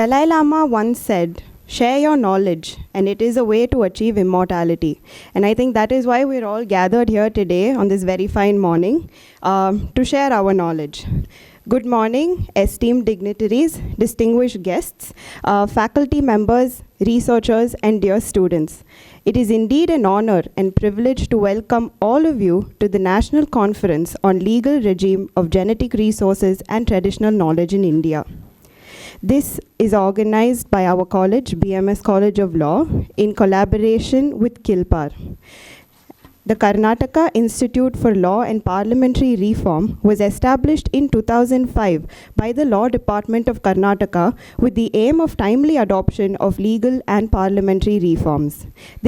Dalai Lama once said, "Share your knowledge, and it is a way to achieve immortality." And I think that is why we're all gathered here today on this very fine morning to share our knowledge. Good morning, esteemed dignitaries, distinguished guests, faculty members, researchers, and dear students. It is indeed an honor and privilege to welcome all of you to the National Conference on Legal Regime of Genetic Resources and Traditional Knowledge in India. This is organized by our college, BMS College of Law, in collaboration with KILPAR. The Karnataka Institute for Law and Parliamentary Reform was established in 2005 by the Law Department of Karnataka with the aim of timely adoption of legal and parliamentary reforms.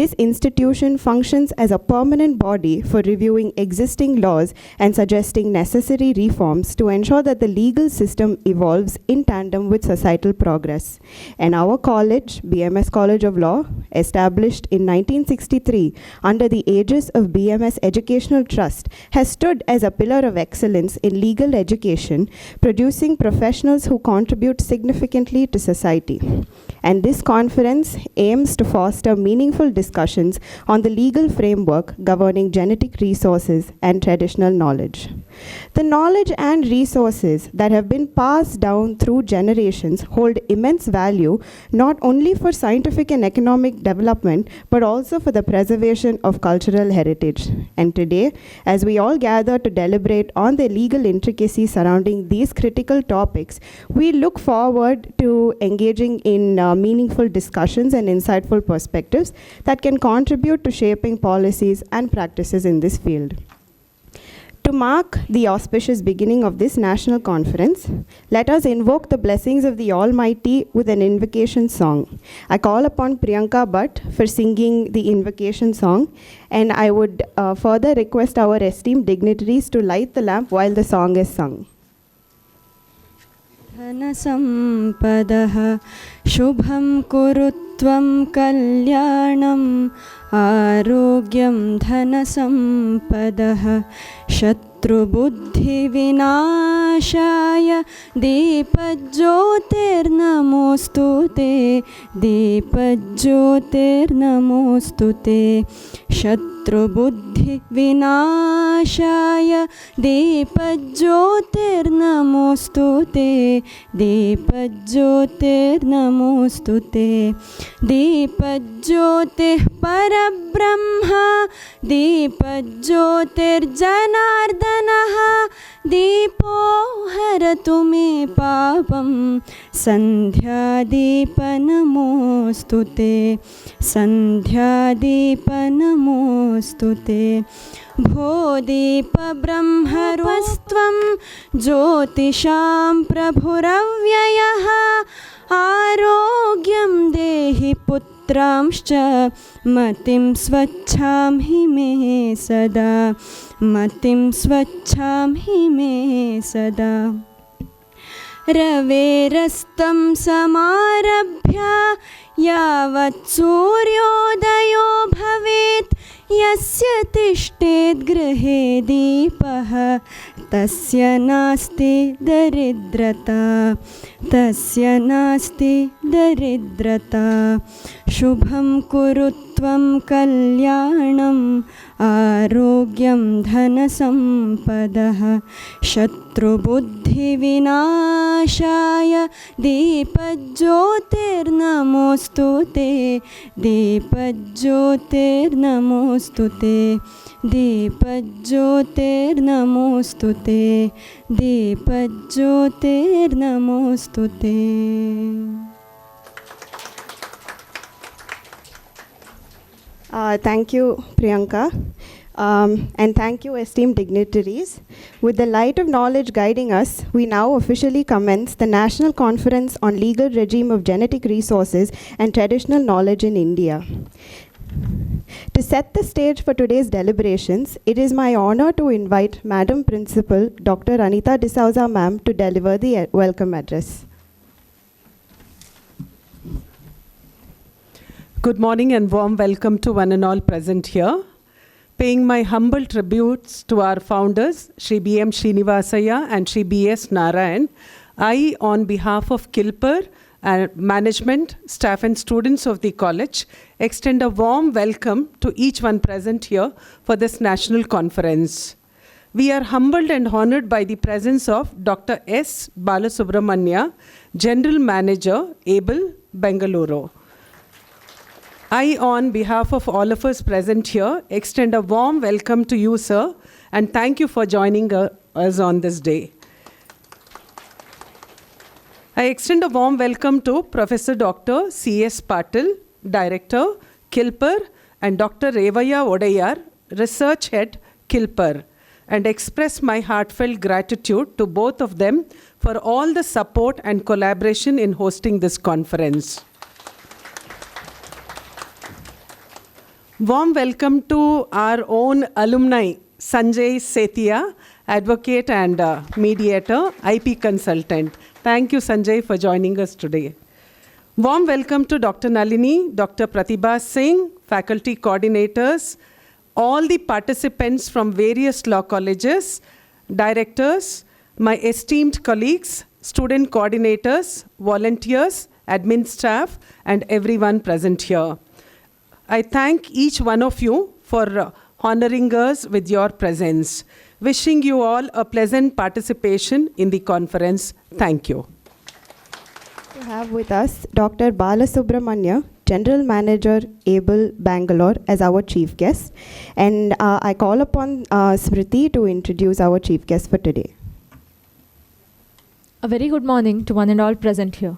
This institution functions as a permanent body for reviewing existing laws and suggesting necessary reforms to ensure that the legal system evolves in tandem with societal progress. And our college, BMS College of Law, established in 1963 under the aegis of BMS Educational Trust, has stood as a pillar of excellence in legal education, producing professionals who contribute significantly to society. And this conference aims to foster meaningful discussions on the legal framework governing genetic resources and traditional knowledge. The knowledge and resources that have been passed down through generations hold immense value not only for scientific and economic development, but also for the preservation of cultural heritage. And today, as we all gather to deliberate on the legal intricacies surrounding these critical topics, we look forward to engaging in meaningful discussions and insightful perspectives that can contribute to shaping policies and practices in this field. To mark the auspicious beginning of this national conference, let us invoke the blessings of the Almighty with an invocation song. I call upon Priyanka Bhatt for singing the invocation song, and I would further request our esteemed dignitaries to light the lamp while the song is sung. धनसम्पदः शुभं कुरुत्वं कल्याणम् आरोग्यं धनसम्पदः शत्रुबुद्धिविनाशाय दीपज्योतिर्नमोऽस्तु ते दीपज्योतिर्नमोऽस्तु ते शत्रुबुद्धिविनाशाय दीपज्योतिर्नमोऽस्तु ते दीपज्योतिर्नमोऽस्तु ते दीपज्योतिः परब्रह्म दीपज्योतिर्जनार्दनः दीपो हरतु मे पापं सन्ध्यादीपनमोऽस्तु ते सन्ध्यादीपनमोऽस्तु ते भो दीपब्रह्मस्त्वं ज्योतिषां प्रभुरव्ययः आरोग्यं देहि पुत्रांश्च मतिं स्वच्छां हि मे सदा मतिं स्वच्छां हि मे सदा रवेरस्तं समारभ्य यावत् सूर्योदयो भवेत् यस्य तिष्ठेत् गृहे दीपः तस्य नास्ति दरिद्रता तस्य नास्ति दरिद्रता शुभं कुरुत्वं कल्याणम् आरोग्यं धनसम्पदः शत्रुबुद्धिविनाशाय दीपज्योतिर्नमोऽस्तु ते दीपज्योतिर्नमोऽस्तु ते दीपज्योतिर्नमोऽस्तु ते दीपज्योतिर्नमोऽस्तु ते. Thank you, Priyanka. And thank you, esteemed dignitaries. With the light of knowledge guiding us, we now officially commence the National Conference on Legal Regime of Genetic Resources and Traditional Knowledge in India. To set the stage for today's deliberations, it is my honor to invite Madam Principal Dr. Anita D'Souza Ma'am to deliver the welcome address. Good morning and warm welcome to one and all present here. Paying my humble tributes to our founders, Shri B.M. Srinivasaya and Shri B.S. Narayan, I, on behalf of KILPAR, management, staff and students of the college extend a warm welcome to each one present here for this national conference. We are humbled and honored by the presence of Dr. S. Balasubramanya, General Manager, ABLE, Bengaluru. I, on behalf of all of us present here, extend a warm welcome to you, sir, and thank you for joining us on this day. I extend a warm welcome to Professor Dr. C.S. Patil, Director, Kilper, and Dr. Revaya Odayar, Research Head, Kilper, and express my heartfelt gratitude to both of them for all the support and collaboration in hosting this conference. Warm welcome to our own alumni, Sanjay Sethia, advocate and mediator, IP consultant. Thank you, Sanjay, for joining us today. Warm welcome to Dr. Nalini, Dr. Pratibha Singh, faculty coordinators, all the participants from various law colleges, directors, my esteemed colleagues, student coordinators, volunteers, admin staff, and everyone present here. I thank each one of you for honoring us with your presence. Wishing you all a pleasant participation in the conference. Thank you. We have with us Dr. Balasubramanya, General Manager, ABLE, Bangalore, as our chief guest. And I call upon Smriti to introduce our chief guest for today. A very good morning to one and all present here.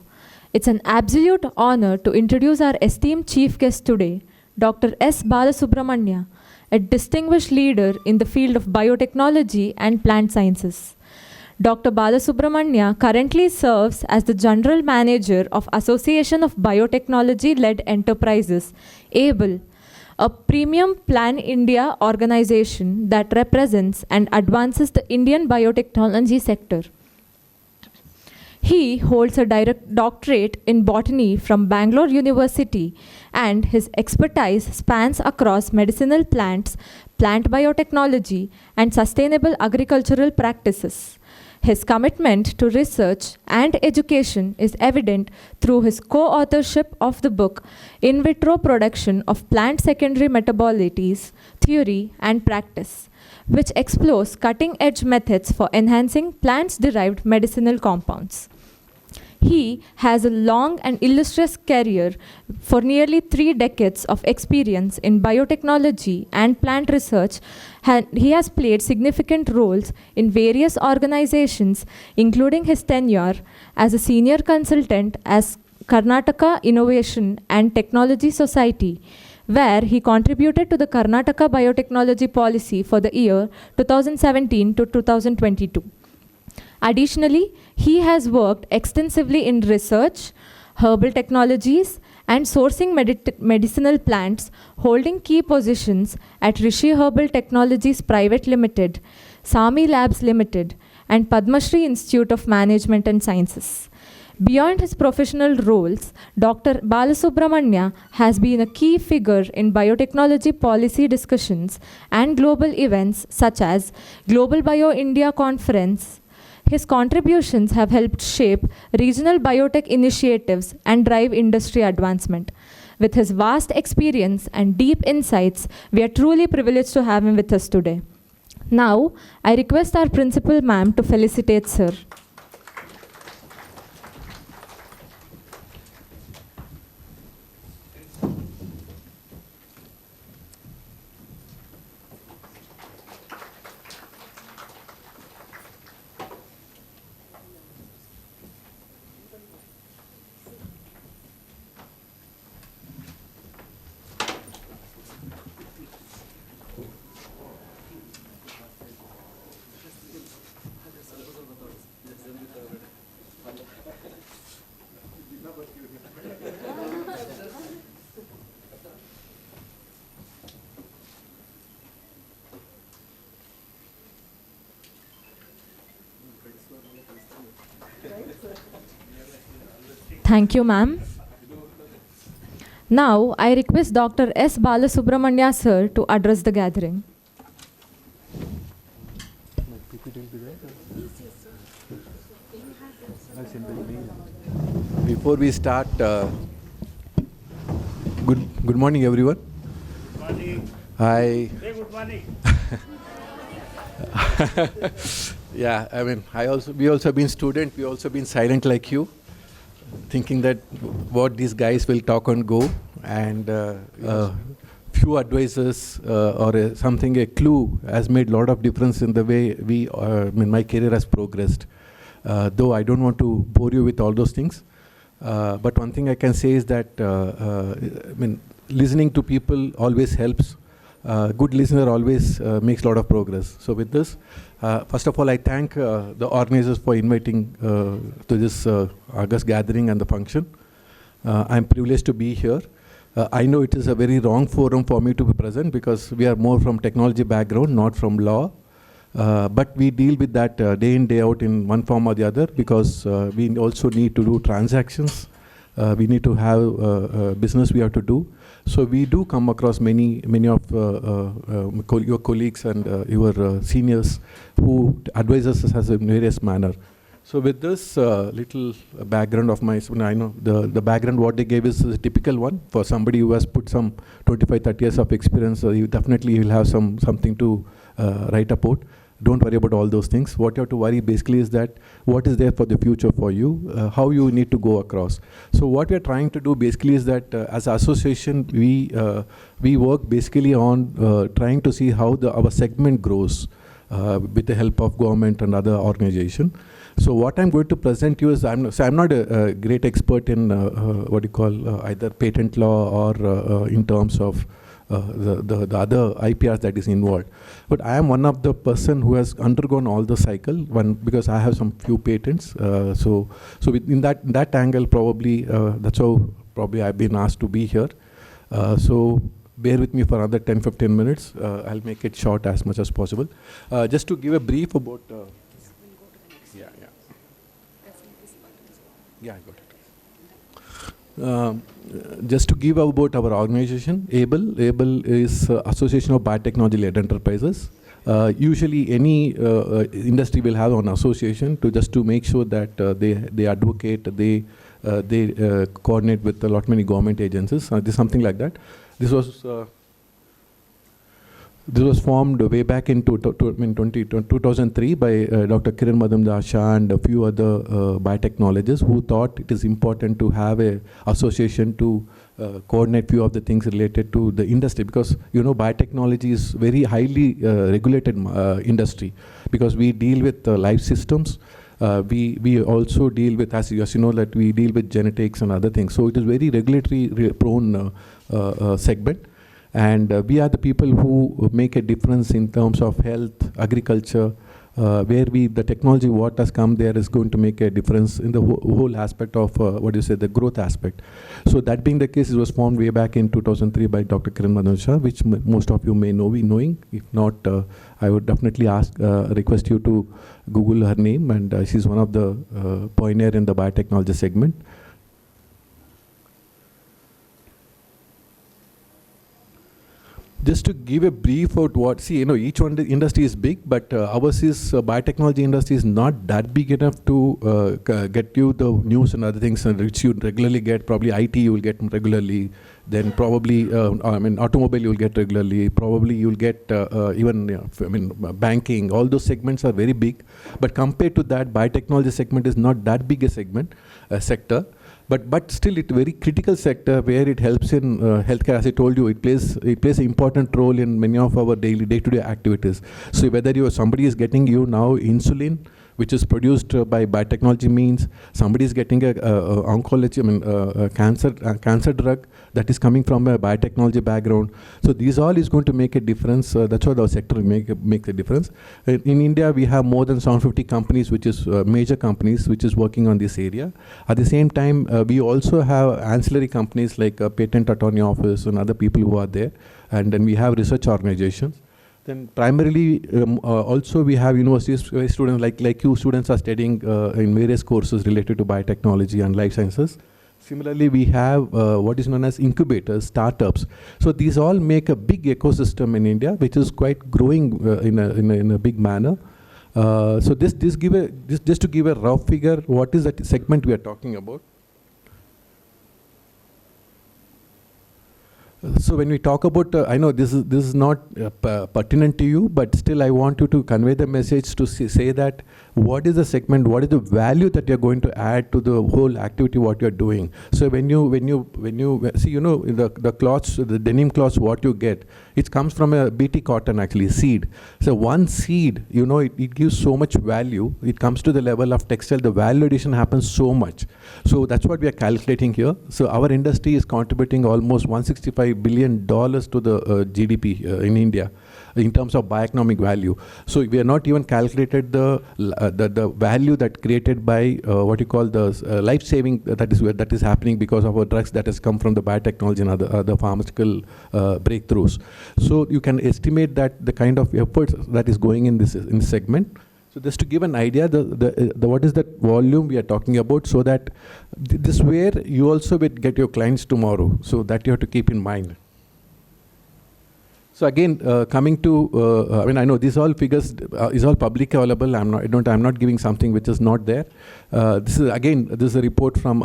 It's an absolute honor to introduce our esteemed chief guest today, Dr. S. Balasubramanya, a distinguished leader in the field of biotechnology and plant sciences. Dr. Balasubramanya currently serves as the General Manager of Association of Biotechnology-Led Enterprises, ABLE, a premium Plan India organization that represents and advances the Indian biotechnology sector. He holds a doctorate in botany from Bangalore University, and his expertise spans across medicinal plants, plant biotechnology, and sustainable agricultural practices. His commitment to research and education is evident through his co-authorship of the book In Vitro Production of Plant Secondary Metabolites, Theory and Practice, which explores cutting-edge methods for enhancing plants-derived medicinal compounds. He has a long and illustrious career for nearly 3 decades of experience in biotechnology and plant research. He has played significant roles in various organizations, including his tenure as a senior consultant as Karnataka Innovation and Technology Society, where he contributed to the Karnataka biotechnology policy for the year 2017 to 2022. Additionally, he has worked extensively in research, herbal technologies, and sourcing medicinal plants, holding key positions at Rishi Herbal Technologies Private Limited, Sami Labs Limited, and Padma Shri Institute of Management and Sciences. Beyond his professional roles, Dr. Balasubramanya has been a key figure in biotechnology policy discussions and global events such as Global Bio India Conference. His contributions have helped shape regional biotech initiatives and drive industry advancement. With his vast experience and deep insights, we are truly privileged to have him with us today. Now, I request our principal ma'am to felicitate sir. Thank you, ma'am. Now, I request Dr. S. Balasubramanya sir to address the gathering. Before we start, good morning, everyone. Good morning. Hi. Say good morning. Yeah, I mean, we also been student. We also been silent like you, thinking that what these guys will talk and go, and few advisors or a clue has made a lot of difference in the way my career has progressed. Though I don't want to bore you with all those things, but one thing I can say is that listening to people always helps. Good listener always makes a lot of progress. So with this, first of all, I thank the organizers for inviting to this August gathering and the function. I'm privileged to be here. I know it is a very wrong forum for me to be present because we are more from technology background, not from law. But we deal with that day in, day out in one form or the other because we also need to do transactions. We need to have business we have to do. So we do come across many of your colleagues and your seniors who advise us as in various manner. So with this little background of my, I know the background what they gave is a typical one for somebody who has put some 25-30 years of experience. You definitely will have something to write about. Don't worry about all those things. What you have to worry basically is that what is there for the future for you, how you need to go across. So what we are trying to do basically is that as an association, we work basically on trying to see how our segment grows with the help of government and other organization. So what I'm going to present you is, I'm not a great expert in what you call either patent law or in terms of the other IPRs that is involved. But I am one of the person who has undergone all the cycle, because I have some few patents. So in that angle, probably that's how probably I've been asked to be here. So bear with me for another 10-15 minutes. I'll make it short as much as possible. Just to give a brief about. Yeah, I got it. Just to give about our organization, ABLE is Association of Biotechnology-Led Enterprises. Usually any industry will have an association to make sure that they advocate, they coordinate with a lot many government agencies. This something like that. This was formed way back in 2003 by Dr. Kiran Madam Shah and a few other biotechnologists who thought it is important to have an association to coordinate few of the things related to the industry, because biotechnology is very highly regulated industry, because we deal with life systems. We also deal with, as you know, that we deal with genetics and other things. So it is very regulatory prone segment. And we are the people who make a difference in terms of health, agriculture, where the technology what has come there is going to make a difference in the whole aspect of the growth aspect. So that being the case, it was formed way back in 2003 by Dr. Kiran Madam Shah, which most of you may be knowing. If not, I would definitely request you to Google her name, and she's one of the pioneer in the biotechnology segment. Just to give a brief about each one, the industry is big, but ours is biotechnology industry is not that big enough to get you the news and other things which you regularly get. Probably IT you will get regularly, then probably automobile you will get regularly. Probably you will get banking. All those segments are very big, but compared to that, biotechnology segment is not that big a sector. But still, it's a very critical sector where it helps in healthcare. As I told you, it plays an important role in many of our day-to-day activities. So whether somebody is getting you now insulin, which is produced by biotechnology means, somebody is getting a oncology, cancer drug that is coming from a biotechnology background. So these all is going to make a difference. That's what our sector will make a difference. In India, we have more than 750 companies, which is major companies, which is working on this area. At the same time, we also have ancillary companies like Patent Attorney Office and other people who are there. And then we have research organizations. Then primarily, also we have universities where students like you students are studying in various courses related to biotechnology and life sciences. Similarly, we have what is known as incubators, startups. So these all make a big ecosystem in India, which is quite growing in a big manner. So just to give a rough figure, what is that segment we are talking about? So when we talk about, I know this is not pertinent to you, but still I want you to convey the message to say that what is the segment, what is the value that you're going to add to the whole activity what you're doing. So when you see, the cloths, the denim cloths, what you get, it comes from a BT cotton actually, seed. So one seed, it gives so much value. It comes to the level of textile, the value addition happens so much. So that's what we are calculating here. So our industry is contributing almost $165 billion to the GDP in India in terms of bioeconomic value. So we are not even calculated the value that created by what you call the life-saving that is happening because of our drugs that has come from the biotechnology and other pharmaceutical breakthroughs. So you can estimate that the kind of efforts that is going in this segment. So just to give an idea, what is that volume we are talking about, so that this where you also will get your clients tomorrow. So that you have to keep in mind. So again, coming to, I know these all figures is all publicly available. I'm not giving something which is not there. This is a report from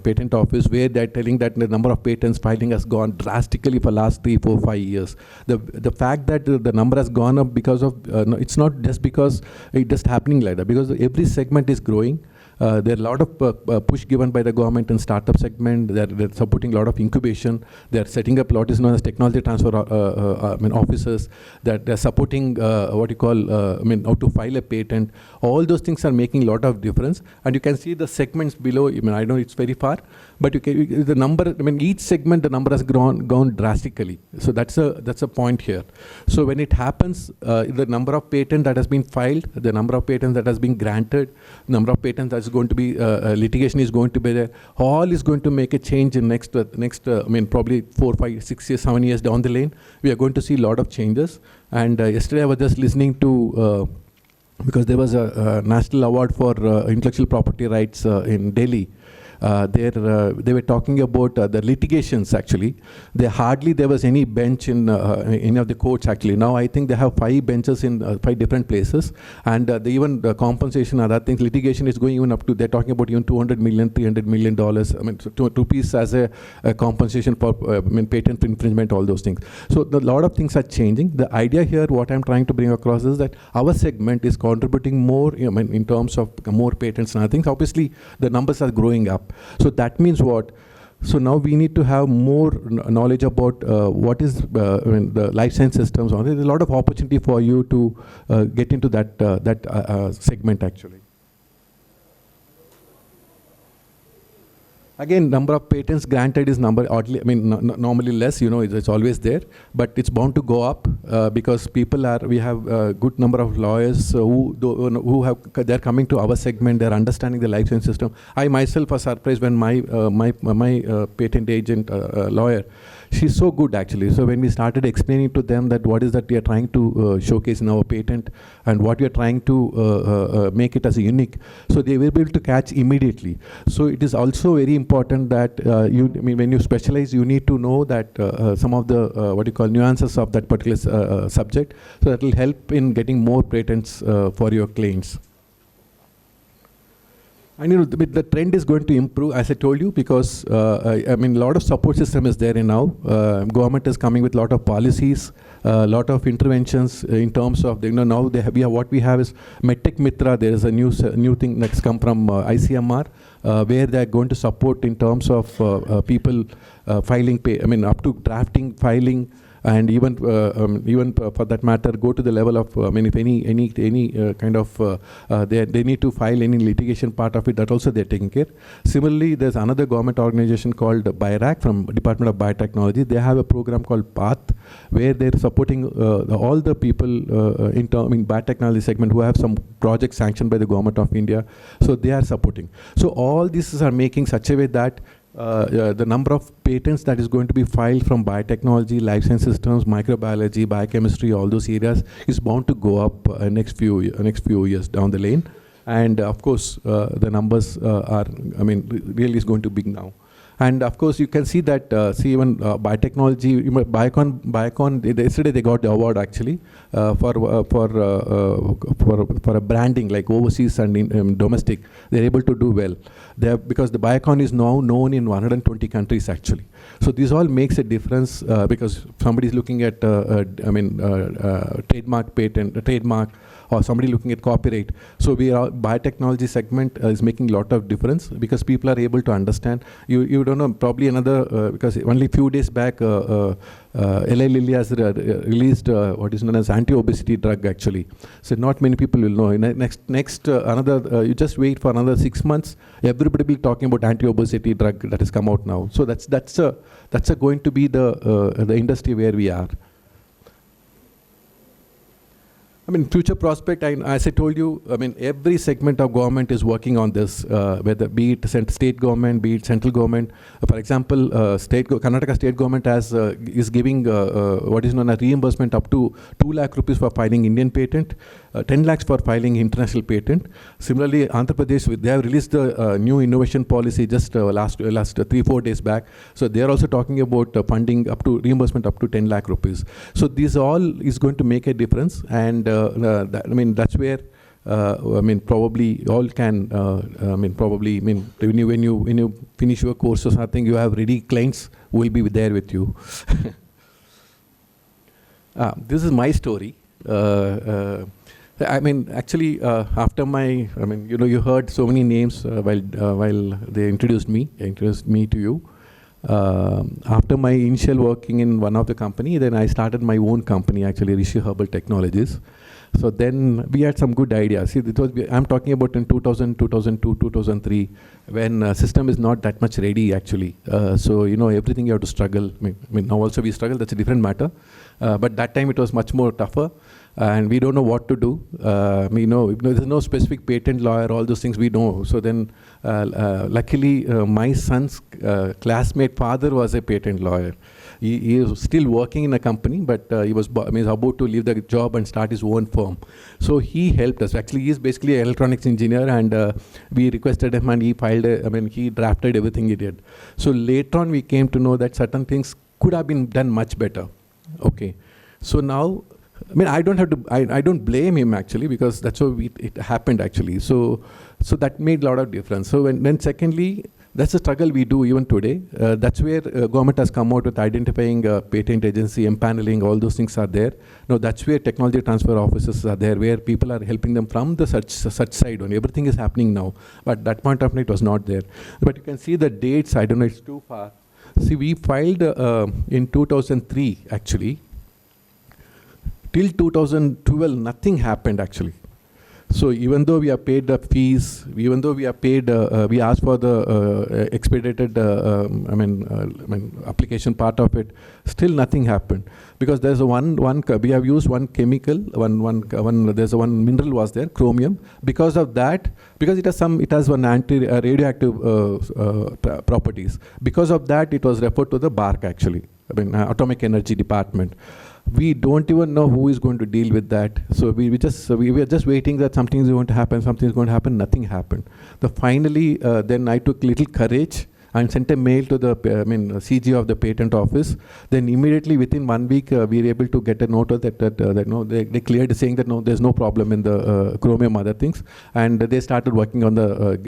patent office where they're telling that the number of patents filing has gone drastically for last 3, 4, 5 years. The fact that the number has gone up because of, it's not just because it's just happening like that, because every segment is growing. There are a lot of push given by the government in startup segment. They're supporting a lot of incubation. They're setting up what is known as technology transfer offices. They're supporting what you call how to file a patent. All those things are making a lot of difference. And you can see the segments below. I know it's very far, but the number. Each segment the number has gone drastically. So that's a point here. So when it happens, the number of patents that has been filed, the number of patents that has been granted, number of patents that's going to be litigation is going to be there. All is going to make a change in next probably 4, 5, 6 years, 7 years down the lane. We are going to see a lot of changes. And yesterday I was just listening to because there was a national award for intellectual property rights in Delhi. They were talking about the litigations actually. There was any bench in any of the courts actually. Now I think they have 5 benches in 5 different places, and even the compensation and other things, litigation is going even up to, they're talking about even $200 million, $300 million, rupees as a compensation for patent infringement, all those things. So a lot of things are changing. The idea here, what I'm trying to bring across is that our segment is contributing more in terms of more patents and other things. Obviously the numbers are growing up. So that means what? So now we need to have more knowledge about what is the life science systems. There's a lot of opportunity for you to get into that segment actually. Again, number of patents granted is oddly, normally less, it's always there, but it's bound to go up because we have a good number of lawyers they're coming to our segment, they're understanding the life science system. I myself was surprised when my patent agent lawyer, she's so good actually. So when we started explaining to them that what is that we are trying to showcase in our patent and what we are trying to make it as a unique, so they will be able to catch immediately. So it is also very important that when you specialize, you need to know that some of the nuances of that particular subject, so that will help in getting more patents for your clients. And the trend is going to improve, as I told you, because a lot of support system is there now. Government is coming with a lot of policies, a lot of interventions in terms of now what we have is MedTech Mitra. There is a new thing that's come from ICMR, where they are going to support in terms of people filing, up to drafting, filing. And even for that matter, go to the level of if any kind of they need to file any litigation part of it, that also they're taking care. Similarly, there's another government organization called BIRAC from Department of Biotechnology. They have a program called PATH, where they're supporting all the people in biotechnology segment who have some projects sanctioned by the government of India. So they are supporting. So all these are making such a way that the number of patents that is going to be filed from biotechnology, life science systems, microbiology, biochemistry, all those areas is bound to go up next few years down the lane. And of course, the numbers are, really is going to be big now. And of course, you can see that, even biotechnology, Biocon, yesterday they got the award actually for a branding like overseas and domestic. They're able to do well. Because the Biocon is now known in 120 countries actually. So this all makes a difference because somebody is looking at, trademark, or somebody looking at copyright. So biotechnology segment is making a lot of difference because people are able to understand. You don't know, probably another, because only few days back, Eli Lilly has released what is known as anti-obesity drug actually. So not many people will know. You just wait for another 6 months, everybody will be talking about anti-obesity drug that has come out now. So that's going to be the industry where we are. Future prospect, as I told you, every segment of government is working on this, whether be it state government, be it central government. For example, Karnataka state government is giving what is known as reimbursement up to 2 lakh rupees for filing Indian patent, 10 lakhs for filing international patent. Similarly, Andhra Pradesh, they have released the new innovation policy just last 3-4 days back. So they are also talking about funding up to reimbursement up to 10 lakh rupees. So this all is going to make a difference, and that's where probably all can. When you finish your course or something, you have ready clients who will be there with you. This is my story. Actually, after my, you heard so many names while they introduced me to you. After my initial working in one of the company, then I started my own company, actually, Rishi Herbal Technologies. So then we had some good ideas. See, I'm talking about in 2000, 2002, 2003, when system is not that much ready, actually. So, everything you have to struggle. Now also we struggle, that's a different matter. But that time it was much more tougher. And we don't know what to do. There's no specific patent lawyer, all those things we know. So then, luckily, my son's classmate father was a patent lawyer. He is still working in a company, but he was about to leave the job and start his own firm. So he helped us. Actually, he is basically an electronics engineer, and we requested him, and he filed. He drafted everything he did. So later on, we came to know that certain things could have been done much better. Okay, so now. I don't blame him actually, because that's how it happened actually. So that made a lot of difference. So then secondly, that's a struggle we do even today. That's where government has come out with identifying patent agency, empaneling, all those things are there. Now that's where technology transfer offices are there, where people are helping them from the such side on. Everything is happening now. But that point of time it was not there. But you can see the dates, I don't know, it's too far. See, we filed in 2003 actually. Till 2012, nothing happened actually. So even though we have paid the fees, even though we have paid, we asked for the expedited, application part of it, still nothing happened. Because there's we have used one chemical, there's one mineral was there, chromium. Because of that, because it has one anti-radioactive properties. Because of that, it was referred to the BARC actually, Atomic Energy Department. We don't even know who is going to deal with that. So we were just waiting that something is going to happen, nothing happened. Finally, then I took little courage and sent a mail to the CG of the patent office. Then immediately within 1 week, we were able to get a note that no, they cleared saying that no, there's no problem in the chromium other things, and they started working on the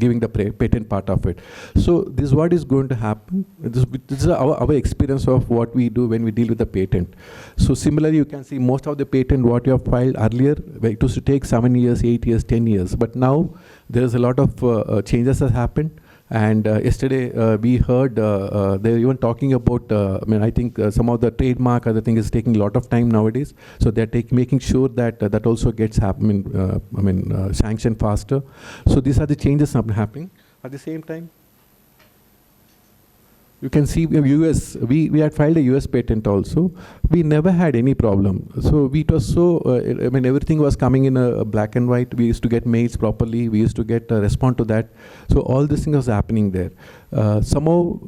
giving the patent part of it. So this is what is going to happen. This is our experience of what we do when we deal with the patent. So similarly, you can see most of the patent what you have filed earlier, it used to take 7 years, 8 years, 10 years. But now there's a lot of changes that happened. And yesterday we heard they're even talking about, I think some of the trademark other thing is taking a lot of time nowadays. So they're making sure that that also gets sanctioned faster. So these are the changes happening. At the same time, you can see US, we had filed a US patent also. We never had any problem. So it was so, everything was coming in a black and white. We used to get mails properly. We used to get a response to that. So all this thing was happening there. somehow,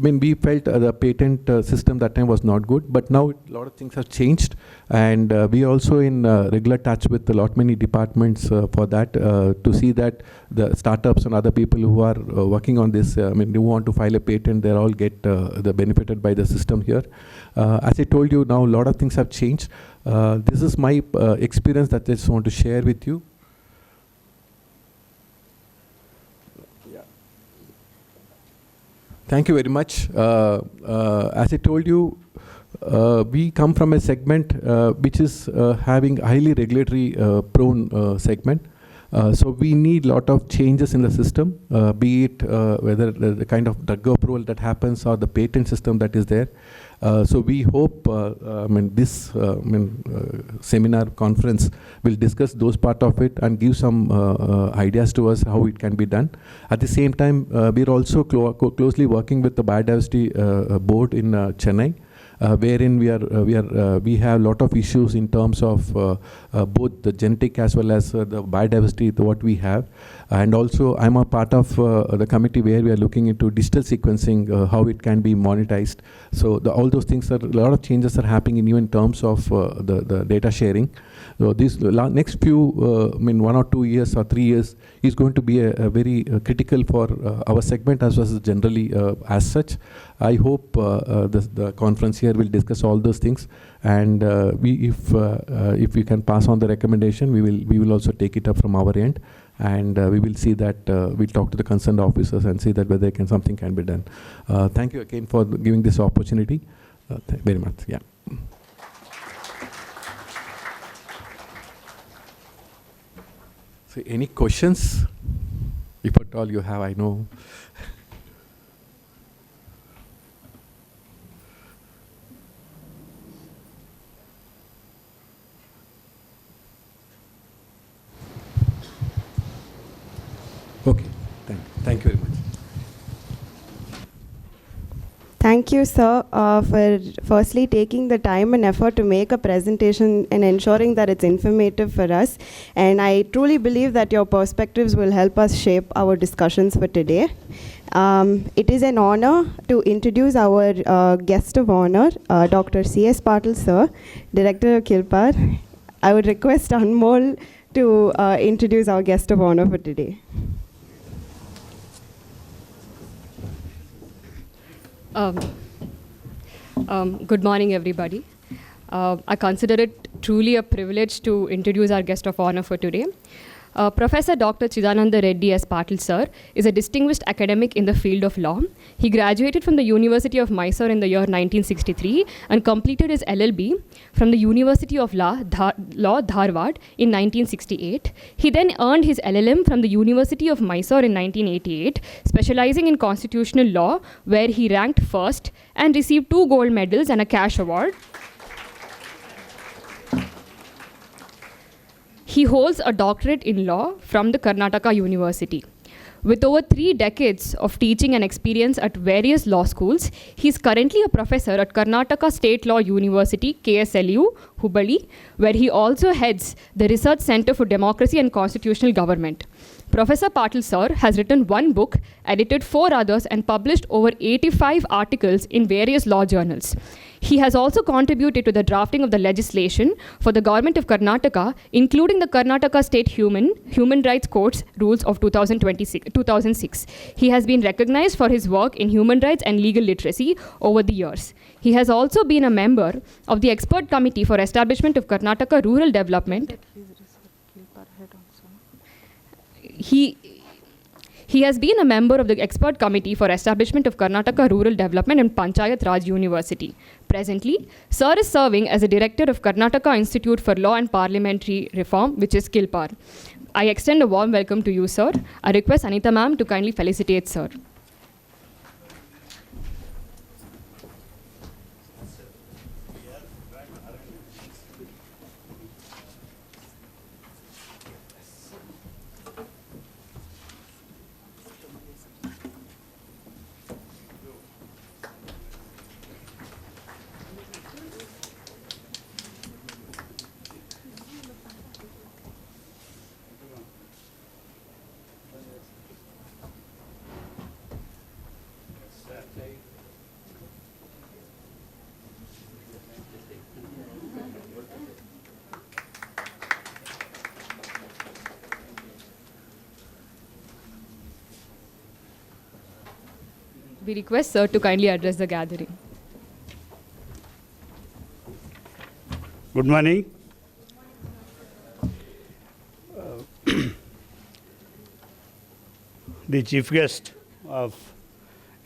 we felt the patent system that time was not good, but now a lot of things have changed, and we are also in regular touch with a lot many departments for that, to see that the startups and other people who are working on this, who want to file a patent, they all get the benefited by the system here. As I told you, now a lot of things have changed. This is my experience that I just want to share with you. Thank you very much. As I told you, we come from a segment which is having highly regulatory prone segment. So we need a lot of changes in the system, be it whether the kind of drug approval that happens or the patent system that is there. So we hope this seminar conference will discuss those part of it and give some ideas to us how it can be done. At the same time, we are also closely working with the biodiversity board in Chennai. Wherein we have a lot of issues in terms of both the genetic as well as the biodiversity what we have, and also I'm a part of the committee where we are looking into digital sequencing, how it can be monetized. So all those things, a lot of changes are happening in terms of the data sharing. So these next few, 1 or 2 years or 3 years is going to be a very critical for our segment as well as generally as such. I hope the conference here will discuss all those things, and if we can pass on the recommendation, we will also take it up from our end, and we will see that we'll talk to the concerned officers and see that whether something can be done. Thank you again for giving this opportunity. Very much. Yeah. So any questions? If at all you have, I know. Okay, thank you very much. Thank you, sir, for firstly taking the time and effort to make a presentation and ensuring that it's informative for us. And I truly believe that your perspectives will help us shape our discussions for today. It is an honor to introduce our guest of honor, Dr. C.S. Patil, sir, Director of Kilpar. I would request Anmol to introduce our guest of honor for today. Good morning, everybody. I consider it truly a privilege to introduce our guest of honor for today. Professor Dr. Chidananda Reddy S. Patil, sir, is a distinguished academic in the field of law. He graduated from the University of Mysore in the year 1963 and completed his LLB from the University of Law, Dharwad in 1968. He then earned his LLM from the University of Mysore in 1988, specializing in constitutional law, where he ranked first and received 2 gold medals and a cash award. He holds a doctorate in law from the Karnataka University. With over 3 decades of teaching and experience at various law schools, he is currently a professor at Karnataka State Law University, KSLU, Hubballi, where he also heads the Research Center for Democracy and Constitutional Government. Professor Patil, sir, has written 1 book, edited 4 others, and published over 85 articles in various law journals. He has also contributed to the drafting of the legislation for the government of Karnataka, including the Karnataka State Human Rights Court's rules of 2006. He has been recognized for his work in human rights and legal literacy over the years. He has also been a member of the Expert Committee for Establishment of Karnataka Rural Development. He has been a member of the Expert Committee for Establishment of Karnataka Rural Development and Panchayat Raj University. Presently, Sir is serving as a director of Karnataka Institute for Law and Parliamentary Reform, which is Kilpar. I extend a warm welcome to you, sir. I request Anita ma'am to kindly felicitate sir. We request Sir to kindly address the gathering. Good morning. The chief guest of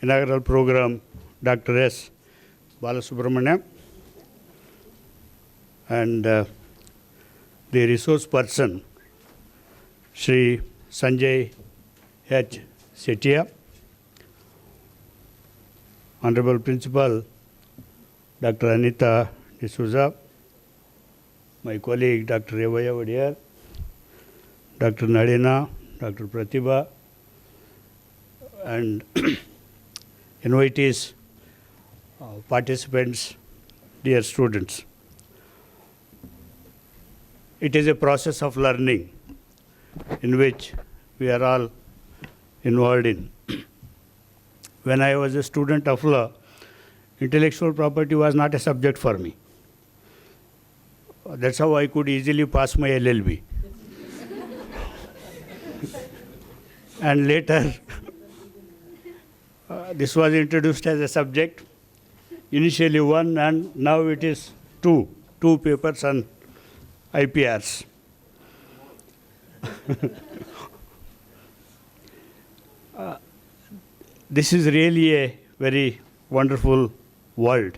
inaugural program, Dr. S. Balasubramaniam, and the resource person, Shri Sanjay H. Setia, Honorable Principal, Dr. Anita D'Souza, my colleague, Dr. Revaya Vadiyar, Dr. Nadina, Dr. Pratibha, and invitees, participants, dear students. It is a process of learning in which we are all involved in. When I was a student of law, intellectual property was not a subject for me. That's how I could easily pass my LLB. And later, this was introduced as a subject. Initially one, and now it is two papers on IPRs. This is really a very wonderful world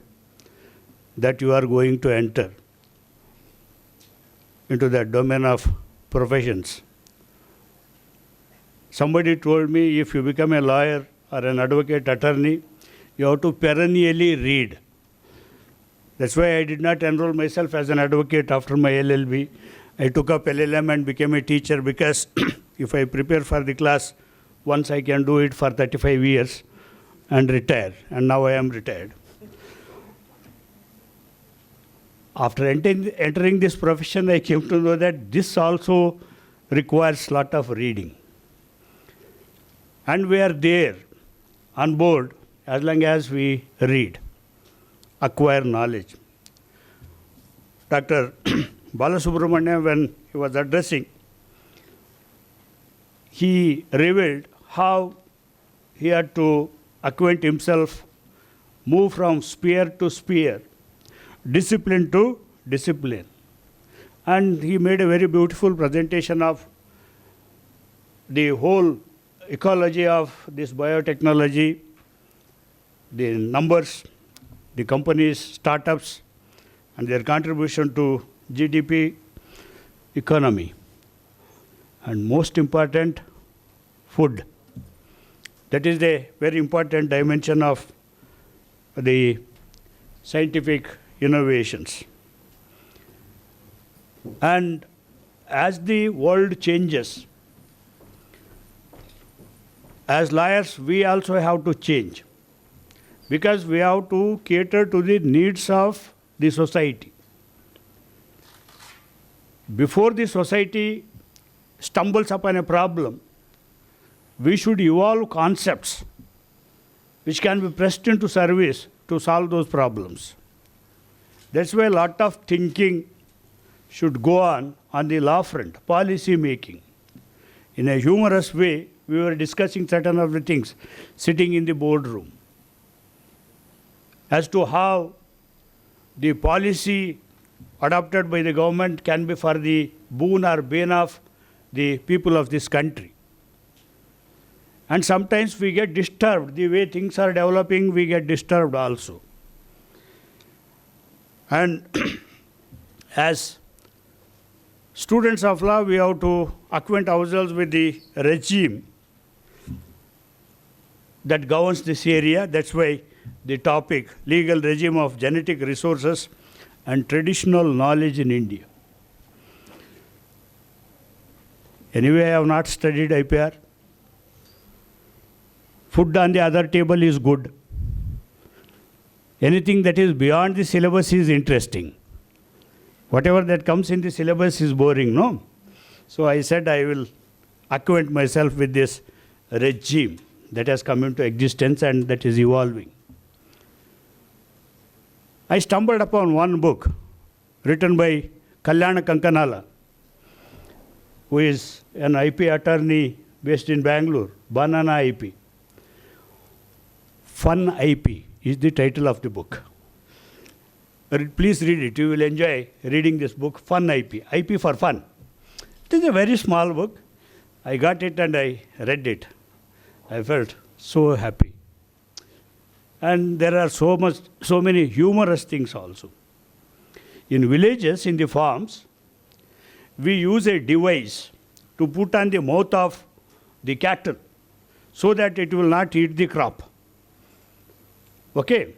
that you are going to enter into the domain of professions. Somebody told me if you become a lawyer or an advocate attorney, you have to perennially read. That's why I did not enroll myself as an advocate after my LLB. I took up LLM and became a teacher because if I prepare for the class, once I can do it for 35 years and retire. And now I am retired. After entering this profession, I came to know that this also requires a lot of reading. And we are there on board as long as we read, acquire knowledge. Dr. Balasubramaniam, when he was addressing, he revealed how he had to acquaint himself, move from sphere to sphere, discipline to discipline. And he made a very beautiful presentation of the whole ecology of this biotechnology, the numbers, the companies, startups, and their contribution to GDP economy. And most important, food. That is a very important dimension of the scientific innovations. And as the world changes, as lawyers, we also have to change because we have to cater to the needs of the society. Before the society stumbles upon a problem, we should evolve concepts which can be pressed into service to solve those problems. That's why a lot of thinking should go on the law front, policy making. In a humorous way, we were discussing certain of the things sitting in the boardroom as to how the policy adopted by the government can be for the boon or bane of the people of this country. And sometimes we get disturbed. The way things are developing, we get disturbed also. And as students of law, we have to acquaint ourselves with the regime that governs this area. That's why the topic, legal regime of genetic resources and traditional knowledge in India. Anyway, I have not studied IPR. Food on the other table is good. Anything that is beyond the syllabus is interesting. Whatever that comes in the syllabus is boring, no? So I said I will acquaint myself with this regime that has come into existence and that is evolving. I stumbled upon one book written by Kalyana Kankanala, who is an IP attorney based in Bangalore, Banana IP. Fun IP is the title of the book. Please read it. You will enjoy reading this book, Fun IP. IP for fun. It is a very small book. I got it and I read it. I felt so happy. And there are so many humorous things also. In villages, in the farms, we use a device to put on the mouth of the cattle so that it will not eat the crop. Okay?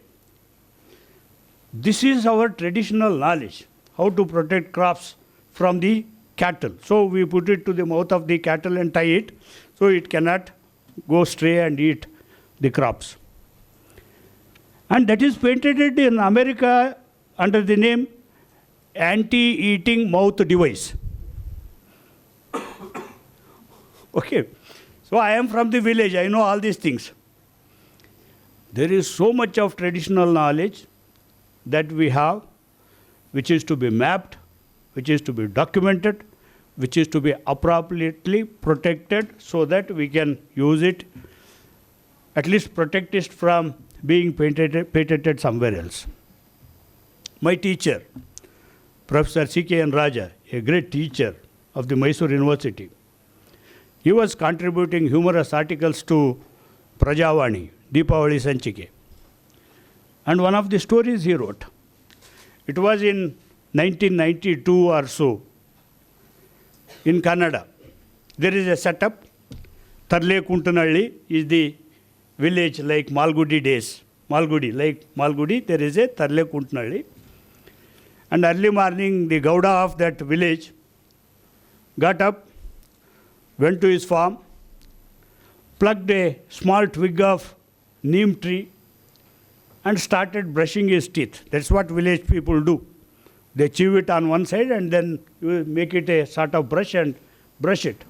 This is our traditional knowledge, how to protect crops from the cattle. So we put it to the mouth of the cattle and tie it so it cannot go stray and eat the crops. And that is patented in America under the name anti-eating mouth device. Okay. So I am from the village. I know all these things. There is so much of traditional knowledge that we have, which is to be mapped, which is to be documented, which is to be appropriately protected so that we can use it, at least protect it from being patented somewhere else. My teacher, Professor C.K.N. Raja, a great teacher of the Mysore University, he was contributing humorous articles to Prajavani, Deepavali Sanchike. And one of the stories he wrote, it was in 1992 or so, in Kannada. There is a setup. Tarle Kuntanalli is the village like Malgudi days. Malgudi, like Malgudi, there is a Tarle Kuntanalli. And early morning, the Gauda of that village got up, went to his farm, plucked a small twig of neem tree, and started brushing his teeth. That's what village people do. They chew it on one side and then you make it a sort of brush and brush it.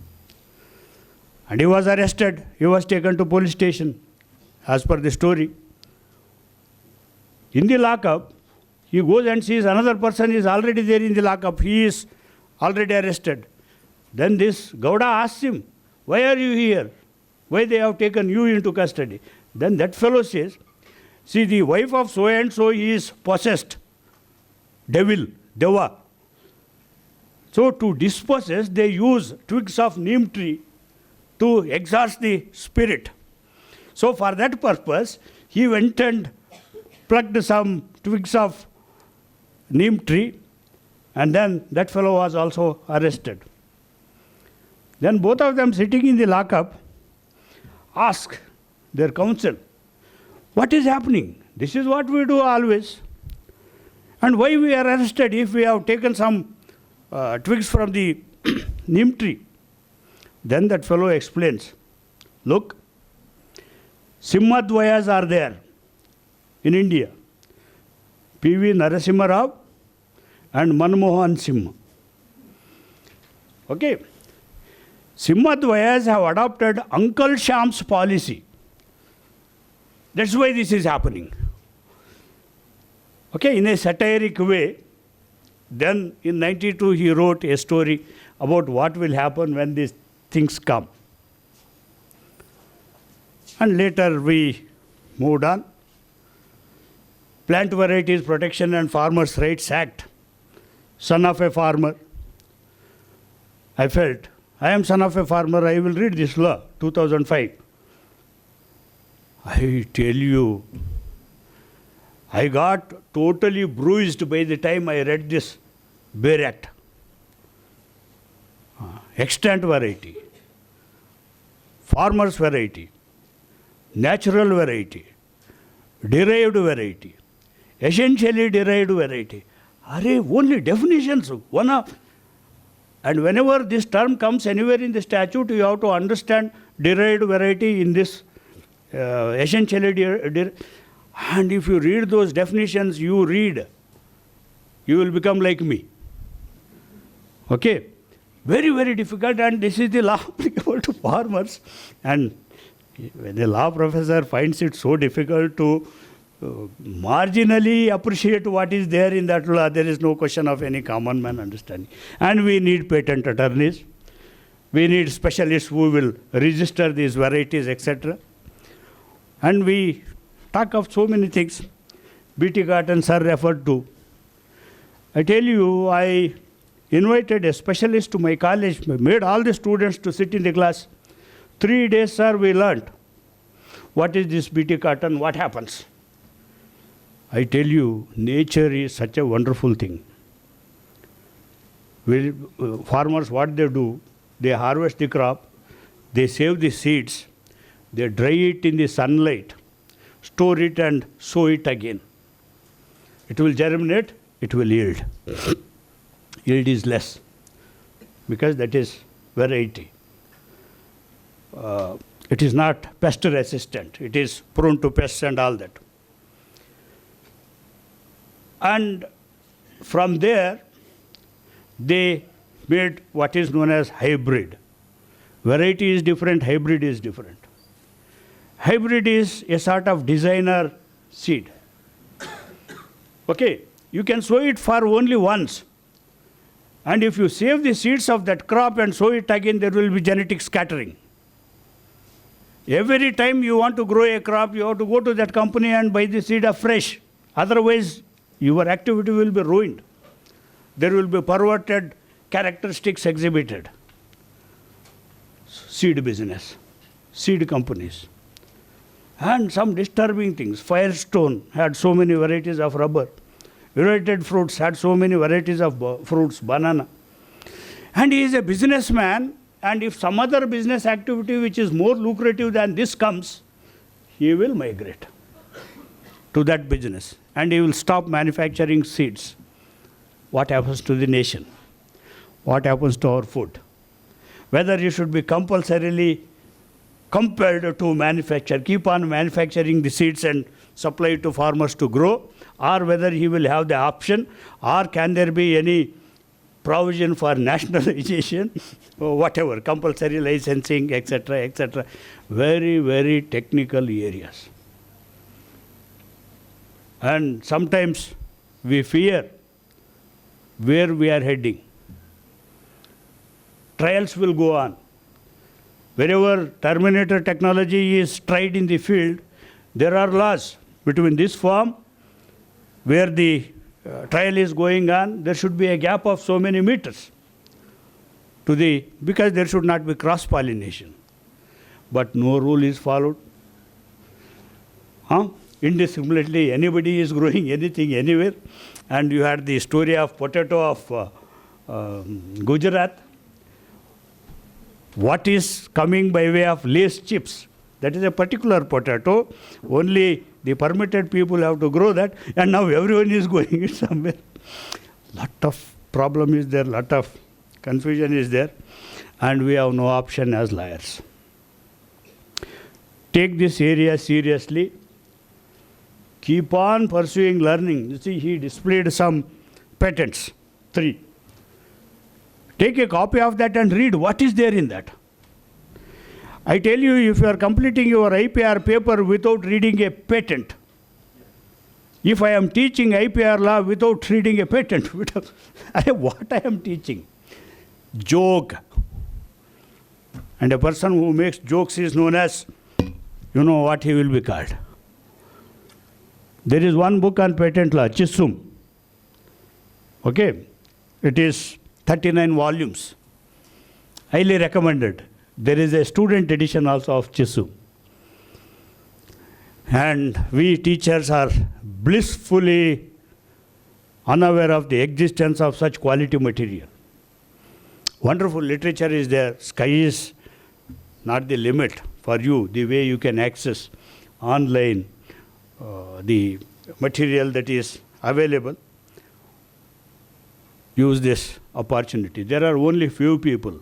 And he was arrested. He was taken to police station, as per the story. In the lockup, he goes and sees another person is already there in the lockup. He is already arrested. Then this Gauda asks him, "Why are you here? Why they have taken you into custody?" Then that fellow says, "See, the wife of so-and-so is possessed. Devil, Deva. So to dispossess, they use twigs of neem tree to exorcise the spirit. So for that purpose, he went and plucked some twigs of neem tree, and then that fellow was also arrested. Then both of them sitting in the lockup ask their counsel, what is happening? This is what we do always. And why we are arrested if we have taken some twigs from the neem tree? Then that fellow explains, look, Simhadvayas are there in India. P.V. Narasimha Rao and Manmohan Simha. Okay. Simhadvayas have adopted Uncle Sham's policy. That's why this is happening. Okay, in a satiric way. Then in 92 he wrote a story about what will happen when these things come. And later we moved on. Plant Varieties Protection and Farmers' Rights Act. Son of a farmer. I felt, I am son of a farmer, I will read this law, 2005. I tell you, I got totally bruised by the time I read this Bear Act. Extant variety, farmer's variety, natural variety, derived variety, essentially derived variety. Only definitions. And whenever this term comes anywhere in the statute, you have to understand derived variety in this essentially. And if you read those definitions, you will become like me. Okay? Very, very difficult, and this is the law applicable to farmers. And when the law professor finds it so difficult to marginally appreciate what is there in that law, there is no question of any common man understanding. And we need patent attorneys. We need specialists who will register these varieties, etc. And we talk of so many things. BT cotton, sir referred to. I tell you, I invited a specialist to my college, made all the students to sit in the class. 3 days, sir, we learnt. What is this BT cotton? What happens? I tell you, nature is such a wonderful thing. Farmers, what they do, they harvest the crop, they save the seeds, they dry it in the sunlight, store it and sow it again. It will germinate, it will yield. Yield is less because that is variety. It is not pest resistant. It is prone to pests and all that. And from there, they made what is known as hybrid. Variety is different, hybrid is different. Hybrid is a sort of designer seed. Okay, you can sow it for only once. And if you save the seeds of that crop and sow it again, there will be genetic scattering. Every time you want to grow a crop, you have to go to that company and buy the seed afresh. Otherwise, your activity will be ruined. There will be perverted characteristics exhibited. Seed business, seed companies. And some disturbing things. Firestone had so many varieties of rubber. United Fruits had so many varieties of fruits, banana. And he is a businessman, and if some other business activity which is more lucrative than this comes, he will migrate to that business. And he will stop manufacturing seeds. What happens to the nation? What happens to our food? Whether you should be compulsorily compelled to manufacture, keep on manufacturing the seeds and supply it to farmers to grow, or whether he will have the option, or can there be any provision for nationalization, or whatever, compulsory licensing, etc., etc. Very, very technical areas. And sometimes we fear where we are heading. Trials will go on. Wherever terminator technology is tried in the field, there are laws. Between this farm, where the trial is going on, there should be a gap of so many meters because there should not be cross-pollination. But no rule is followed. Indiscriminately, anybody is growing anything anywhere. And you had the story of potato of Gujarat. What is coming by way of Lay's chips? That is a particular potato. Only the permitted people have to grow that, and now everyone is going it somewhere. Lot of problem is there, lot of confusion is there, and we have no option as liars. Take this area seriously. Keep on pursuing learning. You see, he displayed some patents, 3. Take a copy of that and read what is there in that. I tell you, if you are completing your IPR paper without reading a patent, if I am teaching IPR law without reading a patent, what I am teaching? Joke. And a person who makes jokes is known as, you know what he will be called. There is one book on patent law, Chisum. Okay? It is 39 volumes. Highly recommended. There is a student edition also of Chisum. And we teachers are blissfully unaware of the existence of such quality material. Wonderful literature is there. Sky is not the limit for you, the way you can access online the material that is available. Use this opportunity. There are only few people.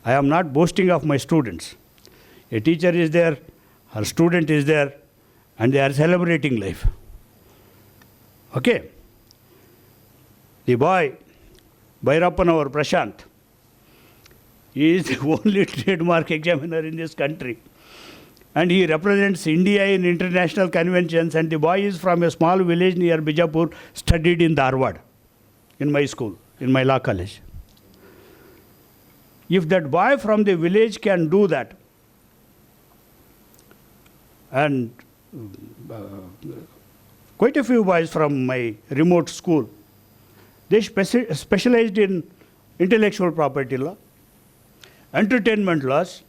I am not boasting of my students. A teacher is there, her student is there, and they are celebrating life. Okay? The boy, Bhairappan or Prashant, he is the only trademark examiner in this country. And he represents India in international conventions, and the boy is from a small village near Bijapur, studied in Dharwad, in my school, in my law college. If that boy from the village can do that, and quite a few boys from my remote school, they specialized in intellectual property law, entertainment laws,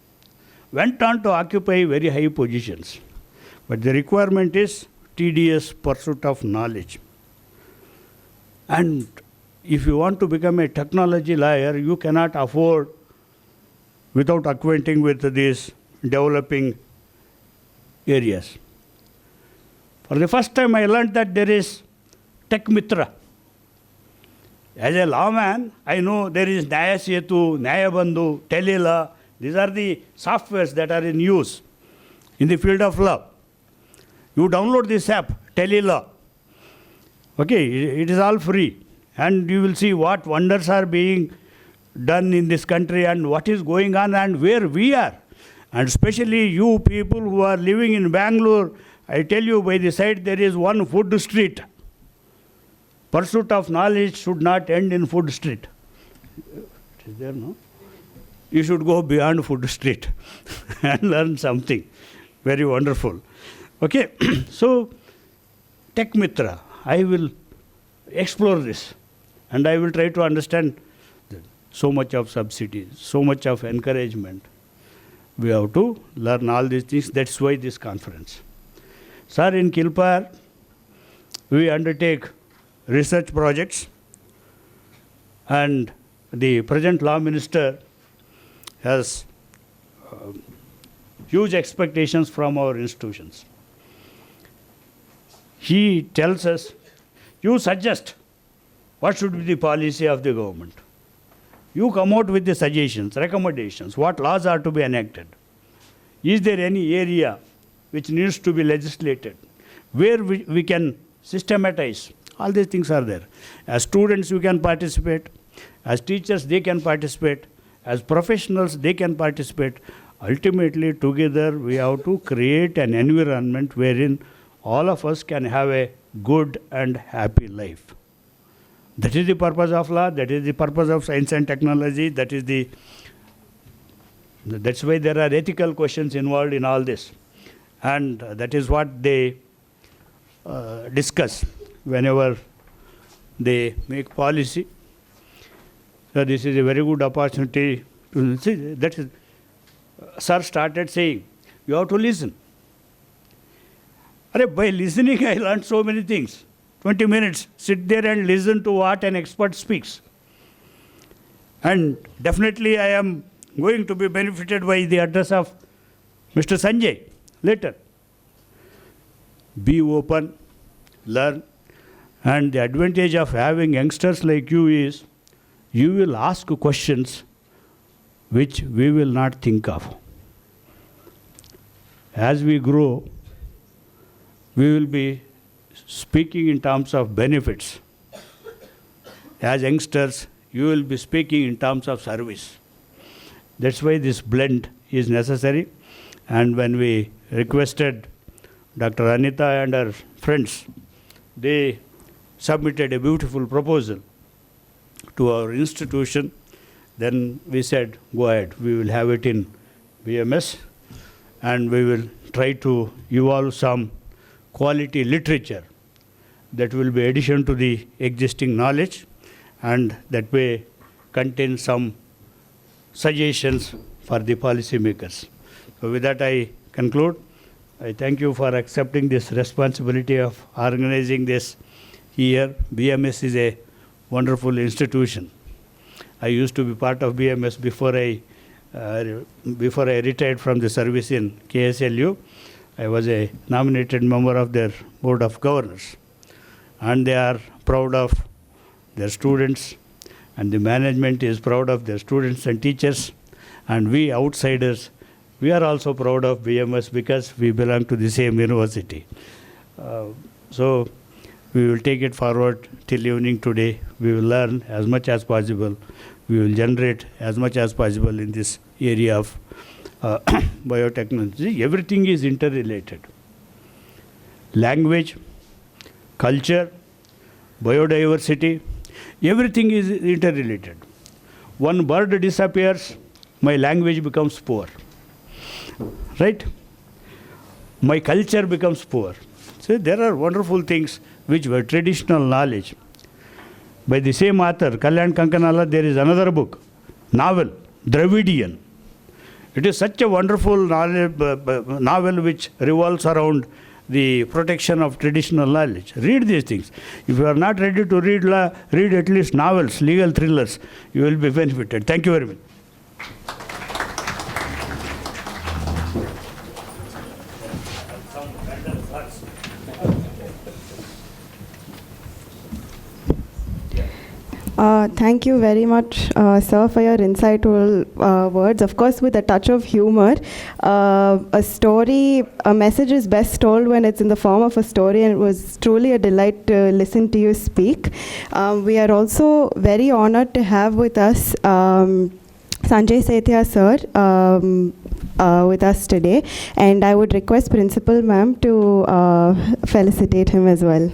went on to occupy very high positions. But the requirement is tedious pursuit of knowledge. And if you want to become a technology lawyer, you cannot afford without acquainting with these developing areas. For the first time, I learned that there is Tech Mitra. As a lawman, I know there is Nyaya Setu, Nyaya Bandhu, Telelaw. These are the softwares that are in use in the field of law. You download this app, Telelaw. Okay, it is all free. And you will see what wonders are being done in this country and what is going on and where we are. And especially you people who are living in Bangalore, I tell you, by the side there is one food street. Pursuit of knowledge should not end in food street. It is there, no? You should go beyond food street and learn something very wonderful. Okay, so Tech Mitra, I will explore this and I will try to understand so much of subsidies, so much of encouragement. We have to learn all these things. That's why this conference. Sir, in Kilpar, we undertake research projects, and the present law minister has huge expectations from our institutions. He tells us, you suggest what should be the policy of the government. You come out with the suggestions, recommendations, what laws are to be enacted. Is there any area which needs to be legislated, where we can systematize? All these things are there. As students, you can participate. As teachers, they can participate. As professionals, they can participate. Ultimately, together, we have to create an environment wherein all of us can have a good and happy life. That is the purpose of law. That is the purpose of science and technology. That's why there are ethical questions involved in all this. And that is what they discuss whenever they make policy. So this is a very good opportunity to see. That is, sir started saying, you have to listen. By listening, I learned so many things. 20 minutes, sit there and listen to what an expert speaks. And definitely I am going to be benefited by the address of Mr. Sanjay later. Be open, learn, and the advantage of having youngsters like you is you will ask questions which we will not think of. As we grow, we will be speaking in terms of benefits. As youngsters, you will be speaking in terms of service. That's why this blend is necessary. And when we requested Dr. Anita and her friends, they submitted a beautiful proposal to our institution. Then we said, go ahead, we will have it in BMS and we will try to evolve some quality literature that will be addition to the existing knowledge and that may contain some suggestions for the policy makers. So with that I conclude. I thank you for accepting this responsibility of organizing this here. BMS is a wonderful institution. I used to be part of BMS before I retired from the service in KSLU. I was a nominated member of their Board of Governors. And they are proud of their students, and the management is proud of their students and teachers. And we outsiders, we are also proud of BMS because we belong to the same university. So we will take it forward till evening today. We will learn as much as possible. We will generate as much as possible in this area of biotechnology. Everything is interrelated. Language, culture, biodiversity, everything is interrelated. One bird disappears, my language becomes poor. Right? my culture becomes poor. So there are wonderful things which were traditional knowledge. By the same author, Kalyan Kankanala, there is another book, novel, Dravidian. It is such a wonderful novel which revolves around the protection of traditional knowledge. Read these things. If you are not ready to read law, read at least novels, legal thrillers. You will be benefited. Thank you very much. Thank you very much, sir, for your insightful words. Of course, with a touch of humor. A message is best told when it's in the form of a story, and it was truly a delight to listen to you speak. We are also very honored to have with us Sanjay Sethia, sir, with us today. And I would request Principal Ma'am to felicitate him as well.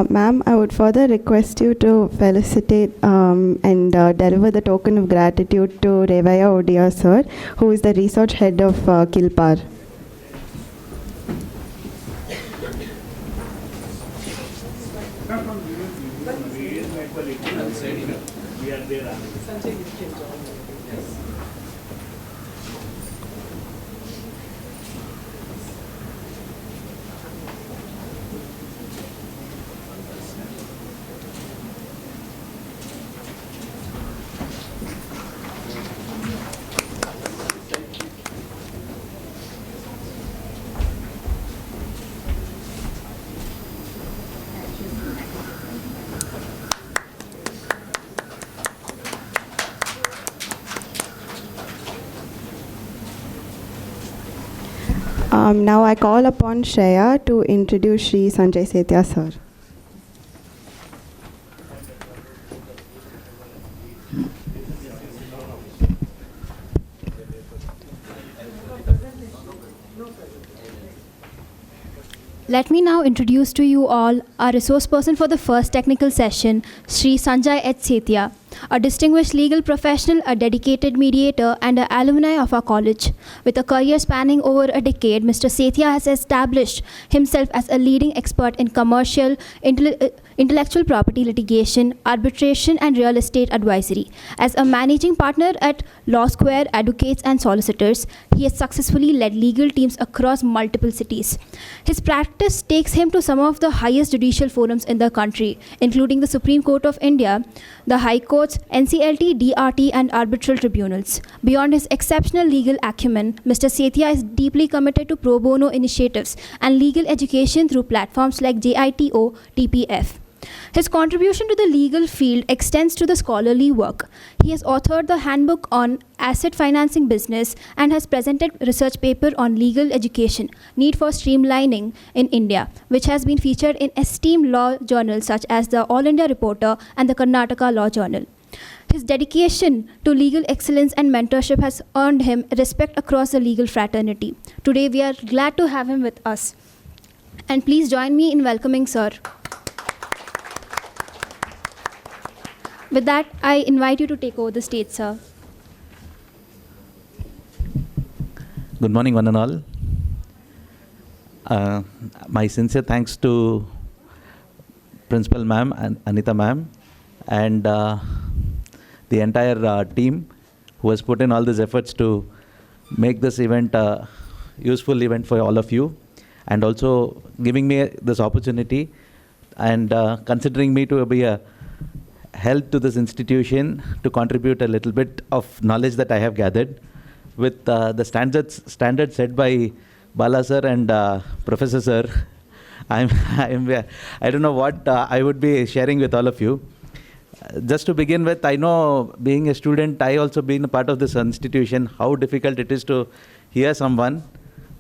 Ma'am, I would further request you to felicitate and deliver the token of gratitude to Revaya Odia, sir, who is the research head of Kilpar. Now I call upon Shreya to introduce Shri Sanjay Sethia, sir. Let me now introduce to you all our resource person for the first technical session, Sri Sanjay H. Sethia, a distinguished legal professional, a dedicated mediator, and an alumni of our college. With a career spanning over a decade, Mr. Sethia has established himself as a leading expert in commercial, intellectual property litigation, arbitration, and real estate advisory. As a managing partner at Law Square Advocates and Solicitors, he has successfully led legal teams across multiple cities. His practice takes him to some of the highest judicial forums in the country, including the Supreme Court of India, the High Courts, NCLT, DRT, and arbitral tribunals. Beyond his exceptional legal acumen, Mr. Sethia is deeply committed to pro bono initiatives and legal education through platforms like JITO, TPF. His contribution to the legal field extends to the scholarly work. He has authored the Handbook on Asset Financing Business and has presented research paper on legal education, need for streamlining in India, which has been featured in esteemed law journals such as the All India Reporter and the Karnataka Law Journal. His dedication to legal excellence and mentorship has earned him respect across the legal fraternity. Today we are glad to have him with us. And please join me in welcoming Sir. With that, I invite you to take over the stage, sir. Good morning, one and all. My sincere thanks to Principal Ma'am and Anita Ma'am and the entire team who has put in all these efforts to make this event a useful event for all of you, and also giving me this opportunity and considering me to be a help to this institution to contribute a little bit of knowledge that I have gathered with the standards set by Bala sir and Professor sir. I don't know what I would be sharing with all of you, Just to begin with, I know being a student, I also been a part of this institution, how difficult it is to hear someone,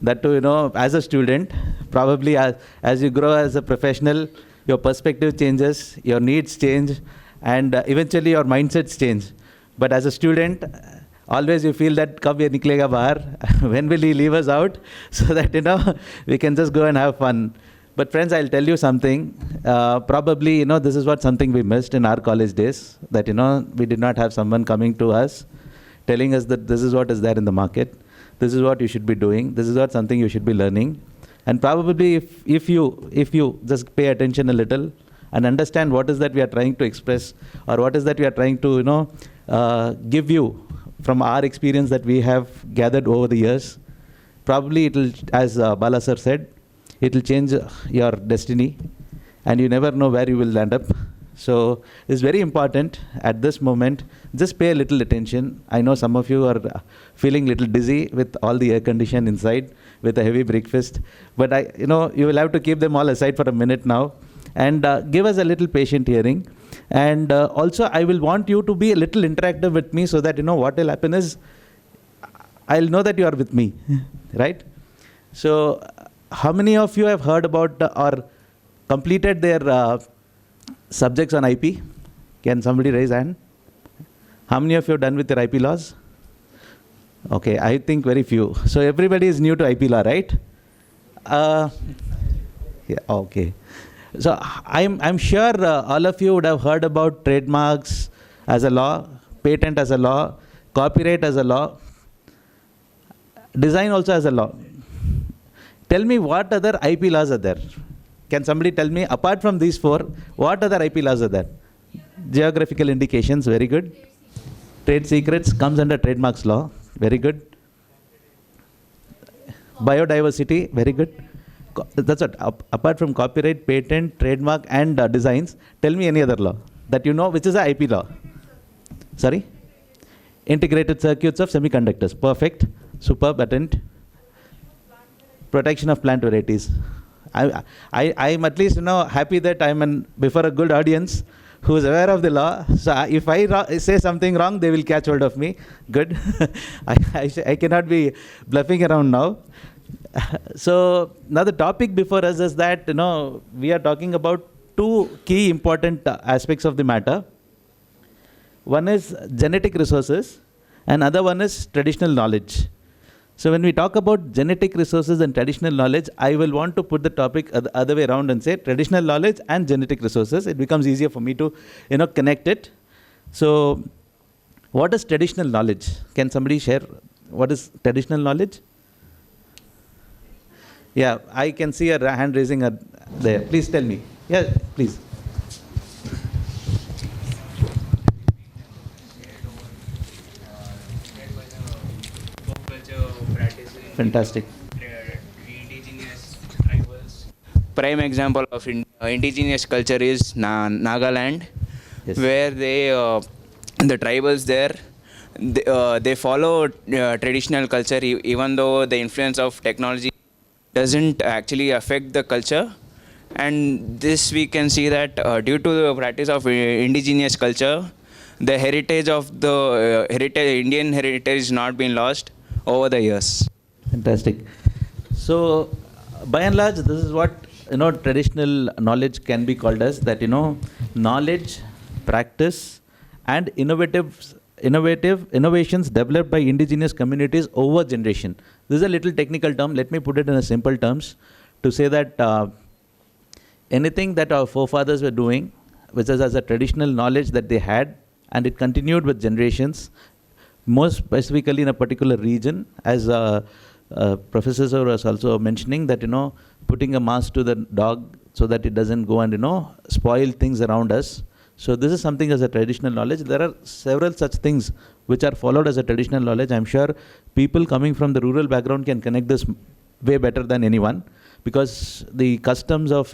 that too, as a student, probably as you grow as a professional, your perspective changes, your needs change, and eventually your mindsets change. But as a student, always you feel that kab ye niklega bahar, when will he leave us out, so that, we can just go and have fun. But friends, I'll tell you something, probably, this is what something we missed in our college days, that, we did not have someone coming to us, telling us that this is what is there in the market, this is what you should be doing, this is what something you should be learning. And probably if you just pay attention a little and understand what is that we are trying to express, or what is that we are trying to, give you from our experience that we have gathered over the years, probably it will, as Bala sir said, it will change your destiny, and you never know where you will end up. So it's very important at this moment, just pay a little attention. I know some of you are feeling a little dizzy with all the air condition inside, with a heavy breakfast, but you will have to keep them all aside for a minute now, and give us a little patient hearing. And also I will want you to be a little interactive with me, so that what will happen is, I'll know that you are with me, right? So how many of you have heard about or completed their subjects on IP? Can somebody raise hand? How many of you have done with your IP laws? Okay, I think very few. So everybody is new to IP law, right? Yeah, okay. So I'm sure all of you would have heard about trademarks as a law, patent as a law, copyright as a law, design also as a law. Tell me what other IP laws are there? Can somebody tell me, apart from these four, what other IP laws are there? Geographical indications, very good. Trade secrets comes under trademarks law, very good. Biodiversity, very good. That's what, apart from copyright, patent, trademark and designs, tell me any other law that you know which is a IP law. Sorry? Integrated circuits of semiconductors, perfect, superb, attempt. Protection of plant varieties. I'm at least happy that I'm before a good audience who is aware of the law. So if I say something wrong, they will catch hold of me. Good. I cannot be bluffing around now. So now the topic before us is that we are talking about two key important aspects of the matter. One is genetic resources, and other one is traditional knowledge. So when we talk about genetic resources and traditional knowledge, I will want to put the topic the other way around and say traditional knowledge and genetic resources. It becomes easier for me to connect it. So what is traditional knowledge? Can somebody share what is traditional knowledge? Yeah, I can see a hand raising there. Please tell me. Yeah, please. Fantastic. Indigenous tribals. Prime example of indigenous culture is Nagaland, Yes. where the tribals there, they follow traditional culture, even though the influence of technology doesn't actually affect the culture. And this we can see that due to the practice of indigenous culture, the heritage of the Indian heritage is not been lost over the years. Fantastic. So, by and large, this is what traditional knowledge can be called as, that knowledge, practice, and innovations developed by indigenous communities over generation. This is a little technical term. Let me put it in a simple terms to say that anything that our forefathers were doing, which is as a traditional knowledge that they had, and it continued with generations, more specifically in a particular region, as Professor Sir was also mentioning, that putting a mask to the dog so that it doesn't go and spoil things around us. So this is something as a traditional knowledge. There are several such things which are followed as a traditional knowledge. I'm sure people coming from the rural background can connect this way better than anyone, because the customs of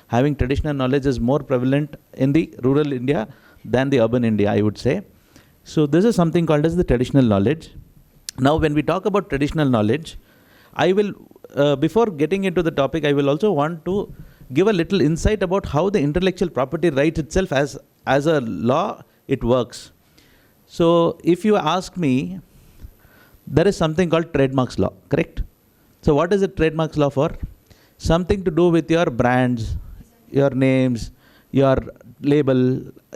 having traditional knowledge is more prevalent in the rural India than the urban India, I would say. So this is something called as the traditional knowledge. Now when we talk about traditional knowledge, I will, before getting into the topic, I will also want to give a little insight about how the intellectual property right itself as a law, it works. So if you ask me, there is something called trademarks law, correct? So what is the trademarks law for? Something to do with your brands, your names, your label,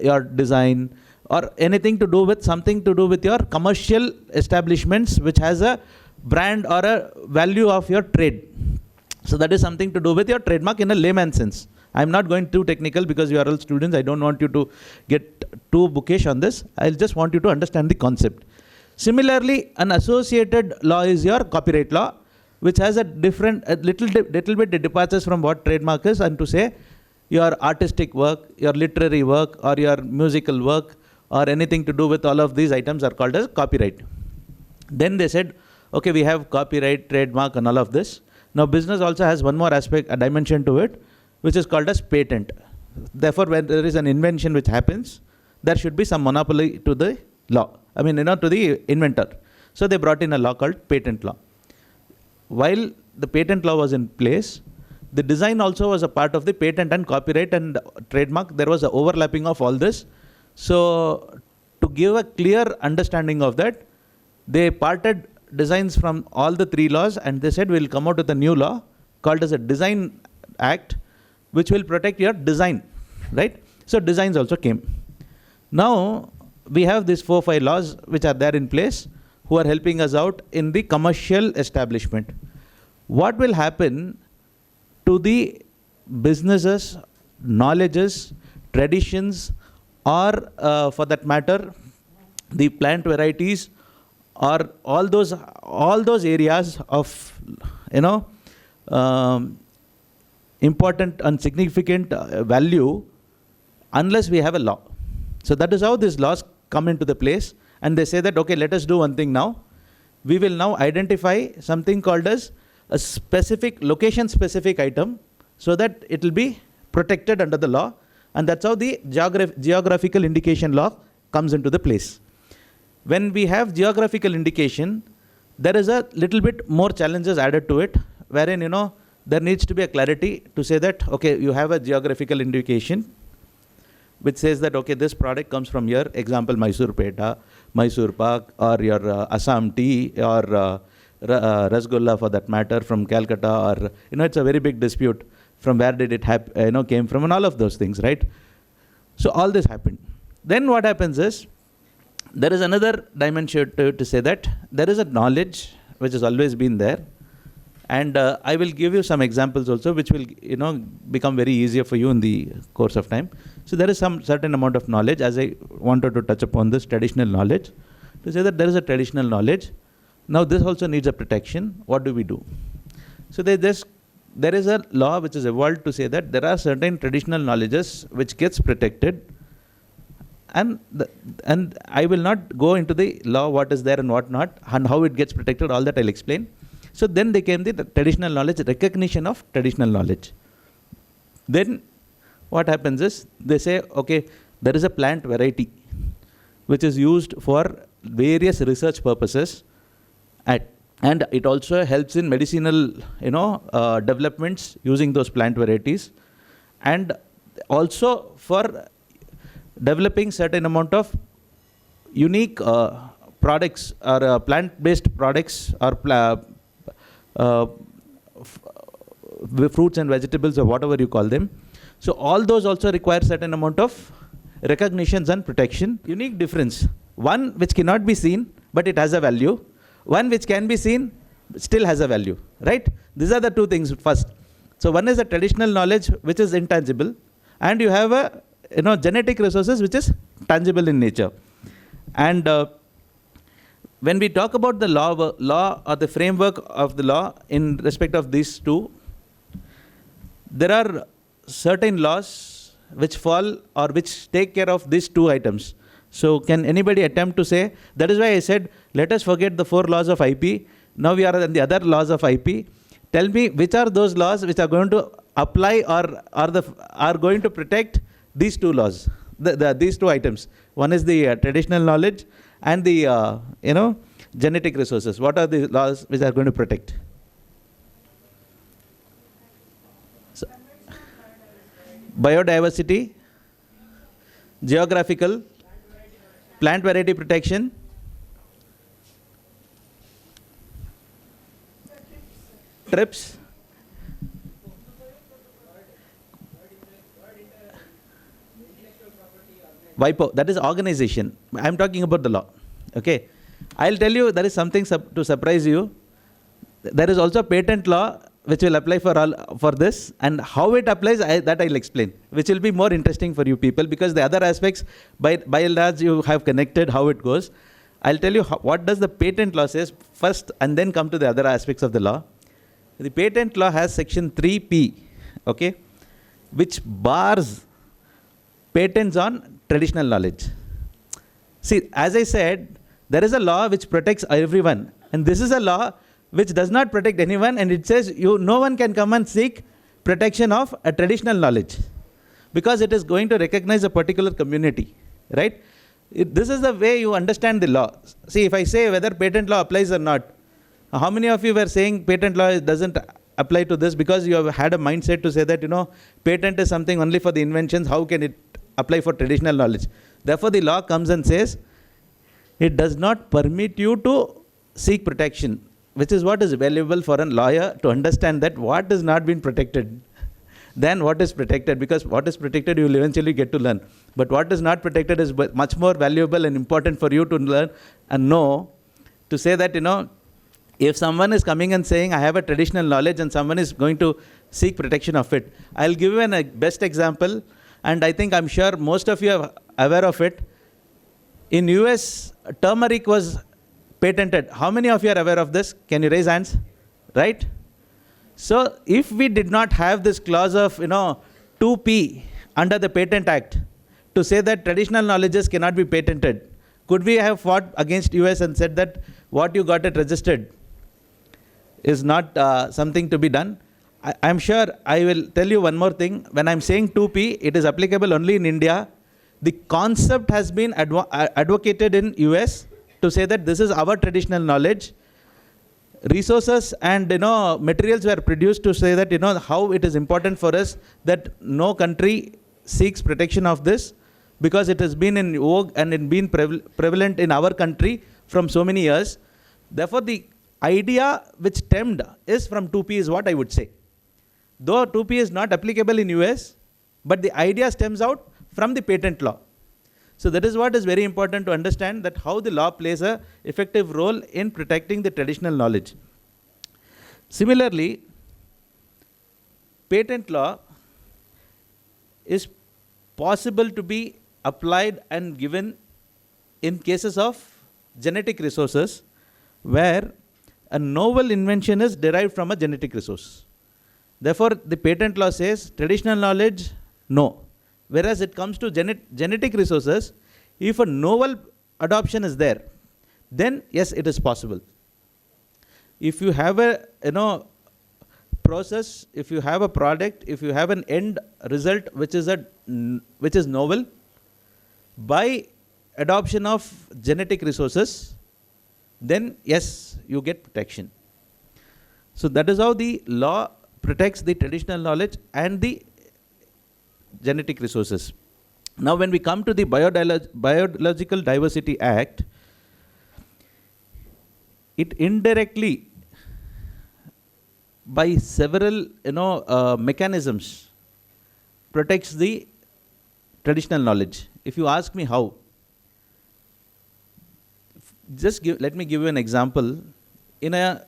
your design, or anything to do with something to do with your commercial establishments which has a brand or a value of your trade. So that is something to do with your trademark in a layman's sense. I'm not going too technical because you are all students. I don't want you to get too bookish on this. I just want you to understand the concept. Similarly, an associated law is your copyright law, which has a different, little bit departures from what trademark is, and to say your artistic work, your literary work, or your musical work, or anything to do with all of these items are called as copyright. Then they said, okay, we have copyright, trademark, and all of this. Now business also has one more aspect, a dimension to it, which is called as patent. Therefore, when there is an invention which happens, there should be some monopoly to the law. I mean, to the inventor. So they brought in a law called patent law. While the patent law was in place, the design also was a part of the patent and copyright and trademark. There was an overlapping of all this. So to give a clear understanding of that, they parted designs from all the three laws, and they said we'll come out with a new law called as a Design Act, which will protect your design, right? So designs also came. Now we have these 4-5 laws which are there in place, who are helping us out in the commercial establishment. What will happen to the businesses, knowledges, traditions, or for that matter, the plant varieties, or all those areas of, important and significant value, unless we have a law. So that is how these laws come into the place, and they say that, okay, let us do one thing now. We will now identify something called as a specific, location-specific item, so that it will be protected under the law, and that's how the geographical indication law comes into the place. When we have geographical indication, there is a little bit more challenges added to it, wherein, there needs to be a clarity to say that, okay, you have a geographical indication which says that, okay, this product comes from your, example, Mysore Peta, Mysore Pak, or your Assam tea, or Rasgulla for that matter from Calcutta, or, it's a very big dispute from where did it came from, and all of those things, right? So all this happened. Then what happens is, there is another dimension to say that there is a knowledge which has always been there. And I will give you some examples also, which will, become very easier for you in the course of time. So there is some certain amount of knowledge, as I wanted to touch upon this traditional knowledge, to say that there is a traditional knowledge. Now this also needs a protection. What do we do? So there is a law which is evolved to say that there are certain traditional knowledges which gets protected. And I will not go into the law, what is there and what not, and how it gets protected, all that I'll explain. So then they came the traditional knowledge, recognition of traditional knowledge. Then what happens is, they say, okay, there is a plant variety which is used for various research purposes, and it also helps in medicinal, developments using those plant varieties, and also for developing certain amount of unique products, or plant-based products, or fruits and vegetables, or whatever you call them. So all those also require certain amount of recognitions and protection. Unique difference. One which cannot be seen, but it has a value. One which can be seen, still has a value, right? These are the two things first. So one is a traditional knowledge, which is intangible, and you have a genetic resources, which is tangible in nature. And when we talk about the law or the framework of the law in respect of these two, there are certain laws which fall or which take care of these two items. So can anybody attempt to say, that is why I said, let us forget the 4 laws of IP. Now we are on the other laws of IP. Tell me which are those laws which are going to apply or are going to protect these two laws, these two items. One is the traditional knowledge and the genetic resources. What are the laws which are going to protect? So, biodiversity. geographical, plant variety protection, trips, WIPO, that is organization. I am talking about the law. Okay. I'll tell you, there is something to surprise you. There is also patent law which will apply for this, and how it applies, that I'll explain, which will be more interesting for you people, because the other aspects, by and large, you have connected how it goes. I'll tell you what does the patent law says first, and then come to the other aspects of the law. The patent law has section 3P, okay, which bars patents on traditional knowledge. See, as I said, there is a law which protects everyone, and this is a law which does not protect anyone, and it says no one can come and seek protection of a traditional knowledge, because it is going to recognize a particular community, right? This is the way you understand the law. See, if I say whether patent law applies or not, how many of you were saying patent law doesn't apply to this because you have had a mindset to say that, patent is something only for the inventions, how can it apply for traditional knowledge? Therefore, the law comes and says, it does not permit you to seek protection, which is what is valuable for a lawyer to understand, that what has not been protected than what is protected, because what is protected you will eventually get to learn. But what is not protected is much more valuable and important for you to learn and know, to say that, if someone is coming and saying, I have a traditional knowledge, and someone is going to seek protection of it. I'll give you a best example, and I'm sure most of you are aware of it. In US, turmeric was patented. How many of you are aware of this? Can you raise hands? Right? So, if we did not have this clause of, 2P under the Patent Act to say that traditional knowledges cannot be patented, could we have fought against US and said that what you got it registered is not something to be done? I'm sure I will tell you one more thing. When I'm saying 2P, it is applicable only in India. The concept has been advocated in US to say that this is our traditional knowledge. Resources and materials were produced to say that how it is important for us that no country seeks protection of this, because it has been in vogue and it been prevalent in our country from so many years. Therefore, the idea which stemmed is from 2P is what I would say. Though 2P is not applicable in US, but the idea stems out from the patent law. So that is what is very important to understand, that how the law plays a effective role in protecting the traditional knowledge. Similarly, patent law is possible to be applied and given in cases of genetic resources, where a novel invention is derived from a genetic resource. Therefore, the patent law says traditional knowledge, no. Whereas it comes to genetic resources, if a novel adoption is there, then yes, it is possible. If you have a process, if you have a product, if you have an end result which is novel, by adoption of genetic resources, then yes, you get protection. So that is how the law protects the traditional knowledge and the genetic resources. Now, when we come to the Biological Diversity Act, it indirectly, by several mechanisms, protects the traditional knowledge. If you ask me how, let me give you an example. In a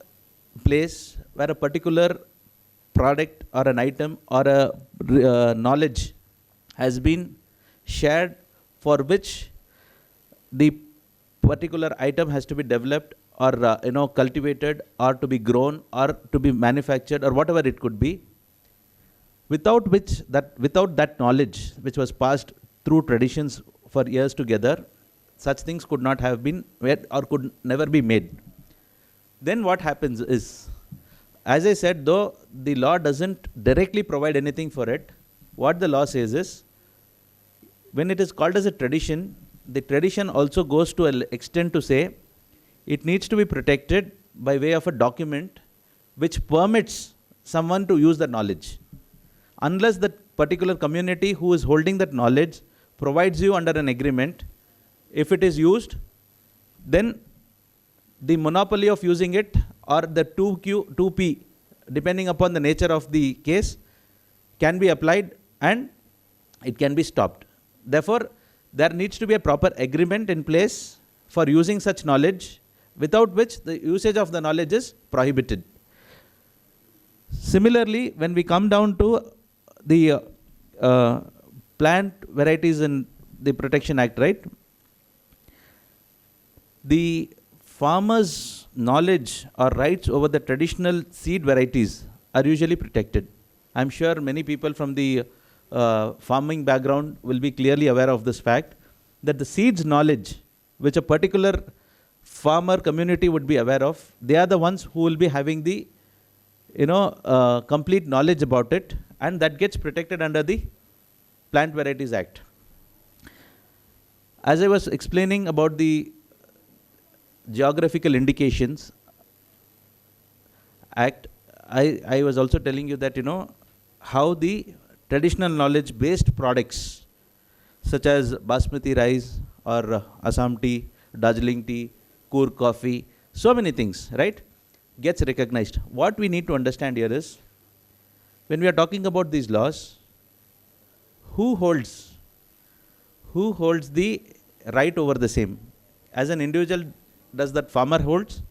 place where a particular product or an item or a knowledge has been shared, for which the particular item has to be developed or cultivated or to be grown or to be manufactured or whatever it could be, without that knowledge which was passed through traditions for years together, such things could not have been made or could never be made. Then what happens is, as I said, though the law doesn't directly provide anything for it, what the law says is, when it is called as a tradition, the tradition also goes to an extent to say it needs to be protected by way of a document which permits someone to use the knowledge. Unless the particular community who is holding that knowledge provides you under an agreement, if it is used, then the monopoly of using it or the 2P, depending upon the nature of the case, can be applied and it can be stopped. Therefore, there needs to be a proper agreement in place for using such knowledge, without which the usage of the knowledge is prohibited. Similarly, when we come down to the plant varieties in the Protection Act, right? The farmers' knowledge or rights over the traditional seed varieties are usually protected. I'm sure many people from the farming background will be clearly aware of this fact, that the seeds knowledge which a particular farmer community would be aware of, they are the ones who will be having the complete knowledge about it, and that gets protected under the Plant Varieties Act. As I was explaining about the Geographical Indications Act, I was also telling you that, how the traditional knowledge based products such as basmati rice or Assam tea, Darjeeling tea, Coor coffee, so many things, right, gets recognized. What we need to understand here is, when we are talking about these laws, who holds the right over the same? As an individual, does that farmer holds,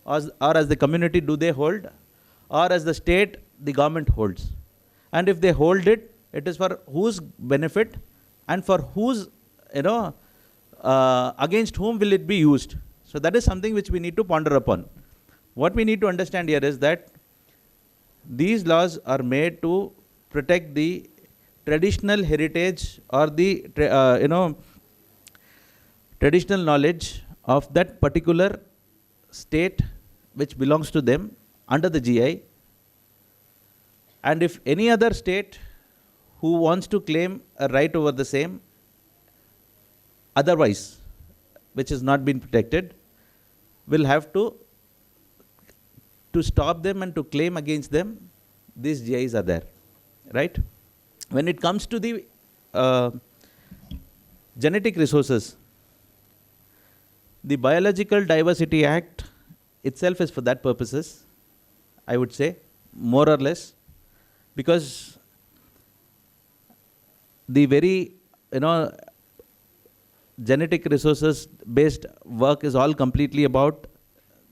or as the community do they hold, or as the state, the government holds? And if they hold it, it is for whose benefit and for whose, against whom will it be used? So that is something which we need to ponder upon. What we need to understand here is that these laws are made to protect the traditional heritage or the traditional knowledge of that particular state which belongs to them under the GI. And if any other state who wants to claim a right over the same, otherwise, which has not been protected, will have to stop them and to claim against them, these GIs are there, right? When it comes to the genetic resources, the Biological Diversity Act itself is for that purposes, I would say, more or less, because the very, genetic resources based work is all completely about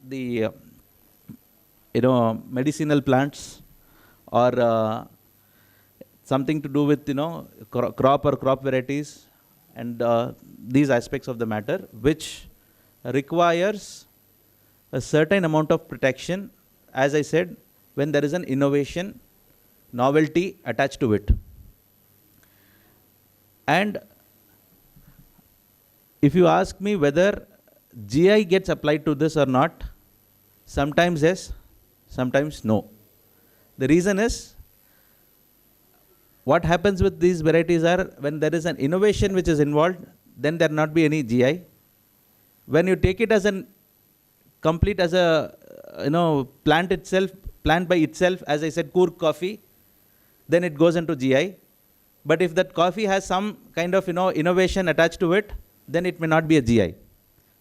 the, medicinal plants or something to do with, crop or crop varieties and these aspects of the matter, which requires a certain amount of protection, as I said, when there is an innovation, novelty attached to it. And if you ask me whether GI gets applied to this or not, sometimes yes, sometimes no. The reason is, what happens with these varieties are, when there is an innovation which is involved, then there not be any GI. When you take it as an complete as a plant by itself, as I said, Coor coffee, then it goes into GI. But if that coffee has some kind of innovation attached to it, then it may not be a GI.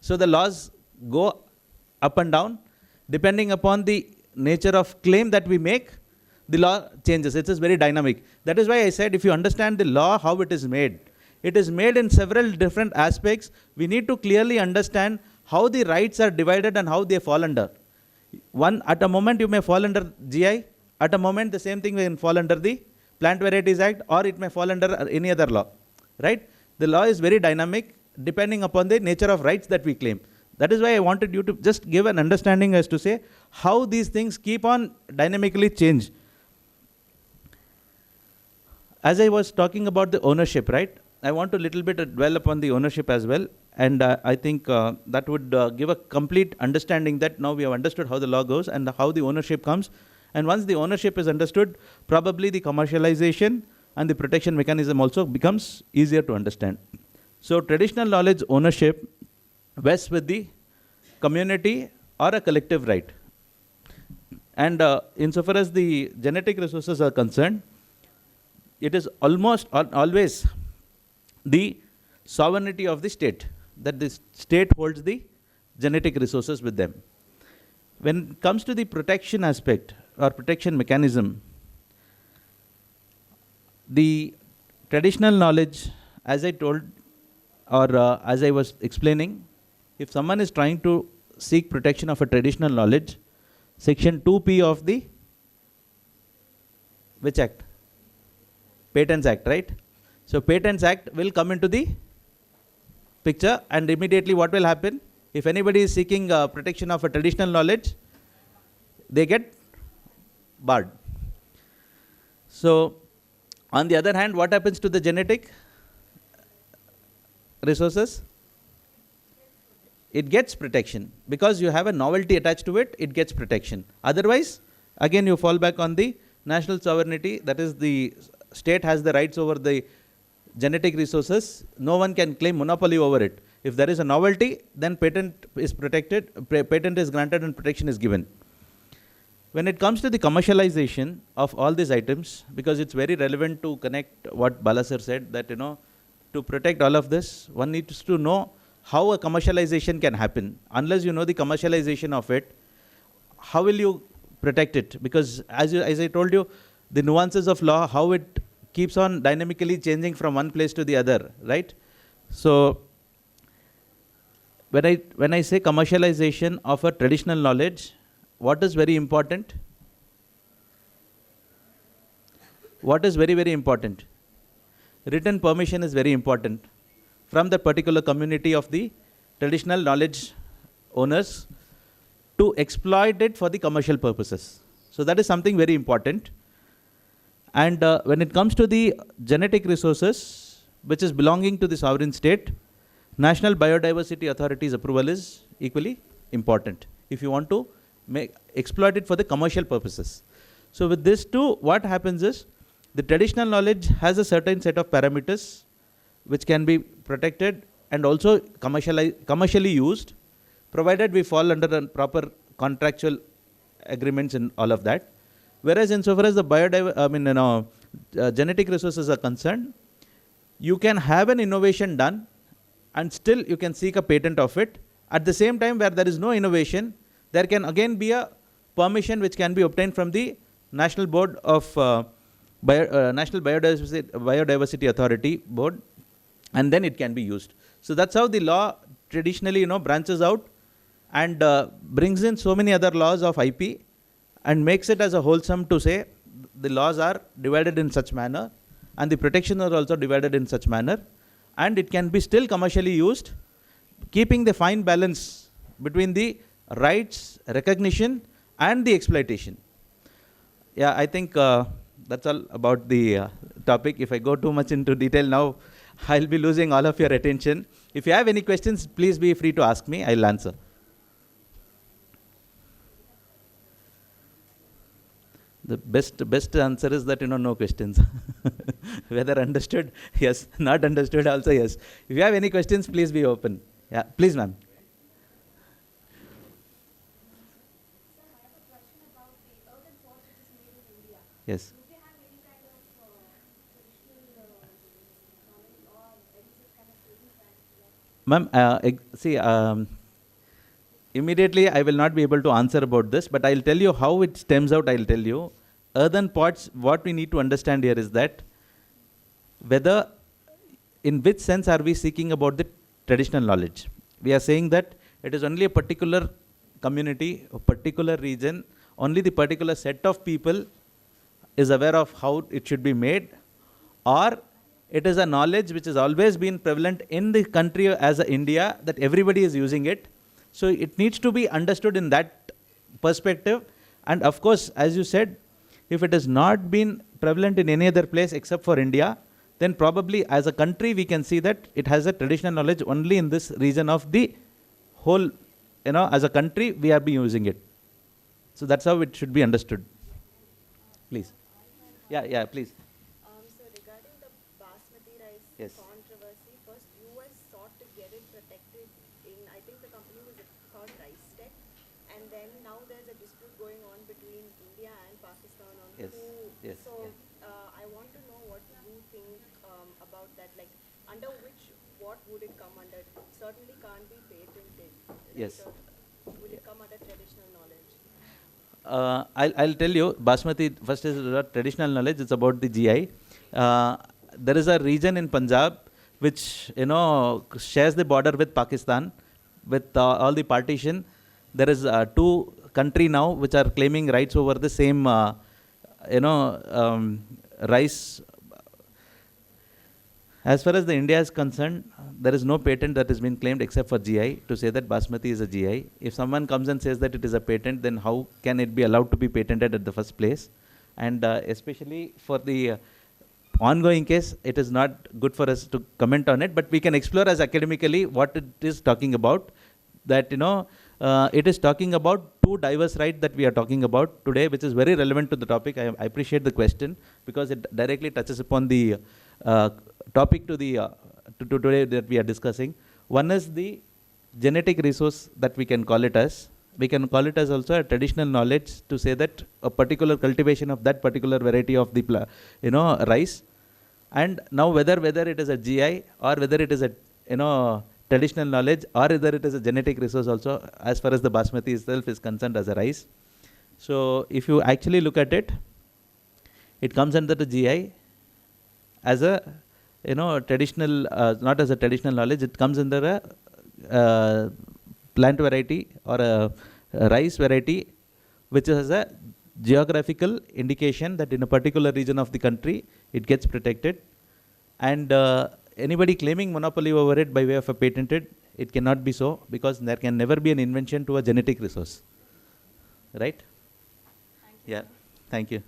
So the laws go up and down depending upon the nature of claim that we make. The law changes. It is very dynamic. That is why I said, if you understand the law, how it is made in several different aspects. We need to clearly understand how the rights are divided and how they fall under. One, at a moment you may fall under GI, at a moment the same thing may fall under the Plant Varieties Act, or it may fall under any other law, right? The law is very dynamic depending upon the nature of rights that we claim. That is why I wanted you to just give an understanding as to say how these things keep on dynamically change. As I was talking about the ownership, right? I want to little bit dwell upon the ownership as well. And I think that would give a complete understanding that now we have understood how the law goes and how the ownership comes. And once the ownership is understood, probably the commercialization and the protection mechanism also becomes easier to understand. So traditional knowledge ownership vests with the community or a collective right. And insofar as the genetic resources are concerned, it is almost always the sovereignty of the state, that the state holds the genetic resources with them. When it comes to the protection aspect or protection mechanism, the traditional knowledge, as I told or as I was explaining, if someone is trying to seek protection of a traditional knowledge, Section 2P of the which act? Patents Act, right? So Patents Act will come into the picture, and immediately what will happen? If anybody is seeking protection of a traditional knowledge, they get barred. So on the other hand, what happens to the genetic resources? It gets protection. Because you have a novelty attached to it, it gets protection. Otherwise, again you fall back on the national sovereignty, that is the state has the rights over the genetic resources. No one can claim monopoly over it. If there is a novelty, then patent is protected, patent is granted and protection is given. When it comes to the commercialization of all these items, because it's very relevant to connect what Bala sir said, that to protect all of this, one needs to know how a commercialization can happen. Unless you know the commercialization of it, how will you protect it? Because as I told you, the nuances of law, how it keeps on dynamically changing from one place to the other, right? So when I say commercialization of a traditional knowledge, what is very important? What is very, very important? Written permission is very important from the particular community of the traditional knowledge owners to exploit it for the commercial purposes. So that is something very important. And when it comes to the genetic resources, which is belonging to the sovereign state, National Biodiversity Authority's approval is equally important if you want to exploit it for the commercial purposes. So with this too, what happens is, the traditional knowledge has a certain set of parameters which can be protected and also commercially used, provided we fall under the proper contractual agreements and all of that. Whereas insofar as the genetic resources are concerned, you can have an innovation done and still you can seek a patent of it. At the same time, where there is no innovation, there can again be a permission which can be obtained from the National Board of National Biodiversity Authority Board, and then it can be used. So that's how the law traditionally branches out and brings in so many other laws of IP and makes it as a wholesome to say the laws are divided in such manner and the protections are also divided in such manner, and it can be still commercially used, keeping the fine balance between the rights, recognition and the exploitation. Yeah, I think that's all about the topic. If I go too much into detail now, I'll be losing all of your attention. If you have any questions, please be free to ask me. I'll answer. The best answer is that no questions. Whether understood, yes. Not understood, also yes. If you have any questions, please be open. Yeah, please, ma'am. Yes. Ma'am, immediately I will not be able to answer about this, but I'll tell you how it stems out. I'll tell you. Earthen pots, what we need to understand here is that whether, in which sense are we seeking about the traditional knowledge? We are saying that it is only a particular community, a particular region, only the particular set of people is aware of how it should be made, or it is a knowledge which has always been prevalent in the country as India, that everybody is using it. So it needs to be understood in that perspective. And of course, as you said, if it has not been prevalent in any other place except for India, then probably as a country we can see that it has a traditional knowledge only in this region of the whole, as a country we are using it. So that's how it should be understood. Please. Yeah, please. So regarding the basmati rice Yes. controversy, first US sought to get it protected in, I think the company was called Rice Tech, and then now there's a dispute going on between India and Pakistan on Yes, who. yes, So yeah. I want to know what you think about that. Like, under which, what would it come under? It certainly can't be patented. Yes. Right? Or will it come under traditional knowledge? I'll tell you, Basmati first is traditional knowledge. It's about the GI. There is a region in Punjab which shares the border with Pakistan, with all the partition. There is two country now which are claiming rights over the same rice. As far as the India is concerned, there is no patent that has been claimed except for GI to say that Basmati is a GI. If someone comes and says that it is a patent, then how can it be allowed to be patented at the first place? And especially for the ongoing case, it is not good for us to comment on it, but we can explore as academically what it is talking about. That it is talking about two diverse rights that we are talking about today, which is very relevant to the topic. I appreciate the question because it directly touches upon the topic to today that we are discussing. One is the genetic resource that we can call it as. We can call it as also a traditional knowledge to say that a particular cultivation of that particular variety of the rice. And now whether it is a GI or whether it is a traditional knowledge or whether it is a genetic resource also, as far as the Basmati itself is concerned as a rice. So if you actually look at it, it comes under the GI as a traditional, not as a traditional knowledge. It comes under a plant variety or a rice variety which has a geographical indication that in a particular region of the country it gets protected, and anybody claiming monopoly over it by way of a patented, it cannot be so, because there can never be an invention to a genetic resource. Right? Yeah, thank you.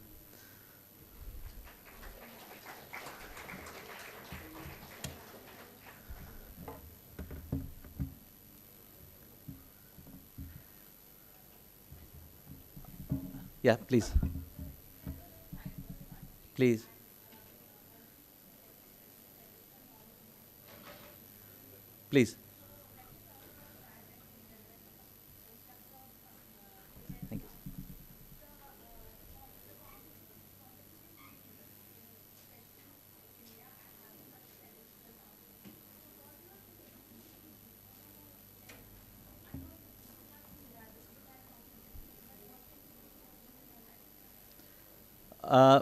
Yeah, please. Please. Please. Thank you.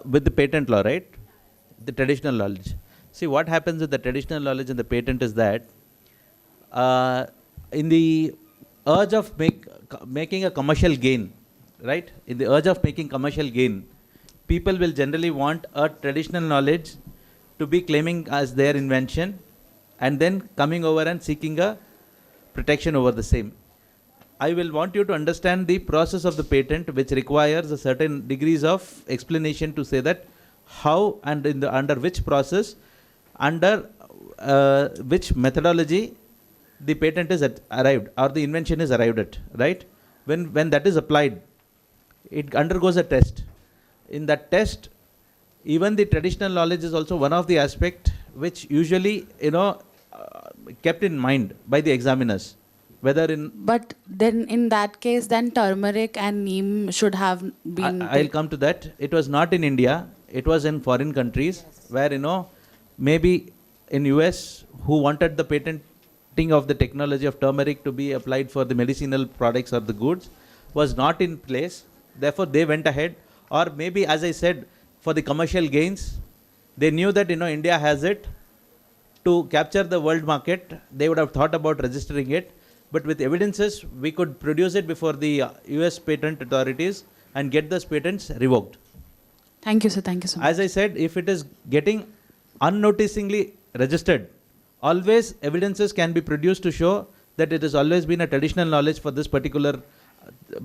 With the patent law, right? The traditional knowledge. See, what happens with the traditional knowledge and the patent is that in the urge of making a commercial gain, right? In the urge of making commercial gain, people will generally want a traditional knowledge to be claiming as their invention and then coming over and seeking a protection over the same. I will want you to understand the process of the patent, which requires a certain degrees of explanation to say that how and under which process, under which methodology the patent is arrived or the invention is arrived at, right? When that is applied, it undergoes a test. In that test, even the traditional knowledge is also one of the aspects which usually kept in mind by the examiners. But then in that case, then turmeric and neem should have been... I'll come to that. It was not in India. It was in foreign countries where, maybe in US who wanted the patenting of the technology of turmeric to be applied for the medicinal products or the goods was not in place. Therefore, they went ahead. Or maybe, as I said, for the commercial gains, they knew that, India has it. To capture the world market, they would have thought about registering it. But with evidences, we could produce it before the US patent authorities and get those patents revoked. Thank you, sir. Thank you so much. As I said, if it is getting unnoticingly registered, always evidences can be produced to show that it has always been a traditional knowledge for this particular,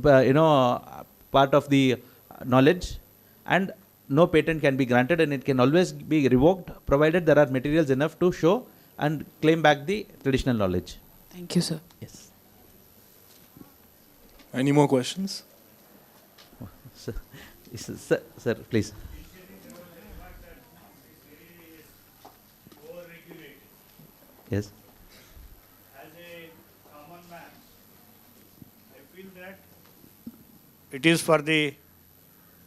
part of the knowledge, and no patent can be granted, and it can always be revoked, provided there are materials enough to show and claim back the traditional knowledge. Thank you, sir. Yes. Any more questions? Sir, please. Yes. As a common man, I feel that it is for the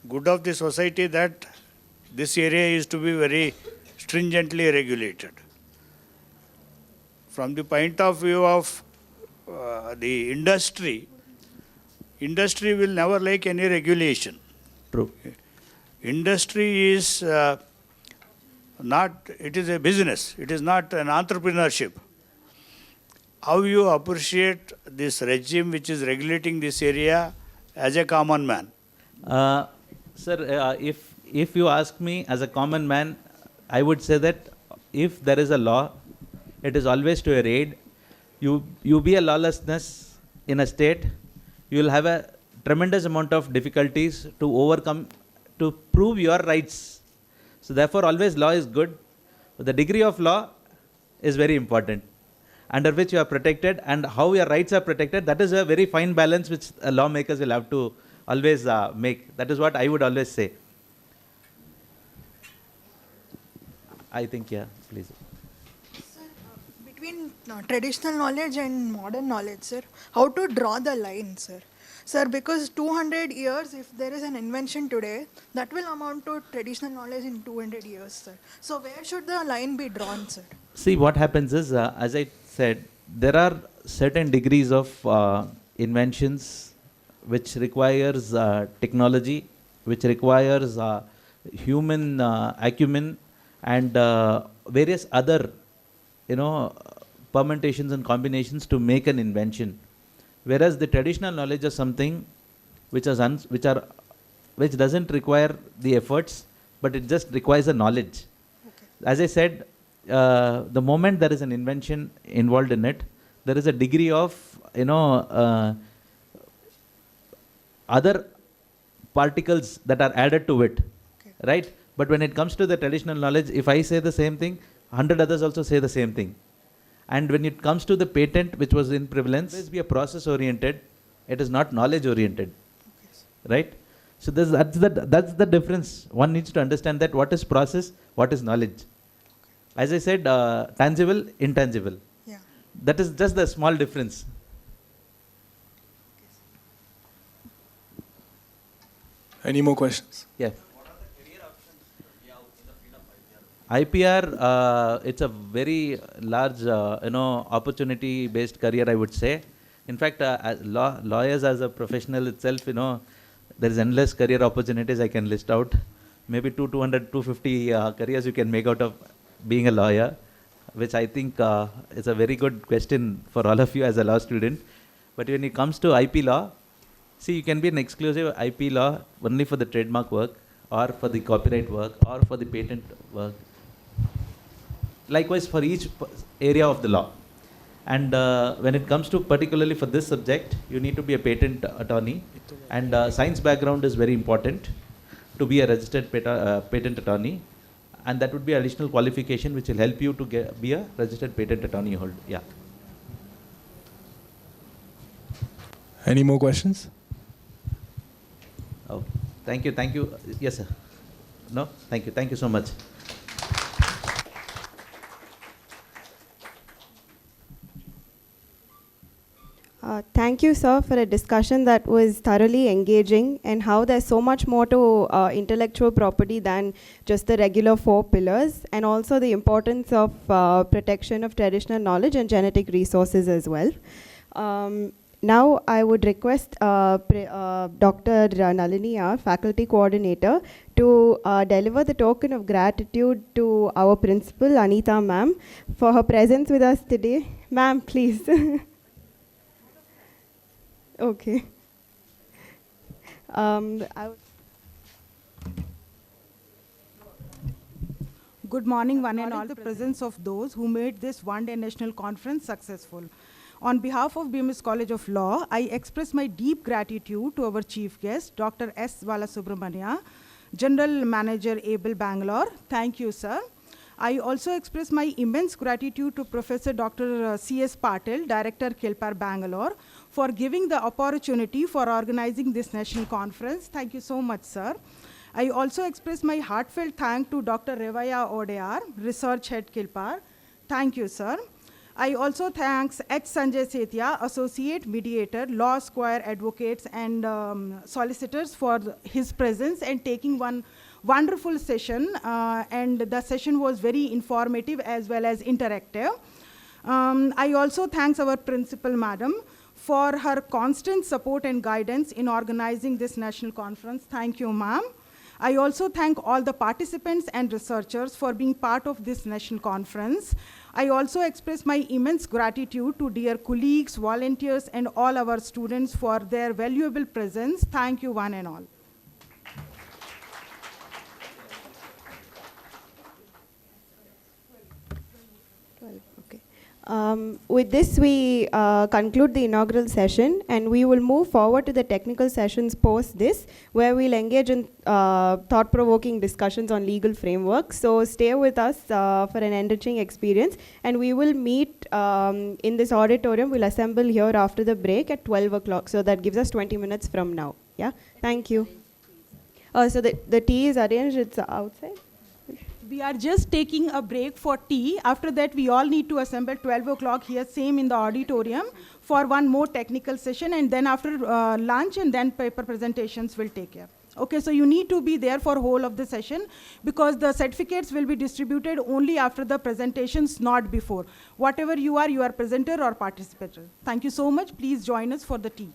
good of the society that this area is to be very stringently regulated. from the point of view of the industry, industry will never like any regulation. True. Industry is not, it is a business, it is not an entrepreneurship. How you appreciate this regime which is regulating this area as a common man? Sir, if you ask me as a common man, I would say that if there is a law, it is always to a raid. You be a lawlessness in a state, you will have a tremendous amount of difficulties to overcome, to prove your rights. So therefore, always law is good. But the degree of law is very important, under which you are protected and how your rights are protected. That is a very fine balance which lawmakers will have to always make. That is what I would always say. I think, yeah, please. Sir, between traditional knowledge and modern knowledge, sir, how to draw the line, sir? Sir, because 200 years, if there is an invention today, that will amount to traditional knowledge in 200 years, sir. So where should the line be drawn, sir? See, what happens is, as I said, there are certain degrees of inventions which requires technology, which requires human acumen and various other, permutations and combinations to make an invention. Whereas the traditional knowledge is something which doesn't require the efforts, but it just requires a knowledge. Okay. As I said, the moment there is an invention involved in it, there is a degree of other particles that are added to it, Okay. right? But when it comes to the traditional knowledge, if I say the same thing, 100 others also say the same thing. And when it comes to the patent, which was in prevalence, it be a process oriented. It is not knowledge oriented, right? So that's the difference. One needs to understand that what is process, what is knowledge. As I said, tangible, intangible. Yeah. That is just the small difference. Any more questions? Yeah. IPR, it's a very large, opportunity-based career, I would say. In fact, lawyers as a professional itself, there is endless career opportunities I can list out. Maybe 200, 250 careers you can make out of being a lawyer, which I think is a very good question for all of you as a law student. But when it comes to IP law, see, you can be an exclusive IP law only for the trademark work, or for the copyright work, or for the patent work. Likewise for each area of the law. And when it comes to particularly for this subject, you need to be a patent attorney. And science background is very important to be a registered patent attorney. And that would be additional qualification which will help you to be a registered patent attorney holder. Yeah. Any more questions? Oh, thank you. Thank you. Yes, sir. No? Thank you. Thank you so much. Thank you, sir, for a discussion that was thoroughly engaging, and how there's so much more to intellectual property than just the regular 4 pillars, and also the importance of protection of traditional knowledge and genetic resources as well. Now, I would request Dr. Nalini, our faculty coordinator, to deliver the token of gratitude to our principal, Anita ma'am, for her presence with us today. Ma'am, please. Okay. Good morning, one and all. The presence of those who made this one-day national conference successful. On behalf of BMS College of Law, I express my deep gratitude to our chief guest, Dr. S. Balasubramania, General Manager, ABLE Bangalore. Thank you, sir. I also express my immense gratitude to Professor Dr. C.S. Patil, Director, Kilpar, Bangalore, for giving the opportunity for organizing this national conference. Thank you so much, sir. I also express my heartfelt thanks to Dr. Revaya Odear, Research Head, Kilpar. Thank you, sir. I also thanks H. Sanjay Sethia, Associate Mediator, Law Square Advocates and Solicitors for his presence and taking one wonderful session. And the session was very informative as well as interactive. I also thank our principal, madam, for her constant support and guidance in organizing this national conference. Thank you, ma'am. I also thank all the participants and researchers for being part of this national conference. I also express my immense gratitude to dear colleagues, volunteers, and all our students for their valuable presence. Thank you, one and all. With this, we conclude the inaugural session, and we will move forward to the technical sessions post this, where we'll engage in thought-provoking discussions on legal frameworks. So stay with us for an enriching experience, and we will meet in this auditorium. We'll assemble here after the break at 12 o'clock. So that gives us 20 minutes from now. Yeah, thank you. So the tea is arranged, it's outside. We are just taking a break for tea. After that, we all need to assemble 12 o'clock here, same in the auditorium, for one more technical session, and then after lunch, and then paper presentations will take care. Okay, so you need to be there for whole of the session, because the certificates will be distributed only after the presentations, not before. Whatever you are presenter or participator. Thank you so much. Please join us for the tea.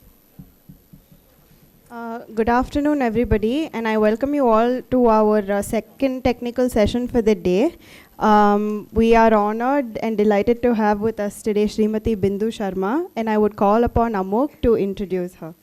Good afternoon, everybody, and I welcome you all to our second technical session for the day. We are honored and delighted to have with us today Srimati Bindu Sharma, and I would call upon Amok to introduce her.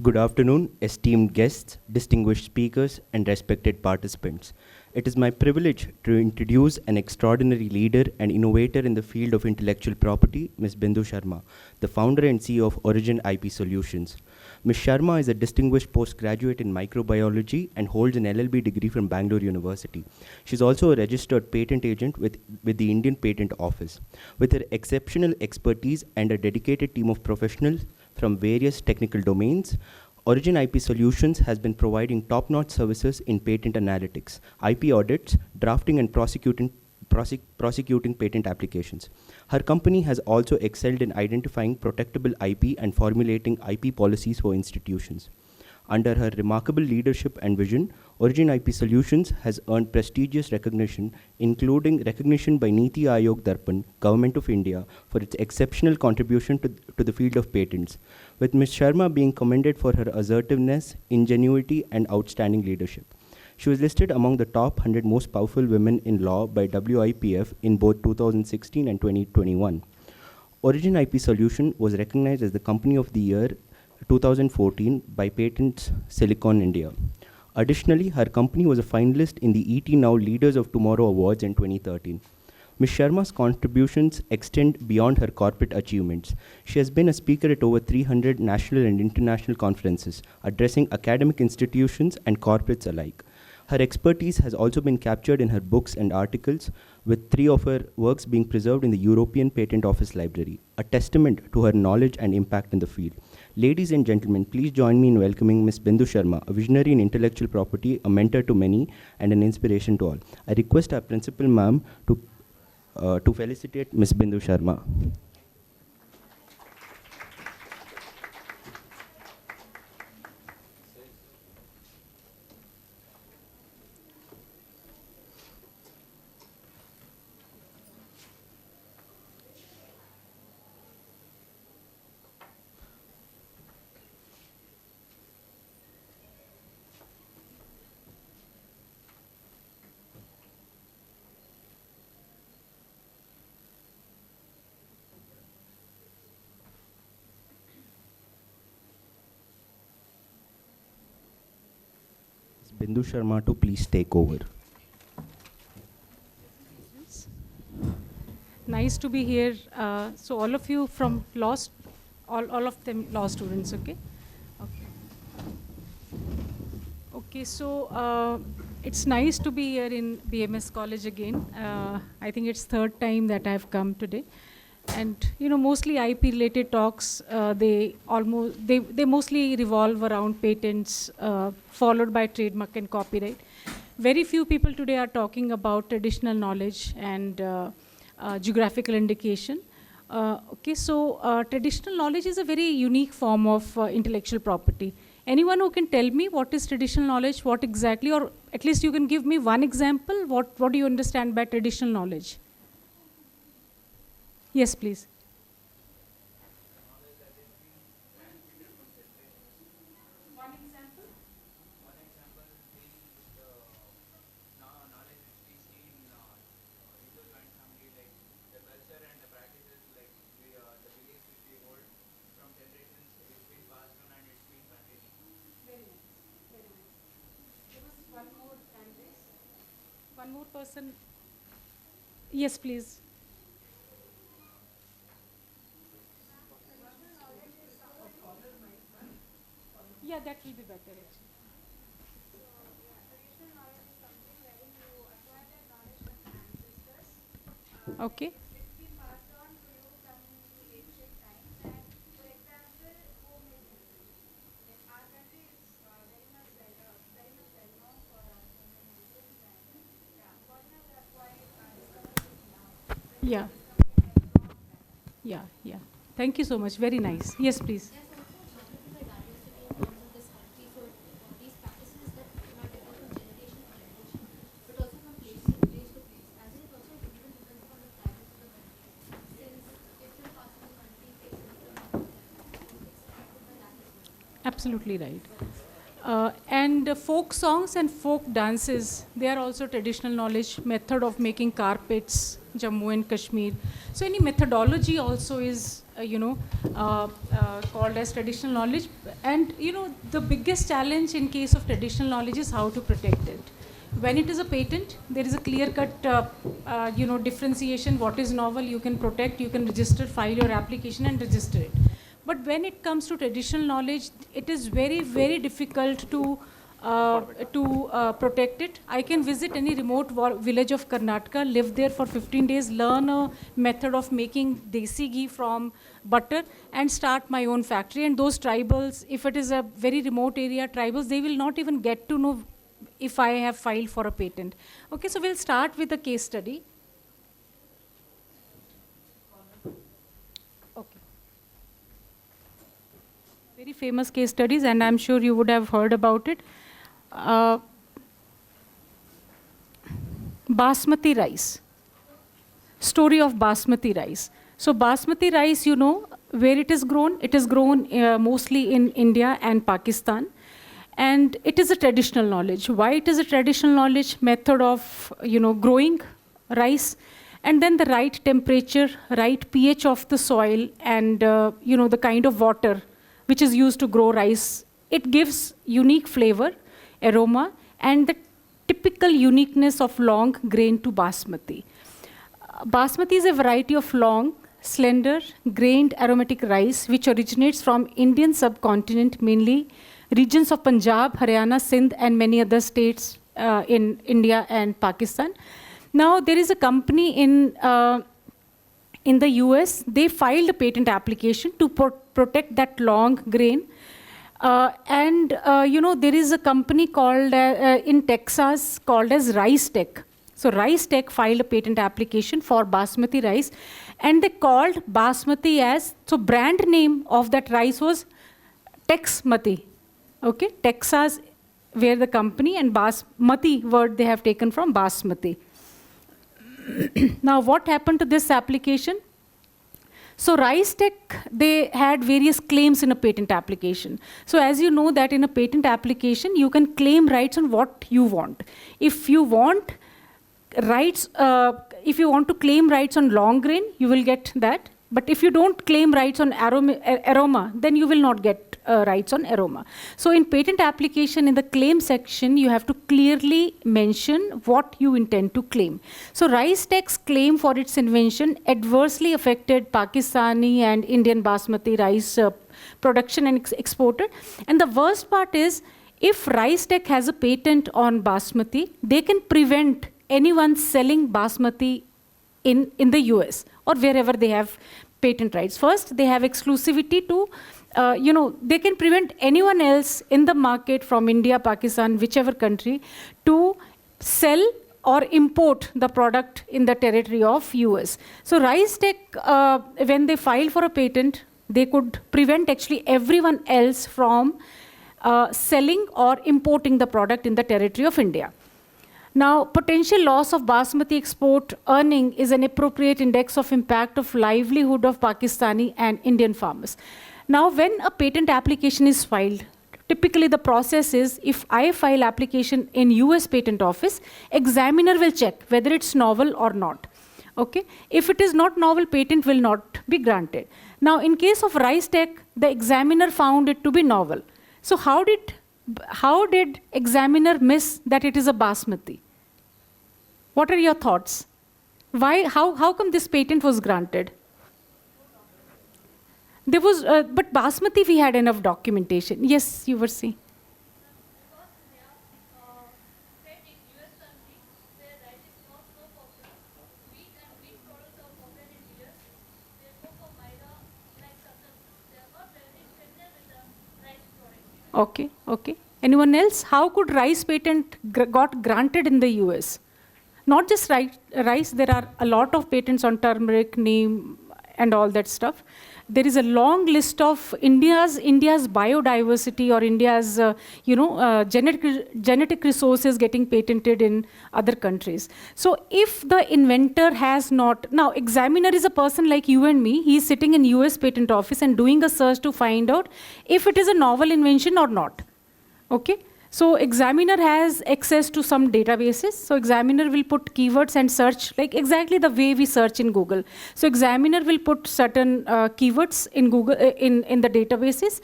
Good afternoon, esteemed guests, distinguished speakers, and respected participants. It is my privilege to introduce an extraordinary leader and innovator in the field of intellectual property, Ms. Bindu Sharma, the founder and CEO of Origin IP Solutions. Ms. Sharma is a distinguished postgraduate in microbiology and holds an LLB degree from Bangalore University. She is also a registered patent agent with the Indian Patent Office. With her exceptional expertise and a dedicated team of professionals from various technical domains, Origin IP Solutions has been providing top-notch services in patent analytics, IP audits, drafting and prosecuting patent applications. Her company has also excelled in identifying protectable IP and formulating IP policies for institutions. Under her remarkable leadership and vision, Origin IP Solutions has earned prestigious recognition, including recognition by Niti Aayog Darpan, Government of India, for its exceptional contribution to the field of patents, with Ms. Sharma being commended for her assertiveness, ingenuity, and outstanding leadership. She was listed among the top 100 most powerful women in law by WIPF in both 2016 and 2021. Origin IP Solution was recognized as the Company of the Year 2014 by Patents Silicon India. Additionally, her company was a finalist in the ET Now Leaders of Tomorrow Awards in 2013. Ms. Sharma's contributions extend beyond her corporate achievements. She has been a speaker at over 300 national and international conferences, addressing academic institutions and corporates alike. Her expertise has also been captured in her books and articles, with 3 of her works being preserved in the European Patent Office Library, a testament to her knowledge and impact in the field. Ladies and gentlemen, please join me in welcoming Ms. Bindu Sharma, a visionary in intellectual property, a mentor to many, and an inspiration to all. I request our principal ma'am to felicitate Ms. Bindu Sharma. Bindu Sharma to please take over. Nice to be here. So all of you from law, all of them law students, okay? Okay, so it's nice to be here in BMS College again. I think it's third time that I've come today. And mostly IP related talks, they mostly revolve around patents, followed by trademark and copyright. Very few people today are talking about traditional knowledge and geographical indication. Okay, so traditional knowledge is a very unique form of intellectual property. Anyone who can tell me what is traditional knowledge, what exactly, or at least you can give me one example, what do you understand by traditional knowledge? Yes, please. One more person. Yes, please. Yeah, that will be better actually. Okay. Yeah. Yeah, yeah. Thank you so much. Very nice. Yes, please. Absolutely right. And folk songs and folk dances, they are also traditional knowledge, method of making carpets, Jammu and Kashmir. So any methodology also is, called as traditional knowledge. And, the biggest challenge in case of traditional knowledge is how to protect it. When it is a patent, there is a clear-cut, differentiation. What is novel, you can protect, you can register, file your application and register it. But when it comes to traditional knowledge, it is very, very difficult to protect it. I can visit any remote village of Karnataka, live there for 15 days, learn a method of making desi ghee from butter and start my own factory. And those tribals, if it is a very remote area, tribals, they will not even get to know if I have filed for a patent. Okay, so we'll start with a case study. Very famous case studies, and I'm sure you would have heard about it. Basmati rice. Story of basmati rice. So basmati rice, where it is grown. It is grown mostly in India and Pakistan. And it is a traditional knowledge. Why it is a traditional knowledge? Method of, growing rice. And then the right temperature, right pH of the soil, and, the kind of water which is used to grow rice. It gives unique flavor, aroma, and the typical uniqueness of long grain to basmati. Basmati is a variety of long, slender, grained aromatic rice which originates from Indian subcontinent, mainly regions of Punjab, Haryana, Sindh, and many other states in India and Pakistan. Now, there is a company in the US, they filed a patent application to protect that long grain. There is a company called in Texas called as Rice Tech. So Rice Tech filed a patent application for basmati rice, and they called basmati as, so brand name of that rice was Texmati. Okay, Texas where the company, and basmati word they have taken from basmati. Now, what happened to this application? So Rice Tech, they had various claims in a patent application. So as you know that in a patent application, you can claim rights on what you want. If you want rights, if you want to claim rights on long grain, you will get that. But if you don't claim rights on aroma, then you will not get rights on aroma. So in patent application, in the claim section, you have to clearly mention what you intend to claim. So Rice Tech's claim for its invention adversely affected Pakistani and Indian basmati rice production and exported. And the worst part is, if Rice Tech has a patent on basmati, they can prevent anyone selling basmati in the US or wherever they have patent rights. First, they have exclusivity to, they can prevent anyone else in the market from India, Pakistan, whichever country, to sell or import the product in the territory of US. So Rice Tech, when they filed for a patent, they could prevent actually everyone else from selling or importing the product in the territory of India. Now, potential loss of basmati export earning is an appropriate index of impact of livelihood of Pakistani and Indian farmers. Now, when a patent application is filed, typically the process is, if I file application in US Patent Office, examiner will check whether it's novel or not. Okay? If it is not novel, patent will not be granted. Now, in case of Rice Tech, the examiner found it to be novel. So how did examiner miss that it is a basmati? What are your thoughts? How come this patent was granted? There was, but basmati we had enough documentation. Yes, you were saying. Okay, okay. Anyone else? How could rice patent got granted in the US? Not just rice, there are a lot of patents on turmeric, neem, and all that stuff. There is a long list of India's biodiversity or India's genetic resources getting patented in other countries. So if the inventor has not, now examiner is a person like you and me, he is sitting in US Patent Office and doing a search to find out if it is a novel invention or not. Okay? So examiner has access to some databases. So examiner will put keywords and search like exactly the way we search in Google. So examiner will put certain keywords in Google in the databases,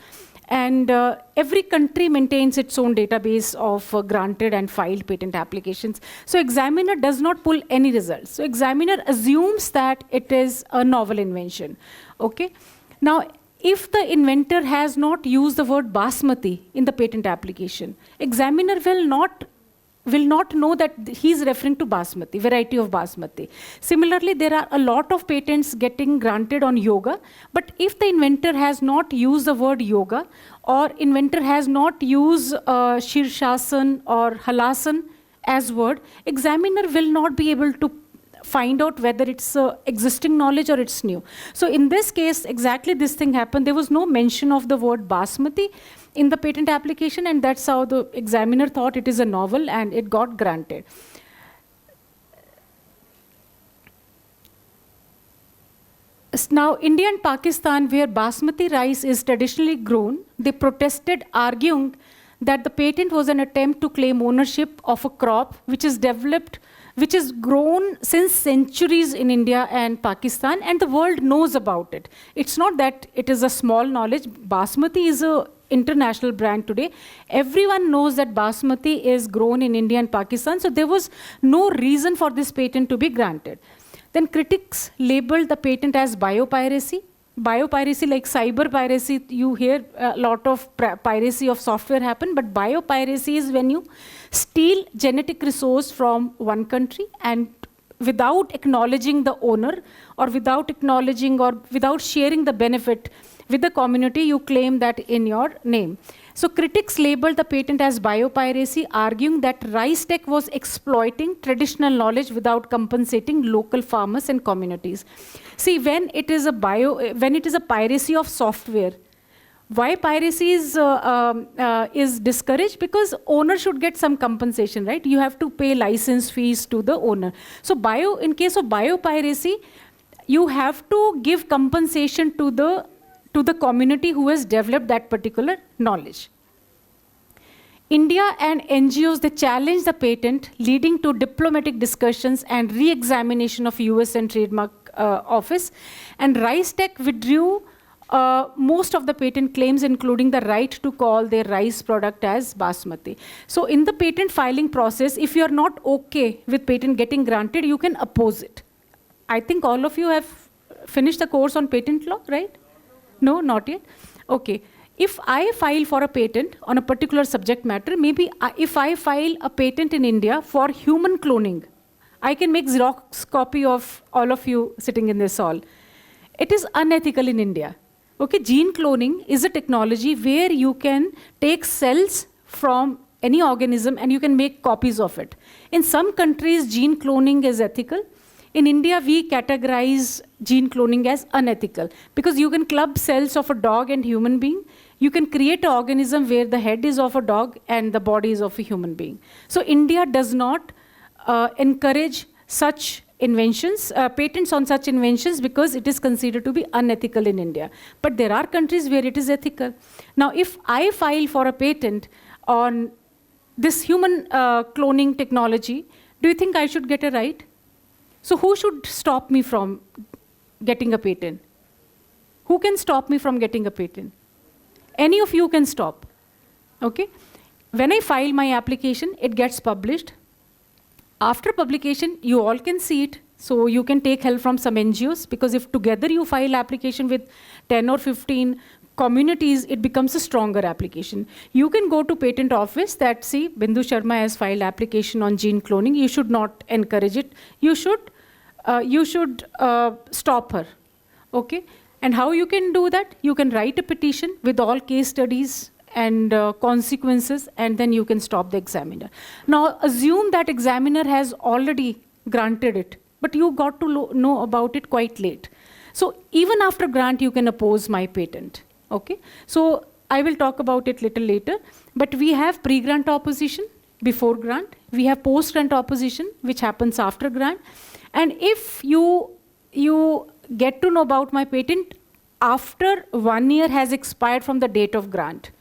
and every country maintains its own database of granted and filed patent applications. So examiner does not pull any results. So examiner assumes that it is a novel invention. Okay. Now, if the inventor has not used the word basmati in the patent application, examiner will not know that he is referring to basmati, variety of basmati. Similarly, there are a lot of patents getting granted on yoga, but if the inventor has not used the word yoga, or inventor has not used Shirshasan or Halasan as word, examiner will not be able to find out whether it's existing knowledge or it's new. So in this case, exactly this thing happened. There was no mention of the word basmati in the patent application, and that's how the examiner thought it is a novel, and it got granted. Now, India and Pakistan, where basmati rice is traditionally grown, they protested, arguing that the patent was an attempt to claim ownership of a crop which is grown since centuries in India and Pakistan, and the world knows about it. It's not that it is a small knowledge. Basmati is an international brand today. Everyone knows that basmati is grown in India and Pakistan, so there was no reason for this patent to be granted. Then critics labeled the patent as biopiracy. Biopiracy, like cyber piracy, you hear a lot of piracy of software happen, but biopiracy is when you steal genetic resource from one country and without acknowledging the owner, or without acknowledging or without sharing the benefit with the community, you claim that in your name. So critics labeled the patent as biopiracy, arguing that Rice Tech was exploiting traditional knowledge without compensating local farmers and communities. See, when it is a piracy of software, why piracy is discouraged? Because owner should get some compensation, right? You have to pay license fees to the owner. So in case of biopiracy, you have to give compensation to the community who has developed that particular knowledge. India and NGOs, they challenged the patent, leading to diplomatic discussions and re-examination of US and Trademark Office. And Rice Tech withdrew most of the patent claims, including the right to call their rice product as basmati. So in the patent filing process, if you're not okay with patent getting granted, you can oppose it. I think all of you have finished the course on patent law, right? No, not yet. Okay. If I file for a patent on a particular subject matter, maybe if I file a patent in India for human cloning, I can make Xerox copy of all of you sitting in this hall. It is unethical in India. Okay, gene cloning is a technology where you can take cells from any organism and you can make copies of it. In some countries, gene cloning is ethical. In India, we categorize gene cloning as unethical because you can club cells of a dog and human being. you can create an organism where the head is of a dog and the body is of a human being. So India does not encourage such inventions, patents on such inventions, because it is considered to be unethical in India. But there are countries where it is ethical. Now, if I file for a patent on this human cloning technology, do you think I should get a right? So who should stop me from getting a patent? Who can stop me from getting a patent? Any of you can stop. Okay? When I file my application, it gets published. After publication, you all can see it. So you can take help from some NGOs, because if together you file application with 10 or 15 communities, it becomes a stronger application. You can go to patent office that, see, Bindu Sharma has filed application on gene cloning. You should not encourage it. You should stop her. Okay? And how you can do that? You can write a petition with all case studies and consequences, and then you can stop the examiner. Now, assume that examiner has already granted it, but you got to know about it quite late. So even after grant, you can oppose my patent. Okay? So I will talk about it little later, but we have pre-grant opposition before grant. We have post-grant opposition, which happens after grant. And if you get to know about my patent after 1 year has expired from the date of grant,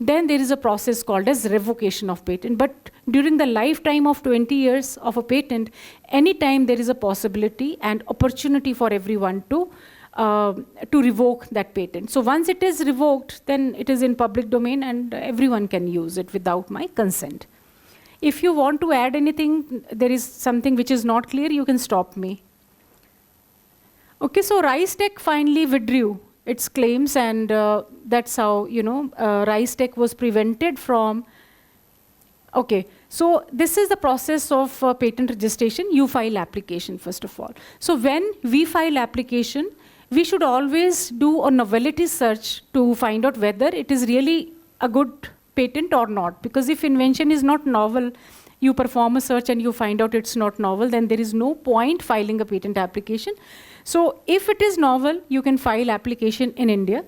then there is a process called as revocation of patent. But during the lifetime of 20 years of a patent, anytime there is a possibility and opportunity for everyone to revoke that patent. So once it is revoked, then it is in public domain and everyone can use it without my consent. If you want to add anything, there is something which is not clear, you can stop me. Okay, so Rice Tech finally withdrew its claims, and that's how, Rice Tech was prevented from. Okay, so this is the process of patent registration. You file application first of all. So when we file application, we should always do a novelty search to find out whether it is really a good patent or not. Because if invention is not novel, you perform a search and you find out it's not novel, then there is no point filing a patent application. So if it is novel, you can file application in India.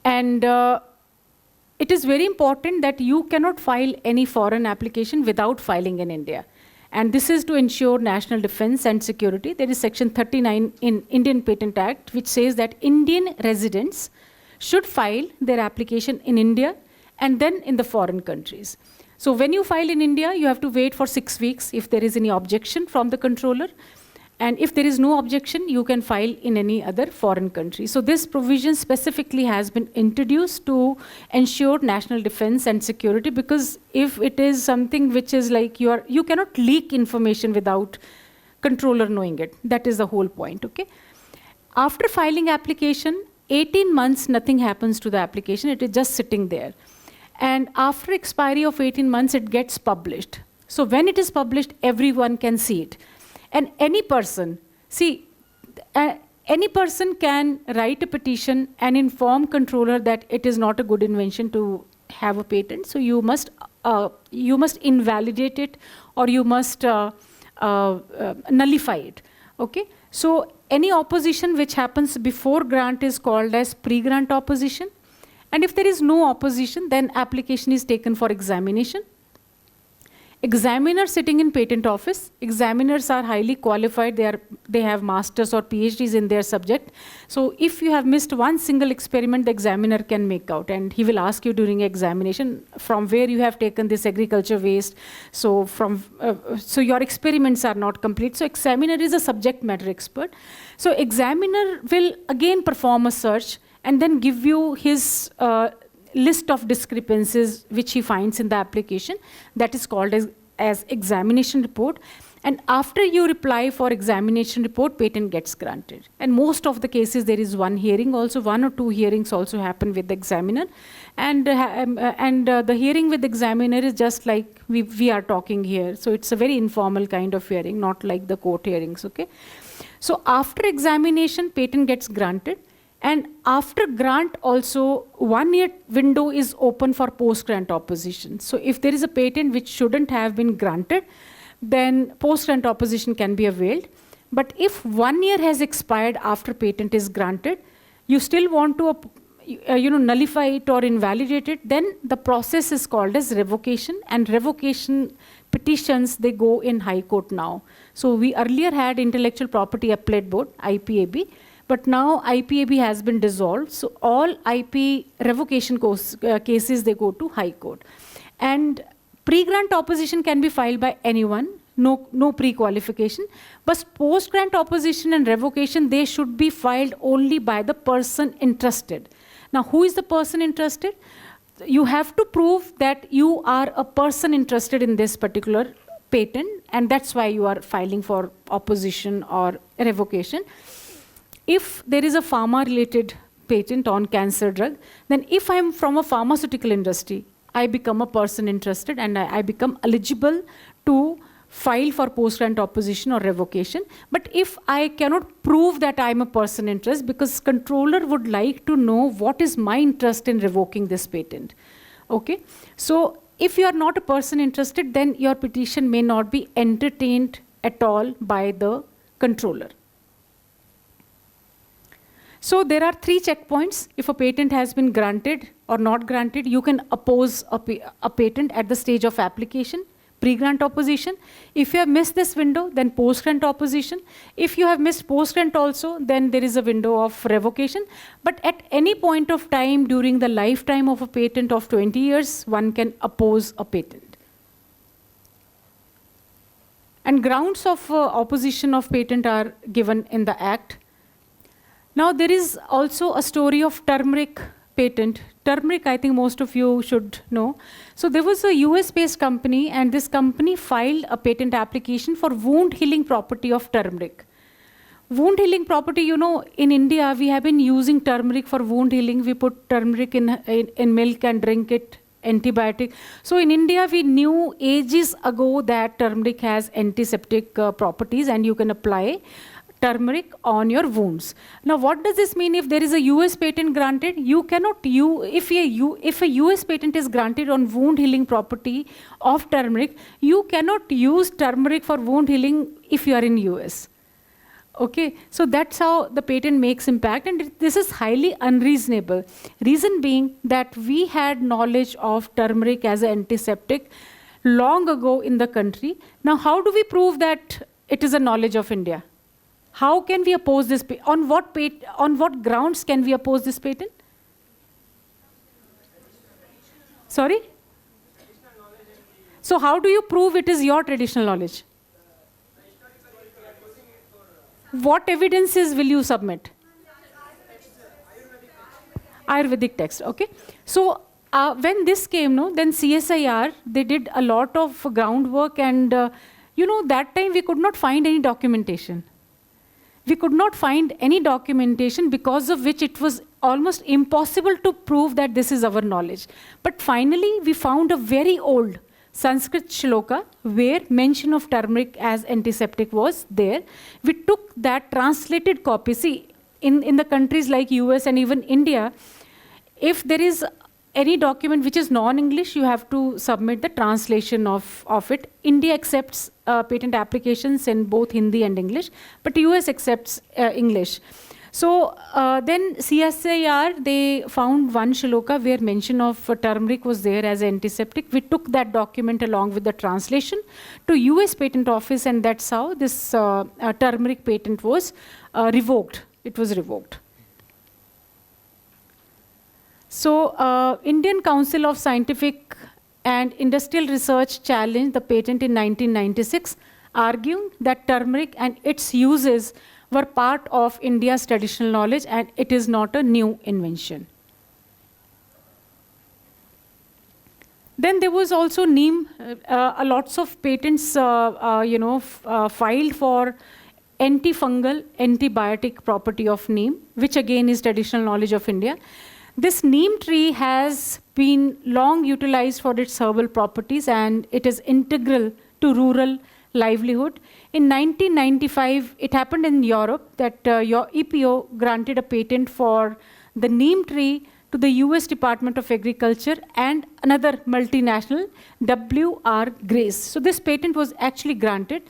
And it is very important that you cannot file any foreign application without filing in India. And this is to ensure national defense and security. There is section 39 in Indian Patent Act, which says that Indian residents should file their application in India and then in the foreign countries. So when you file in India, you have to wait for 6 weeks if there is any objection from the controller. And if there is no objection, you can file in any other foreign country. So this provision specifically has been introduced to ensure national defense and security, because if it is something which is like you cannot leak information without controller knowing it. That is the whole point, okay? After filing application, 18 months, nothing happens to the application. It is just sitting there. And after expiry of 18 months, it gets published. So when it is published, everyone can see it. And any person, any person can write a petition and inform controller that it is not a good invention to have a patent. So you must invalidate it, or you must nullify it. Okay. So any opposition which happens before grant is called as pre-grant opposition. And if there is no opposition, then application is taken for examination. Examiners sitting in patent office, examiners are highly qualified. They have masters or PhDs in their subject. So if you have missed one single experiment, the examiner can make out, and he will ask you during examination from where you have taken this agriculture waste. So so your experiments are not complete. So examiner is a subject matter expert. So examiner will again perform a search and then give you his list of discrepancies which he finds in the application. That is called as examination report. And after you reply for examination report, patent gets granted. And most of the cases, there is one hearing also, 1 or 2 hearings also happen with the examiner. And the hearing with the examiner is just like we are talking here. So it's a very informal kind of hearing, not like the court hearings, okay? So after examination, patent gets granted. And after grant also, 1 year window is open for post-grant opposition. So if there is a patent which shouldn't have been granted, then post-grant opposition can be availed. But if 1 year has expired after patent is granted, you still want to nullify it or invalidate it, then the process is called as revocation, and revocation petitions, they go in High Court now. So we earlier had Intellectual Property Appellate Board, IPAB, but now IPAB has been dissolved, so all IP revocation cases, they go to High Court. And pre-grant opposition can be filed by anyone, no pre-qualification, but post-grant opposition and revocation, they should be filed only by the person interested. Now, who is the person interested? You have to prove that you are a person interested in this particular patent, and that's why you are filing for opposition or revocation. If there is a pharma-related patent on cancer drug, then if I'm from a pharmaceutical industry, I become a person interested and I become eligible to file for post-grant opposition or revocation. But if I cannot prove that I'm a person interest, because controller would like to know what is my interest in revoking this patent. Okay, so if you are not a person interested, then your petition may not be entertained at all by the controller. So there are 3 checkpoints. If a patent has been granted or not granted, you can oppose a patent at the stage of application, pre-grant opposition. If you have missed this window, then post-grant opposition. If you have missed post-grant also, then there is a window of revocation. But at any point of time during the lifetime of a patent of 20 years, one can oppose a patent. And grounds of opposition of patent are given in the Act. Now there is also a story of turmeric patent. Turmeric, I think most of you should know. So there was a US-based company, and this company filed a patent application for wound healing property of turmeric. Wound healing property, you know, in India, we have been using turmeric for wound healing. We put turmeric in milk and drink it, antibiotic. So in India, we knew ages ago that turmeric has antiseptic properties, and you can apply turmeric on your wounds. Now, what does this mean? If there is a US patent granted, you cannot use, if a US patent is granted on wound healing property of turmeric, you cannot use turmeric for wound healing if you are in US. Okay, so that's how the patent makes impact, and this is highly unreasonable. Reason being that we had knowledge of turmeric as an antiseptic long ago in the country. Now, how do we prove that it is a knowledge of India? How can we oppose this? On what grounds can we oppose this patent? Sorry? So how do you prove it is your traditional knowledge? What evidences will you submit? Ayurvedic text, okay. So when this came, then CSIR, they did a lot of groundwork, and that time we could not find any documentation. We could not find any documentation, because of which it was almost impossible to prove that this is our knowledge. But finally, we found a very old Sanskrit shloka where mention of turmeric as antiseptic was there. We took that translated copy. See, in the countries like US and even India, if there is any document which is non-English, you have to submit the translation of it. India accepts patent applications in both Hindi and English, but US accepts English. So then CSIR, they found one shloka where mention of turmeric was there as antiseptic. We took that document along with the translation to US Patent Office, and that's how this turmeric patent was revoked. It was revoked. So Indian Council of Scientific and Industrial Research challenged the patent in 1996, arguing that turmeric and its uses were part of India's traditional knowledge and it is not a new invention. Then there was also neem, lots of patents filed for antifungal, antibiotic property of neem, which again is traditional knowledge of India. This neem tree has been long utilized for its herbal properties, and it is integral to rural livelihood. In 1995, it happened in Europe that your EPO granted a patent for the neem tree to the US Department of Agriculture and another multinational, W.R. Grace. So this patent was actually granted,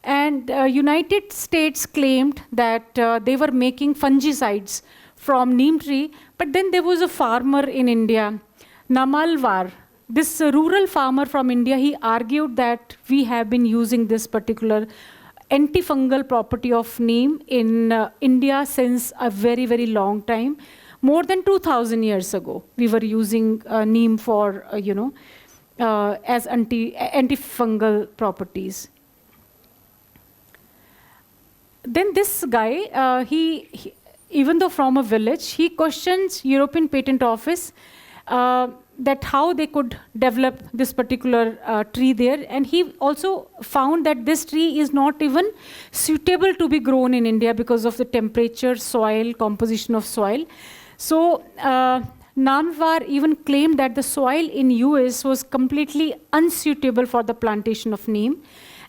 and United States claimed that they were making fungicides from neem tree. But then there was a farmer in India, Namalwar. This rural farmer from India, he argued that we have been using this particular antifungal property of neem in India since a very, very long time. More than 2,000 years ago, we were using neem for, as antifungal properties. Then this guy, he even though from a village, he questions European Patent Office that how they could develop this particular tree there. And he also found that this tree is not even suitable to be grown in India because of the temperature, soil, composition of soil. So Namwar even claimed that the soil in US was completely unsuitable for the plantation of neem.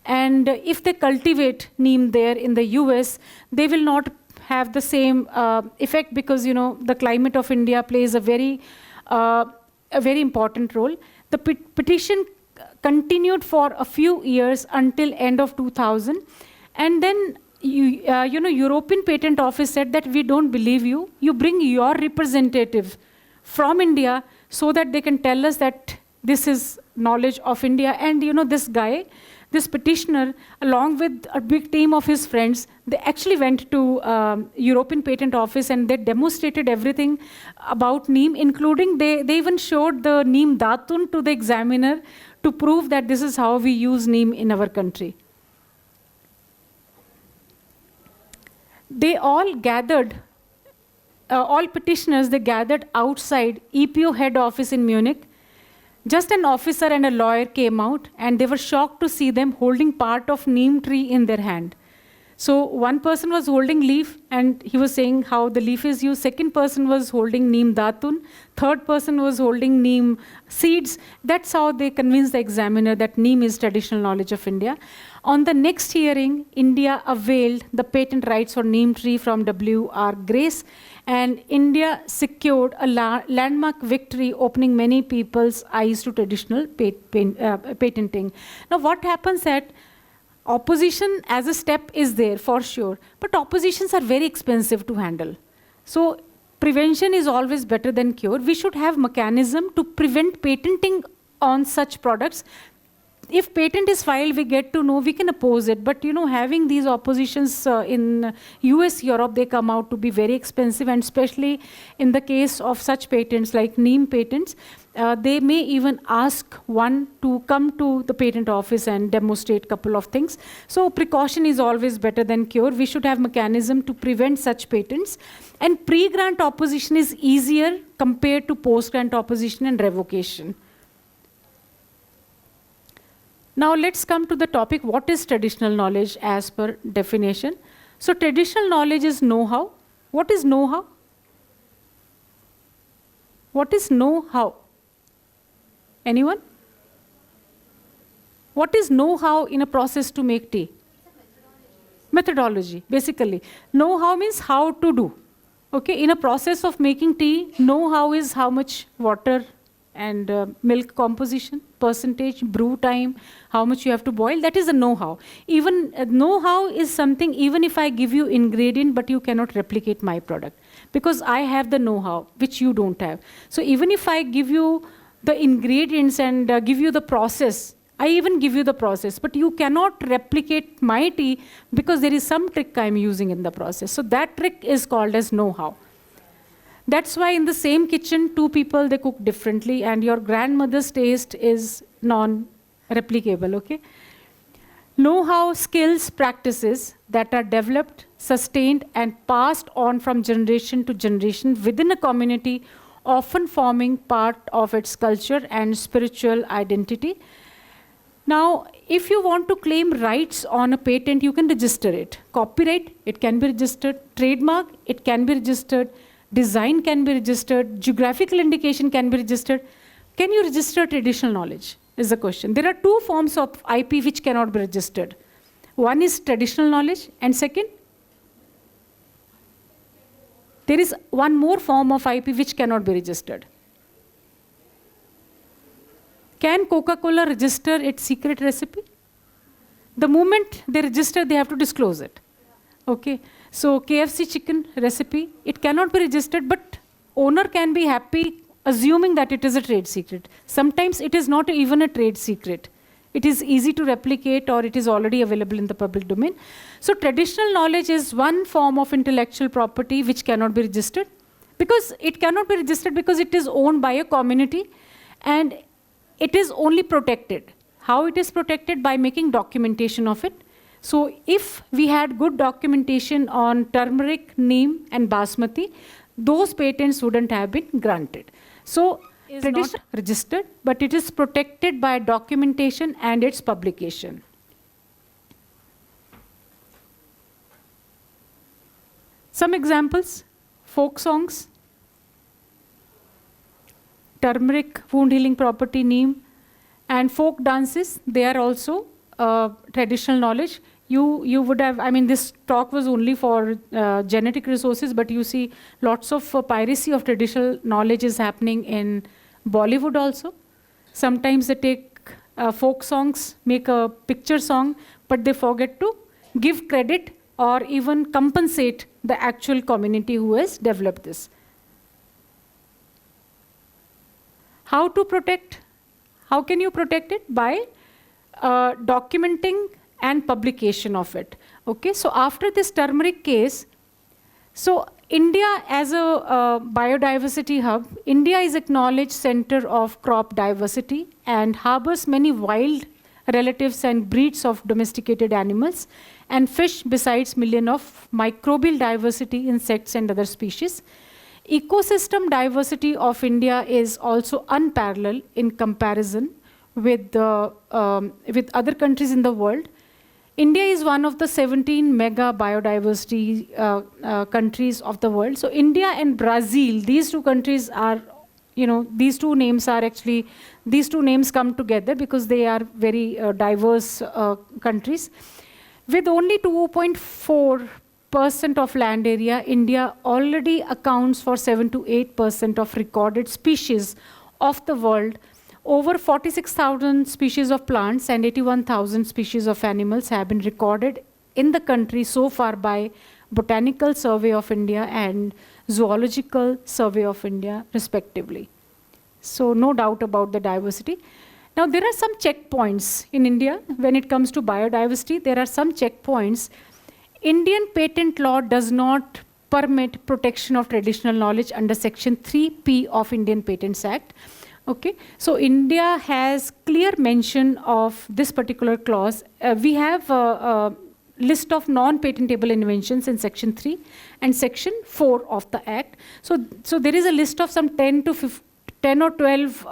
And if they cultivate neem there in the US, they will not have the same effect because, the climate of India plays a very important role. The petition continued for a few years until end of 2000. And then, European Patent Office said that we don't believe you. You bring your representative from India so that they can tell us that this is knowledge of India. And, this guy, this petitioner, along with a big team of his friends, they actually went to European Patent Office and they demonstrated everything about neem, including they even showed the neem datun to the examiner to prove that this is how we use neem in our country. They all gathered, all petitioners, they gathered outside EPO head office in Munich. Just an officer and a lawyer came out, and they were shocked to see them holding part of neem tree in their hand. So one person was holding leaf, and he was saying how the leaf is used. Second person was holding neem datun. Third person was holding neem seeds. That's how they convinced the examiner that neem is traditional knowledge of India. On the next hearing, India availed the patent rights for neem tree from W.R. Grace, and India secured a landmark victory, opening many people's eyes to traditional patenting. Now, what happens at opposition as a step is there for sure, but oppositions are very expensive to handle. So prevention is always better than cure. We should have mechanism to prevent patenting on such products. If patent is filed, we get to know, we can oppose it. But having these oppositions in US, Europe, they come out to be very expensive, and especially in the case of such patents like neem patents, they may even ask one to come to the patent office and demonstrate a couple of things. So precaution is always better than cure. We should have mechanism to prevent such patents. And pre-grant opposition is easier compared to post-grant opposition and revocation. Now let's come to the topic, what is traditional knowledge as per definition? So traditional knowledge is know-how. What is know-how? What is know-how? Anyone? What is know-how in a process to make tea? Methodology, basically. Know-how means how to do. Okay, in a process of making tea, know-how is how much water and milk composition, percentage, brew time, how much you have to boil. That is a know-how. Even know-how is something, even if I give you ingredient, but you cannot replicate my product, because I have the know-how, which you don't have. So even if I give you the ingredients and give you the process, I even give you the process, but you cannot replicate my tea because there is some trick I'm using in the process. So that trick is called as know-how. That's why in the same kitchen, two people, they cook differently, and your grandmother's taste is non-replicable, okay? Know-how, skills, practices that are developed, sustained, and passed on from generation to generation within a community, often forming part of its culture and spiritual identity. Now, if you want to claim rights on a patent, you can register it. Copyright, it can be registered. Trademark, it can be registered. Design can be registered. Geographical indication can be registered. Can you register traditional knowledge is the question. There are two forms of IP which cannot be registered. One is traditional knowledge, and second, there is one more form of IP which cannot be registered. Can Coca-Cola register its secret recipe? The moment they register, they have to disclose it. Okay. So KFC chicken recipe, it cannot be registered, but owner can be happy assuming that it is a trade secret. Sometimes it is not even a trade secret. It is easy to replicate or it is already available in the public domain. So traditional knowledge is one form of intellectual property which cannot be registered, because it cannot be registered because it is owned by a community and it is only protected. How it is protected? By making documentation of it. So if we had good documentation on turmeric, neem and basmati, those patents wouldn't have been granted. So it is not registered, but it is protected by documentation and its publication. Some examples: folk songs, turmeric, wound healing property, neem, and folk dances. They are also traditional knowledge. You would have, I mean, this talk was only for genetic resources, but you see lots of piracy of traditional knowledge is happening in Bollywood also. Sometimes they take folk songs, make a picture song, but they forget to give credit or even compensate the actual community who has developed this. How to protect? How can you protect it? By documenting and publication of it. Okay, so after this turmeric case, so India as a biodiversity hub, India is acknowledged center of crop diversity and harbors many wild relatives and breeds of domesticated animals and fish, besides millions of microbial diversity, insects and other species. Ecosystem diversity of India is also unparalleled in comparison with other countries in the world. India is one of the 17 mega biodiversity countries of the world. So India and Brazil, these two countries are, these two names come together because they are very diverse countries. With only 2.4% of land area, India already accounts for 7 to 8% of recorded species of the world. Over 46,000 species of plants and 81,000 species of animals have been recorded in the country so far by Botanical Survey of India and Zoological Survey of India, respectively. So no doubt about the diversity. Now there are some checkpoints in India when it comes to biodiversity. There are some checkpoints. Indian patent law does not permit protection of traditional knowledge under Section 3P of Indian Patents Act. Okay, so India has clear mention of this particular clause. We have a list of non-patentable inventions in Section 3 and Section 4 of the Act. So there is a list of some 10 or 12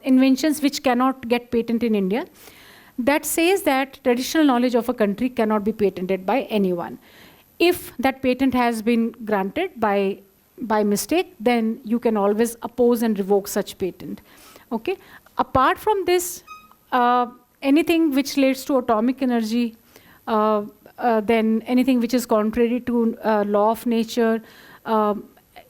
inventions which cannot get patent in India. That says that traditional knowledge of a country cannot be patented by anyone. If that patent has been granted by mistake, then you can always oppose and revoke such patent. Okay. Apart from this, anything which relates to atomic energy, then anything which is contrary to law of nature,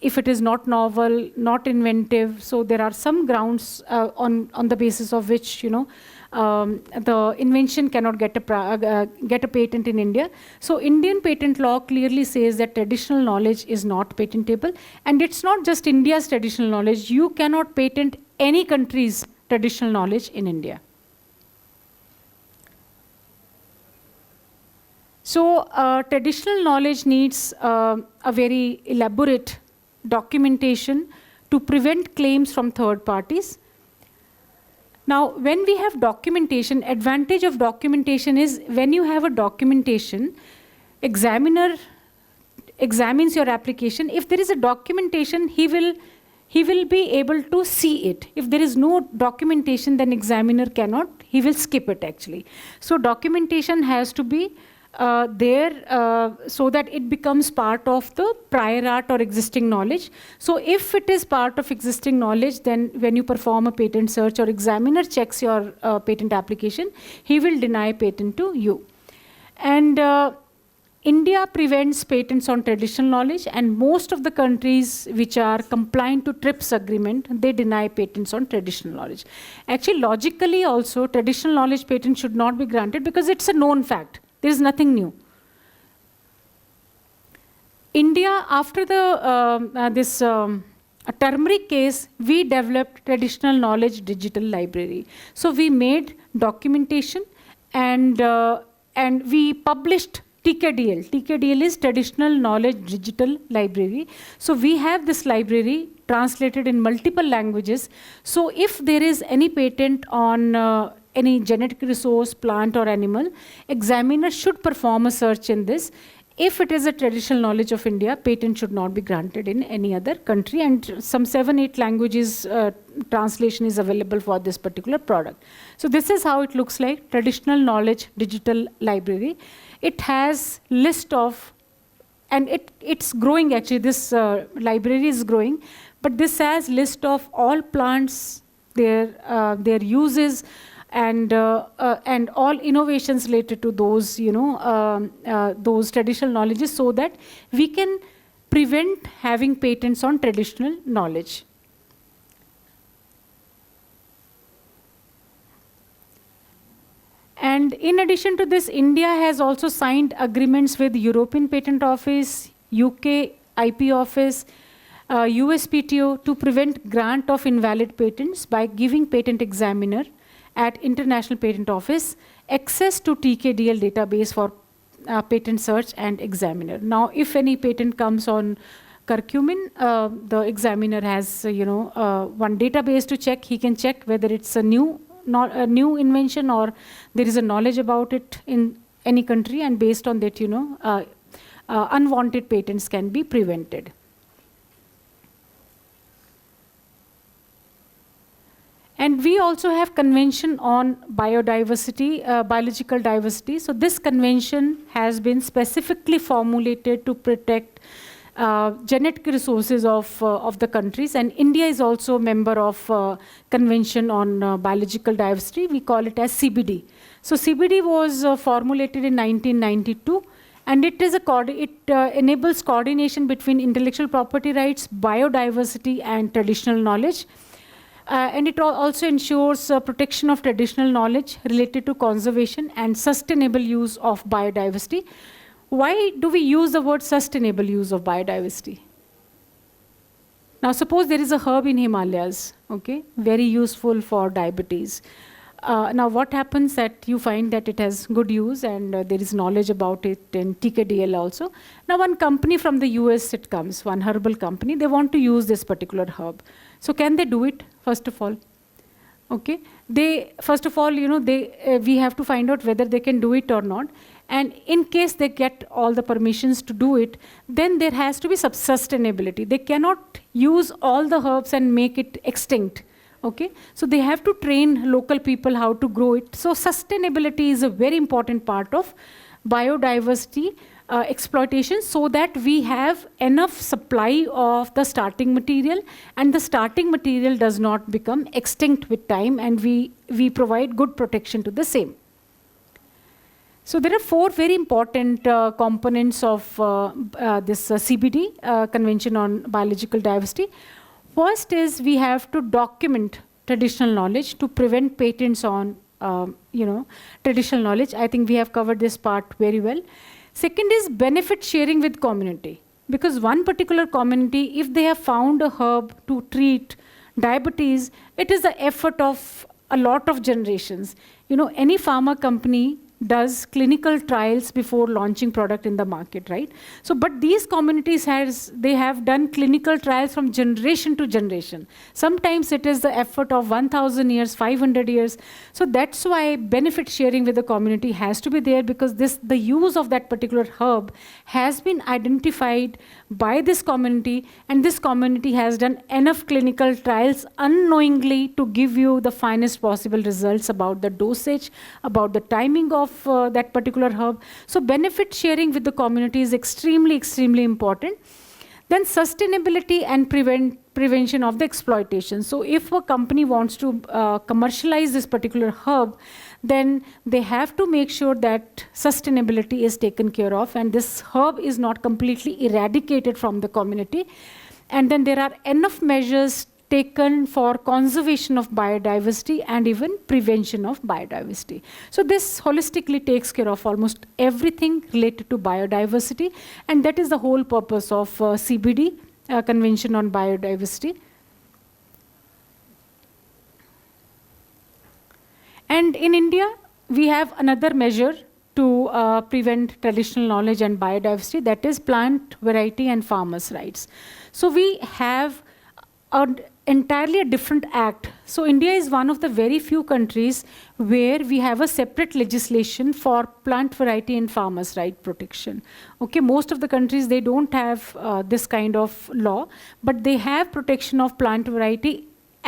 if it is not novel, not inventive, so there are some grounds on the basis of which the invention cannot get a patent in India. So Indian patent law clearly says that traditional knowledge is not patentable, and it's not just India's traditional knowledge. You cannot patent any country's traditional knowledge in India. So traditional knowledge needs a very elaborate documentation to prevent claims from third parties. Now, when we have documentation, advantage of documentation is when you have a documentation, examiner examines your application. If there is a documentation, he will be able to see it. If there is no documentation, then examiner cannot, he will skip it actually. So documentation has to be there so that it becomes part of the prior art or existing knowledge. So if it is part of existing knowledge, then when you perform a patent search or examiner checks your patent application, he will deny patent to you. And India prevents patents on traditional knowledge, and most of the countries which are compliant to TRIPS agreement, they deny patents on traditional knowledge. Actually, logically also, traditional knowledge patent should not be granted because it's a known fact. There is nothing new. India, after this turmeric case, we developed traditional knowledge digital library. So we made documentation and we published TKDL. TKDL is Traditional Knowledge Digital Library. So we have this library translated in multiple languages. So if there is any patent on any genetic resource, plant or animal, examiner should perform a search in this. If it is a traditional knowledge of India, patent should not be granted in any other country, and some 7-8 languages translation is available for this particular product. So this is how it looks like, Traditional Knowledge Digital Library. It has list of, and it's growing actually, this library is growing, but this has list of all plants, their uses, and all innovations related to those, those traditional knowledges, so that we can prevent having patents on traditional knowledge. And in addition to this, India has also signed agreements with European Patent Office, UK IP Office, USPTO to prevent grant of invalid patents by giving patent examiner at International Patent Office access to TKDL database for patent search and examiner. Now, if any patent comes on curcumin, the examiner has one database to check. He can check whether it's a new invention or there is a knowledge about it in any country, and based on that, unwanted patents can be prevented. And we also have convention on biodiversity, biological diversity. So this convention has been specifically formulated to protect genetic resources of the countries. And India is also a member of convention on biological diversity. We call it as CBD. So CBD was formulated in 1992. And it enables coordination between intellectual property rights, biodiversity, and traditional knowledge. And it also ensures protection of traditional knowledge related to conservation and sustainable use of biodiversity. Why do we use the word sustainable use of biodiversity? Now, suppose there is a herb in Himalayas, okay, very useful for diabetes. Now, what happens that you find that it has good use and there is knowledge about it in TKDL also. Now, one company from the US, it comes, one herbal company, they want to use this particular herb. So can they do it, first of all? Okay. First of all, we have to find out whether they can do it or not. And in case they get all the permissions to do it, then there has to be sustainability. They cannot use all the herbs and make it extinct. Okay, so they have to train local people how to grow it. So sustainability is a very important part of biodiversity exploitation, so that we have enough supply of the starting material, and the starting material does not become extinct with time, and we provide good protection to the same. So there are 4 very important components of this CBD, Convention on Biological Diversity. First is we have to document traditional knowledge to prevent patents on, traditional knowledge. I think we have covered this part very well. Second is benefit sharing with community. Because one particular community, if they have found a herb to treat diabetes, it is the effort of a lot of generations. Any pharma company does clinical trials before launching product in the market, right? So, but these communities they have done clinical trials from generation to generation. Sometimes it is the effort of 1,000 years, 500 years. So that's why benefit sharing with the community has to be there, because the use of that particular herb has been identified by this community, and this community has done enough clinical trials unknowingly to give you the finest possible results about the dosage, about the timing of that particular herb. So benefit sharing with the community is extremely, extremely important. Then sustainability and prevention of the exploitation. So if a company wants to commercialize this particular herb, then they have to make sure that sustainability is taken care of, and this herb is not completely eradicated from the community. And then there are enough measures taken for conservation of biodiversity and even prevention of biodiversity. So this holistically takes care of almost everything related to biodiversity, and that is the whole purpose of CBD, Convention on Biodiversity. And in India, we have another measure to prevent traditional knowledge and biodiversity, that is plant variety and farmers' rights. So we have entirely a different act. So India is one of the very few countries where we have a separate legislation for plant variety and farmers' right protection. Okay, most of the countries, they don't have this kind of law, but they have protection of plant variety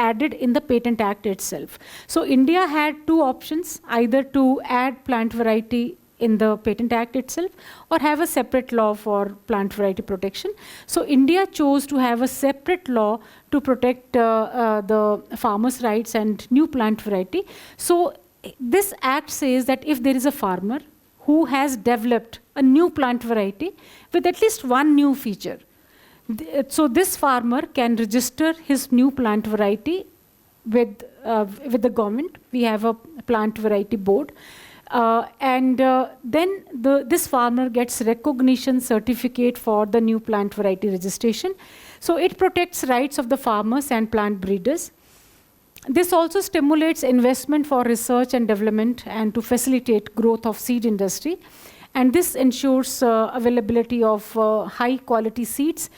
added in the Patent Act itself. So India had two options, either to add plant variety in the Patent Act itself or have a separate law for plant variety protection. So India chose to have a separate law to protect the farmers' rights and new plant variety. So this act says that if there is a farmer who has developed a new plant variety with at least one new feature, so this farmer can register his new plant variety with the government. We have a plant variety board. Then this farmer gets recognition certificate for the new plant variety registration. So it protects rights of the farmers and plant breeders. This also stimulates investment for research and development and to facilitate growth of seed industry. And this ensures availability of high quality seeds.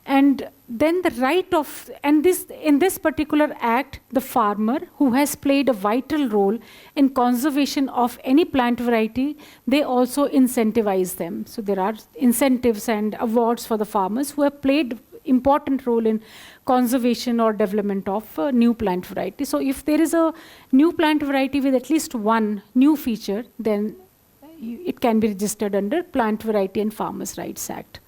And then the right of, and this, in this particular act, the farmer who has played a vital role in conservation of any plant variety, they also incentivize them. So there are incentives and awards for the farmers who have played important role in conservation or development of new plant variety. So if there is a new plant variety with at least one new feature, then it can be registered under Plant Variety and Farmers' Rights Act.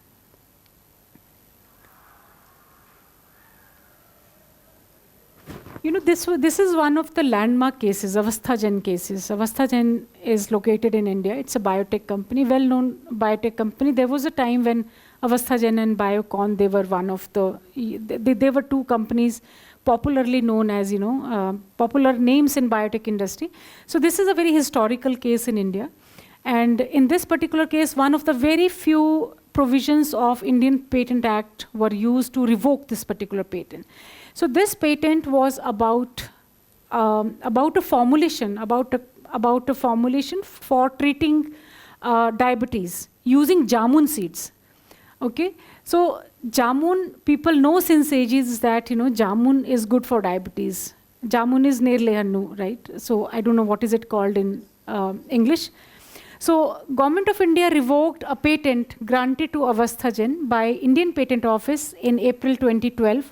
You know, this is one of the landmark cases, Avasthajan cases. Avasthajan is located in India. It's a biotech company, well-known biotech company. There was a time when Avasthajan and Biocon, they were one of the, they were two companies popularly known as, popular names in biotech industry. So this is a very historical case in India. And in this particular case, one of the very few provisions of Indian Patent Act were used to revoke this particular patent. So this patent was about a formulation, about a formulation for treating diabetes using jamun seeds. Okay, so jamun, people know since ages that jamun is good for diabetes. Jamun is nerle hannu, right? So I don't know what is it called in English. So Government of India revoked a patent granted to Avasthajan by Indian Patent Office in April 2012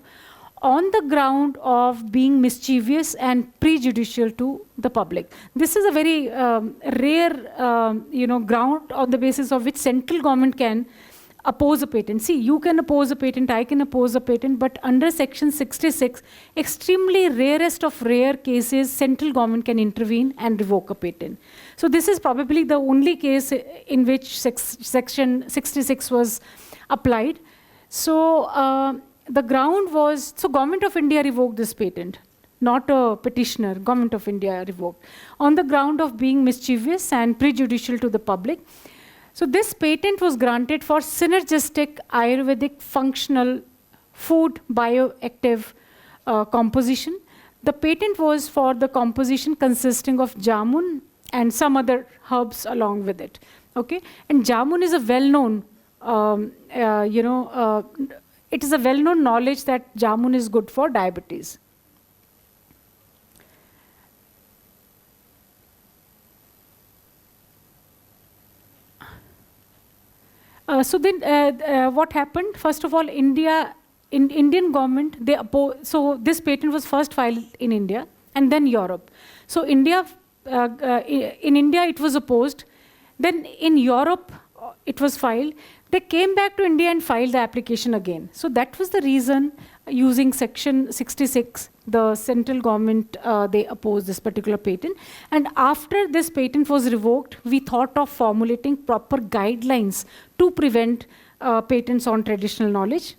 on the ground of being mischievous and prejudicial to the public. This is a very rare ground on the basis of which central government can oppose a patent. See, you can oppose a patent, I can oppose a patent, but under section 66, extremely rarest of rare cases, central government can intervene and revoke a patent. So this is probably the only case in which section 66 was applied. So the ground was, so Government of India revoked this patent, not a petitioner, Government of India revoked, on the ground of being mischievous and prejudicial to the public. So this patent was granted for synergistic Ayurvedic functional food bioactive composition. The patent was for the composition consisting of jamun and some other herbs along with it. Okay, and jamun is a well-known, it is a well-known knowledge that jamun is good for diabetes. So then what happened? First of all, Indian government, they so this patent was first filed in India and then Europe. So in India it was opposed. Then in Europe it was filed. They came back to India and filed the application again. So that was the reason, using section 66, the central government, they opposed this particular patent. And after this patent was revoked, we thought of formulating proper guidelines to prevent patents on traditional knowledge.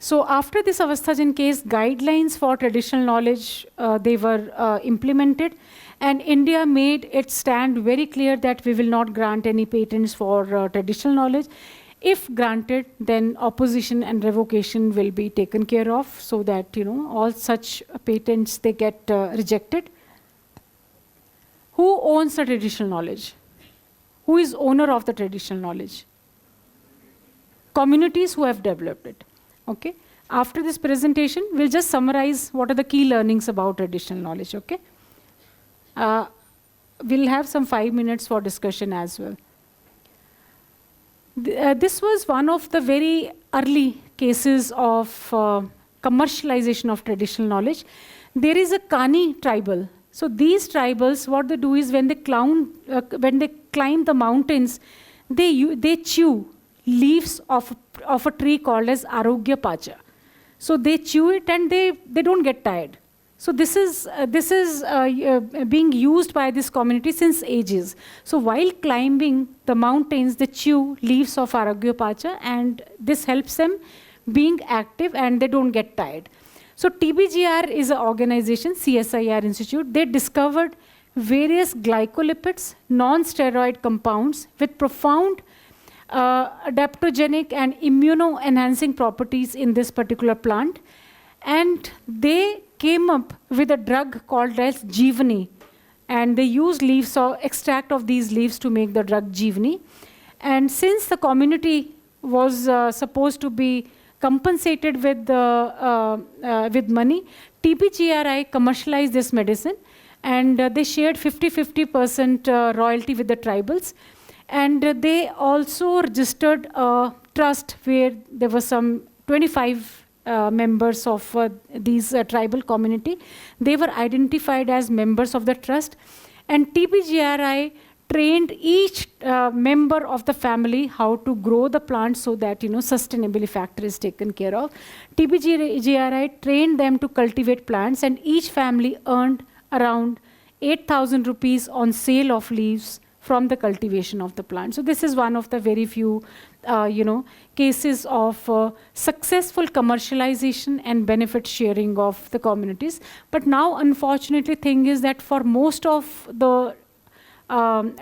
So after this Avasthajan case, guidelines for traditional knowledge, they were implemented, and India made its stand very clear that we will not grant any patents for traditional knowledge. If granted, then opposition and revocation will be taken care of, so that all such patents, they get rejected. Who owns the traditional knowledge? Who is owner of the traditional knowledge? Communities who have developed it. Okay. After this presentation, we'll just summarize what are the key learnings about traditional knowledge. Okay. We'll have some 5 minutes for discussion as well. This was one of the very early cases of commercialization of traditional knowledge. There is a Kani tribal. So these tribals, what they do is when they climb the mountains, they chew leaves of a tree called as Arogya Pacha. So they chew it and they don't get tired. So this is being used by this community since ages. So while climbing the mountains, they chew leaves of Arogya Pacha, and this helps them being active and they don't get tired. So TBGR is an organization, CSIR Institute. They discovered various glycolipids, non-steroid compounds with profound adaptogenic and immuno-enhancing properties in this particular plant. And they came up with a drug called as Jeevani. And they used leaves or extract of these leaves to make the drug Jeevani. And since the community was supposed to be compensated with money, TBGRI commercialized this medicine, and they shared 50-50% royalty with the tribals. And they also registered a trust where there were some 25 members of these tribal community. They were identified as members of the trust, and TBGRI trained each member of the family how to grow the plant so that sustainability factor is taken care of. TBGRI trained them to cultivate plants, and each family earned around 8,000 rupees on sale of leaves from the cultivation of the plant. So this is one of the very few cases of successful commercialization and benefit sharing of the communities. But now, unfortunately, thing is that for most of the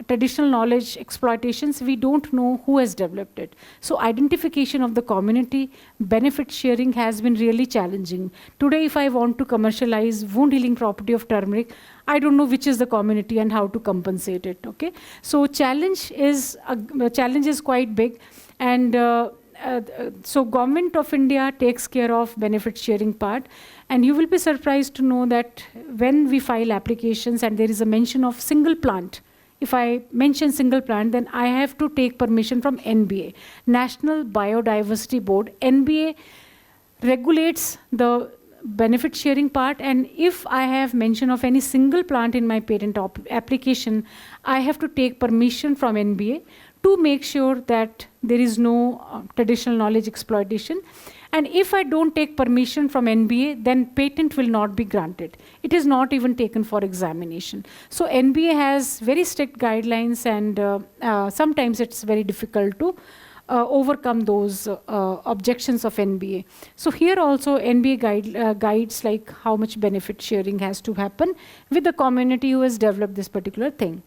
traditional knowledge exploitations, we don't know who has developed it. So identification of the community, benefit sharing has been really challenging. Today, if I want to commercialize wound healing property of turmeric, I don't know which is the community and how to compensate it. Okay, so challenge is quite big, and so Government of India takes care of benefit sharing part. And you will be surprised to know that when we file applications and there is a mention of single plant, if I mention single plant, then I have to take permission from NBA, National Biodiversity Board. NBA regulates the benefit sharing part, and if I have mention of any single plant in my patent application, I have to take permission from NBA to make sure that there is no traditional knowledge exploitation. And if I don't take permission from NBA, then patent will not be granted. It is not even taken for examination. So NBA has very strict guidelines, and sometimes it's very difficult to overcome those objections of NBA. So here also NBA guides like how much benefit sharing has to happen with the community who has developed this particular thing.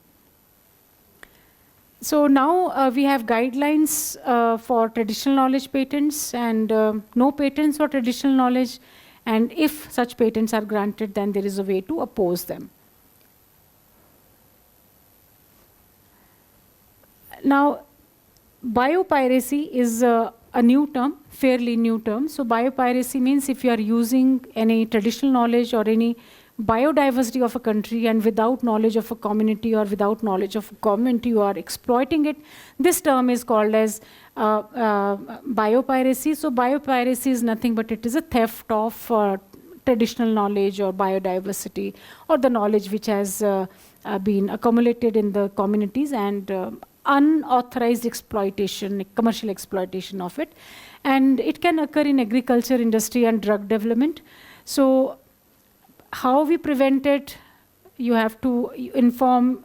So now we have guidelines for traditional knowledge patents, and no patents for traditional knowledge. And if such patents are granted, then there is a way to oppose them. Now, biopiracy is a new term, fairly new term. So biopiracy means if you are using any traditional knowledge or any biodiversity of a country, and without knowledge of a community or without knowledge of a government, you are exploiting it. This term is called as biopiracy. So biopiracy is nothing but it is a theft of traditional knowledge or biodiversity, or the knowledge which has been accumulated in the communities, and unauthorized exploitation, commercial exploitation of it. And it can occur in agriculture, industry, and drug development. So how we prevent it? You have to inform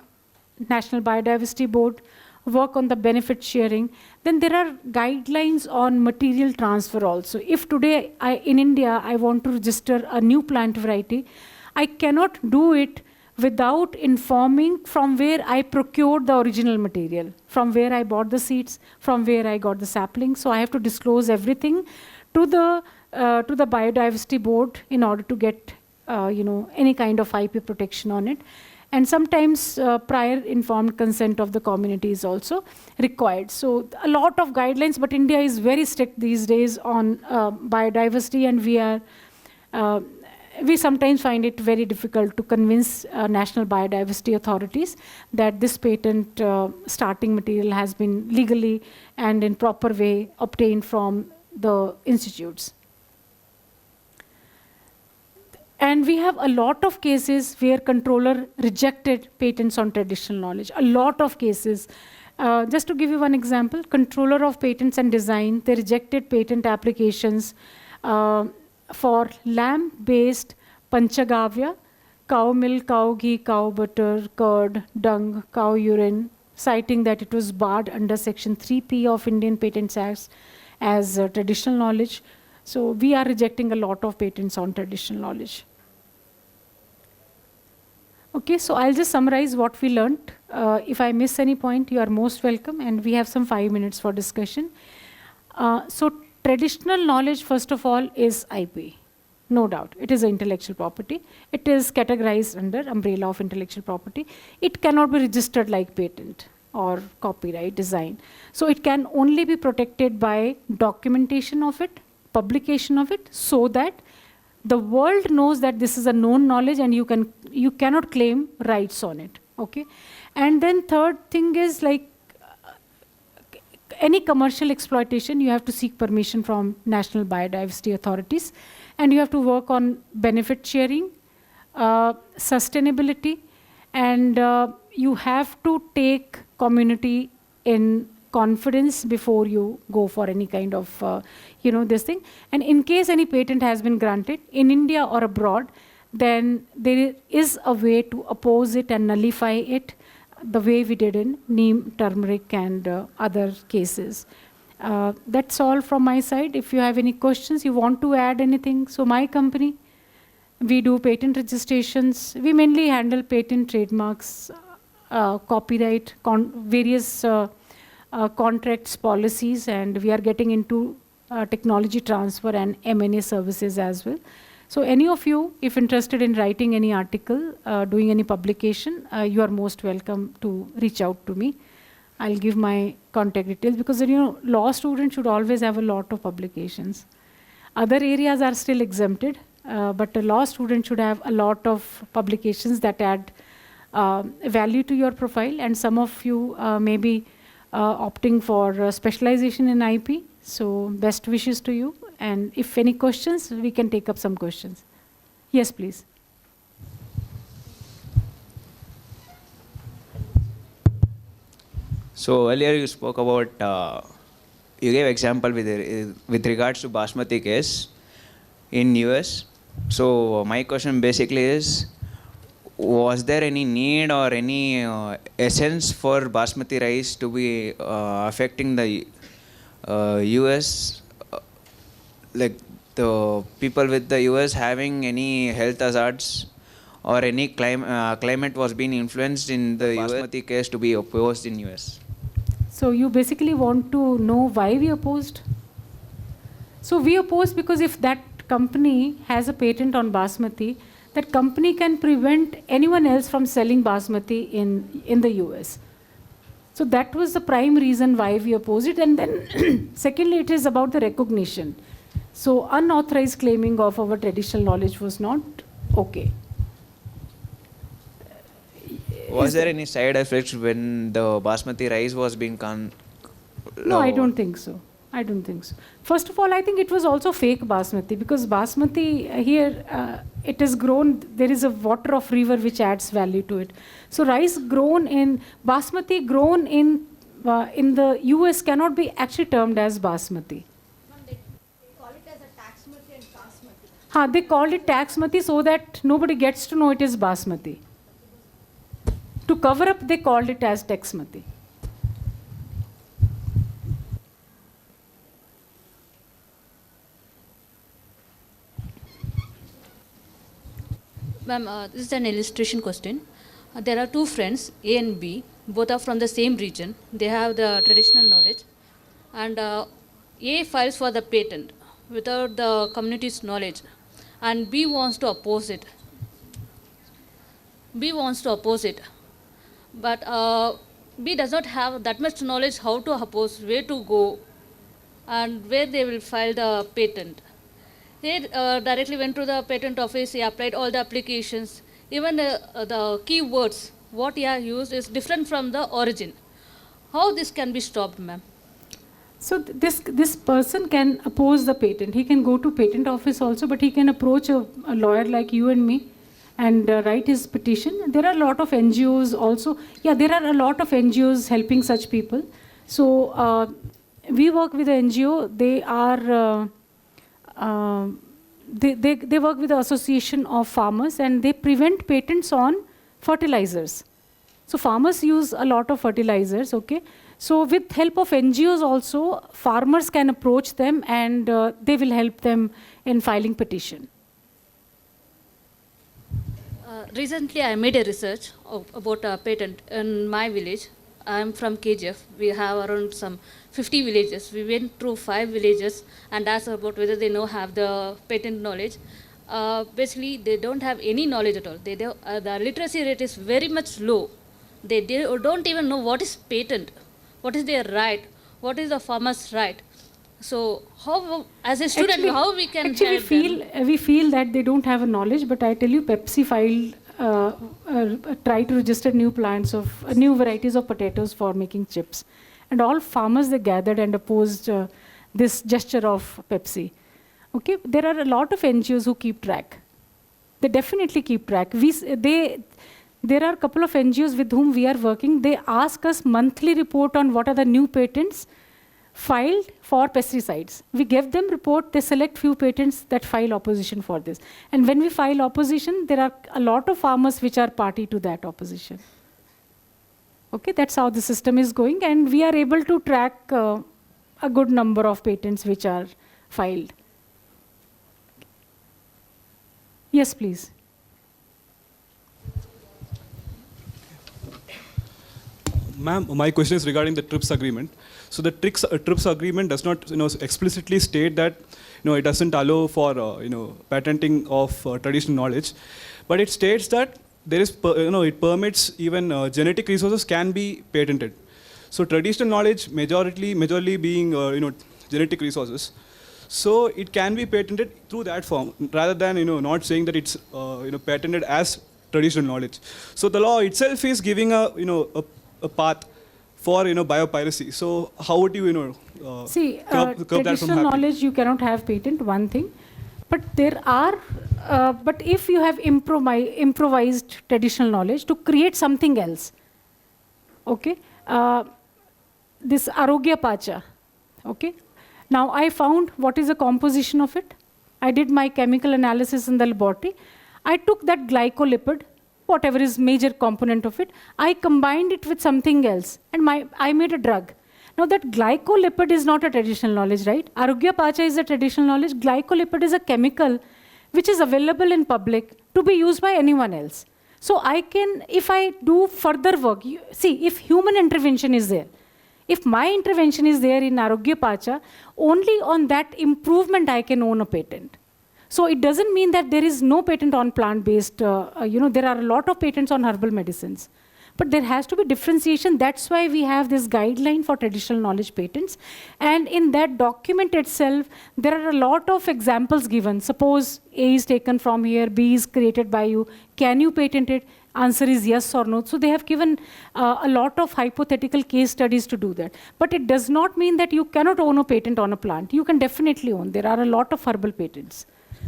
National Biodiversity Board. work on the benefit sharing. Then there are guidelines on material transfer also. If today in India I want to register a new plant variety, I cannot do it without informing from where I procured the original material, from where I bought the seeds, from where I got the sapling. So I have to disclose everything to the biodiversity board in order to get any kind of IP protection on it. And sometimes prior informed consent of the community is also required. So a lot of guidelines, but India is very strict these days on biodiversity, and we sometimes find it very difficult to convince national biodiversity authorities that this patent starting material has been legally and in proper way obtained from the institutes. And we have a lot of cases where controller rejected patents on traditional knowledge. A lot of cases. Just to give you one example, controller of patents and design, they rejected patent applications for lamb-based panchagavya, cow milk, cow ghee, cow butter, curd, dung, cow urine, citing that it was barred under Section 3P of Indian Patents Act as traditional knowledge. So we are rejecting a lot of patents on traditional knowledge. Okay, so I'll just summarize what we learned. If I miss any point, you are most welcome, and we have some 5 minutes for discussion. So traditional knowledge, first of all, is IP. No doubt, it is intellectual property. It is categorized under umbrella of intellectual property. It cannot be registered like patent or copyright design. So it can only be protected by documentation of it, publication of it, so that the world knows that this is a known knowledge and you cannot claim rights on it. Okay, and then third thing is like any commercial exploitation, you have to seek permission from national biodiversity authorities, and you have to work on benefit sharing, sustainability, and you have to take community in confidence before you go for any kind of this thing. And in case any patent has been granted in India or abroad, then there is a way to oppose it and nullify it, the way we did in neem, turmeric, and other cases. That's all from my side. If you have any questions, you want to add anything. So my company, we do patent registrations. We mainly handle patent, trademarks, copyright, various contracts, policies, and we are getting into technology transfer and M&A services as well. So any of you, if interested in writing any article, doing any publication, you are most welcome to reach out to me. I'll give my contact details, because law students should always have a lot of publications. Other areas are still exempted, but a law student should have a lot of publications that add value to your profile, and some of you may be opting for specialization in IP. So best wishes to you. And if any questions, we can take up some questions. Yes, please. So earlier you spoke about, you gave example with regards to Basmati case in US. So my question basically is, was there any need or any essence for Basmati rice to be affecting the US, like the people with the US having any health hazards, or any climate was being influenced in the Basmati case to be opposed in US? So you basically want to know why we opposed? So we opposed because if that company has a patent on Basmati, that company can prevent anyone else from selling Basmati in the US. So that was the prime reason why we opposed it. And then secondly, it is about the recognition. So unauthorized claiming of our traditional knowledge was not okay. Was there any side effects when the Basmati rice was being No, I don't think so. I don't think so. First of all, I think it was also fake Basmati, because Basmati here, it is grown, there is a water of river which adds value to it. So rice grown in, Basmati grown in the US cannot be actually termed as Basmati. They call it as a taxmati and basmati. They called it taxmati so that nobody gets to know it is Basmati. To cover up, they called it as taxmati. Ma'am, this is an illustration question. There are two friends, A and B. Both are from the same region. They have the traditional knowledge. And A files for the patent without the community's knowledge. And B wants to oppose it. But B does not have that much knowledge how to oppose, where to go, and where they will file the patent. He directly went to the patent office, he applied all the applications. Even the keywords, what he has used is different from the origin. How this can be stopped, ma'am? So this person can oppose the patent. He can go to patent office also, but he can approach a lawyer like you and me and write his petition. There are a lot of NGOs also. Yeah, there are a lot of NGOs helping such people. So we work with the NGO. They are they work with the Association of Farmers, and they prevent patents on fertilizers. So farmers use a lot of fertilizers, okay? So with help of NGOs also, farmers can approach them and they will help them in filing petition. Recently, I made a research about a patent in my village. I am from KGF. We have around some 50 villages. We went through 5 villages and asked about whether they have the patent knowledge. Basically, they don't have any knowledge at all. The literacy rate is very much low. They don't even know what is patent, what is their right, what is the farmer's right. So how, as a student, how we can help them? We feel that they don't have a knowledge, but I tell you, Pepsi filed try to register new plants of new varieties of potatoes for making chips, and all farmers, they gathered and opposed this gesture of Pepsi. Okay, there are a lot of NGOs who keep track. They definitely keep track. There are a couple of NGOs with whom we are working. They ask us monthly report on what are the new patents filed for pesticides. We give them report, they select few patents that file opposition for this. And when we file opposition, there are a lot of farmers which are party to that opposition. Okay, that's how the system is going, and we are able to track a good number of patents which are filed. Yes, please. Ma'am, my question is regarding the TRIPS agreement. So the TRIPS agreement does not, explicitly state that, it doesn't allow for, patenting of traditional knowledge, but it states that there is, it permits even genetic resources can be patented. So traditional knowledge, majorly being, genetic resources. So it can be patented through that form, rather than, not saying that it's, patented as traditional knowledge. So the law itself is giving a path for biopiracy. So how would you see curb that from traditional happening? knowledge you cannot have patent, one thing, but there are but if you have improvised traditional knowledge to create something else, okay, this Arogya Pacha, okay, now I found what is the composition of it. I did my chemical analysis in the laboratory. I took that glycolipid, whatever is major component of it, I combined it with something else, and I made a drug. Now that glycolipid is not a traditional knowledge, right? Arogya Pacha is a traditional knowledge. Glycolipid is a chemical which is available in public to be used by anyone else. So I can, if I do further work, see, if human intervention is there, if my intervention is there in Arogya Pacha, only on that improvement I can own a patent. So it doesn't mean that there is no patent on plant-based, there are a lot of patents on herbal medicines. But there has to be differentiation. That's why we have this guideline for traditional knowledge patents. And in that document itself, there are a lot of examples given. Suppose A is taken from here, B is created by you. Can you patent it? Answer is yes or no. So they have given a lot of hypothetical case studies to do that. But it does not mean that you cannot own a patent on a plant. You can definitely own. There are a lot of herbal patents.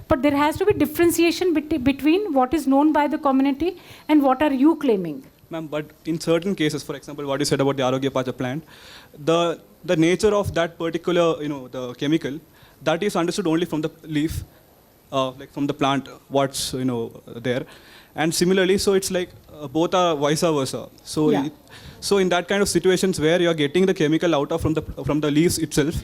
But there has to be differentiation between what is known by the community and what are you claiming. Ma'am, but in certain cases, for example, what you said about the Arogya Pacha plant, the nature of that particular, the chemical, that is understood only from the leaf, like from the plant, what's, there. And similarly, so it's like both are vice versa. So, so in that kind of situations where you're getting the chemical out of from the leaves itself,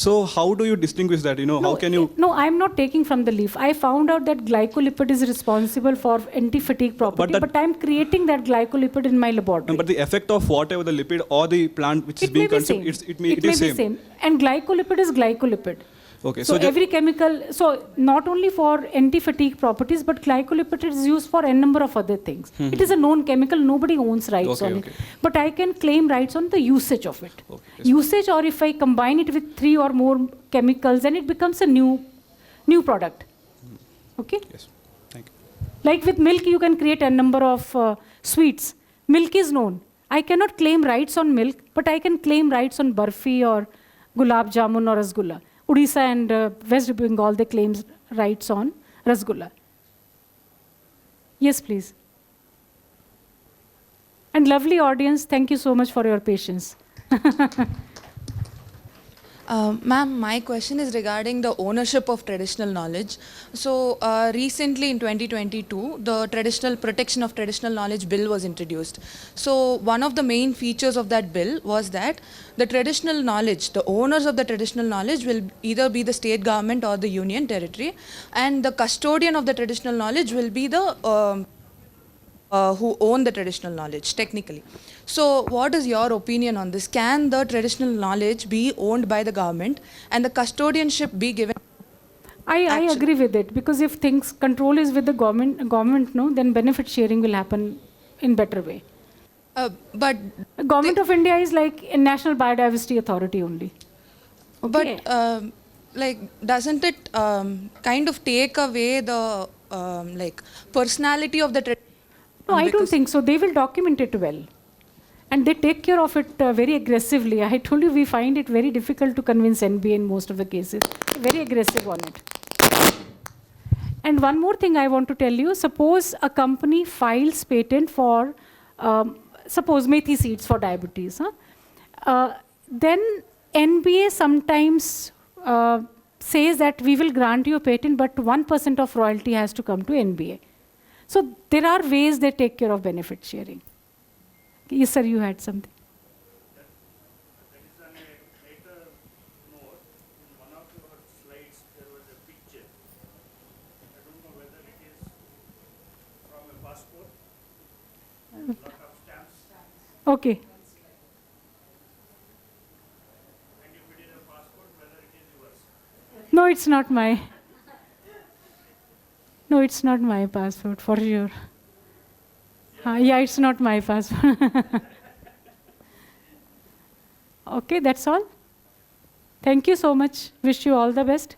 So how do you distinguish that? How can you? No, I'm not taking from the leaf. I found out that glycolipid is responsible for anti-fatigue property, but I'm creating that glycolipid in my laboratory. But the effect of whatever the lipid or the plant which is being consumed, it may be same. And glycolipid is glycolipid. Okay, so every chemical, so not only for anti-fatigue properties, but glycolipid is used for a number of other things. It is a known chemical, nobody owns rights on it. But I can claim rights on the usage of it. Usage, or if I combine it with 3 or more chemicals, then it becomes a new product. Okay? Yes, thank you. Like with milk, you can create a number of sweets. Milk is known. I cannot claim rights on milk, but I can claim rights on barfi or gulab jamun or rasgulla. Odisha and West Bengal, they claim rights on rasgulla. Yes, please. And lovely audience, thank you so much for your patience. Ma'am, my question is regarding the ownership of traditional knowledge. So recently in 2022, the Protection of Traditional Knowledge Bill was introduced. So one of the main features of that bill was that the traditional knowledge, the owners of the traditional knowledge will either be the state government or the union territory, and the custodian of the traditional knowledge will be the who own the traditional knowledge, technically. So what is your opinion on this? Can the traditional knowledge be owned by the government and the custodianship be given? I agree with it, because if control is with the government, no, then benefit sharing will happen in better way. But Government of India is like a National Biodiversity Authority only. Okay. But doesn't it kind of take away the personality of the traditional? No, I don't think so. They will document it well. And they take care of it very aggressively. I told you we find it very difficult to convince NBA in most of the cases. Very aggressive on it. And one more thing I want to tell you. Suppose a company files patent for, suppose methi seeds for diabetes. Then NBA sometimes says that we will grant you a patent, but 1% of royalty has to come to NBA. So there are ways they take care of benefit sharing. Yes, sir, you had something. That is on a later note. In one of your slides, there was a picture. I don't know whether it is from a passport. Lot of stamps. Okay. And if it is a passport, whether it is yours. No, it's not my. No, it's not my passport, for sure. Yeah, it's not my passport. Okay, that's all. Thank you so much. Wish you all the best.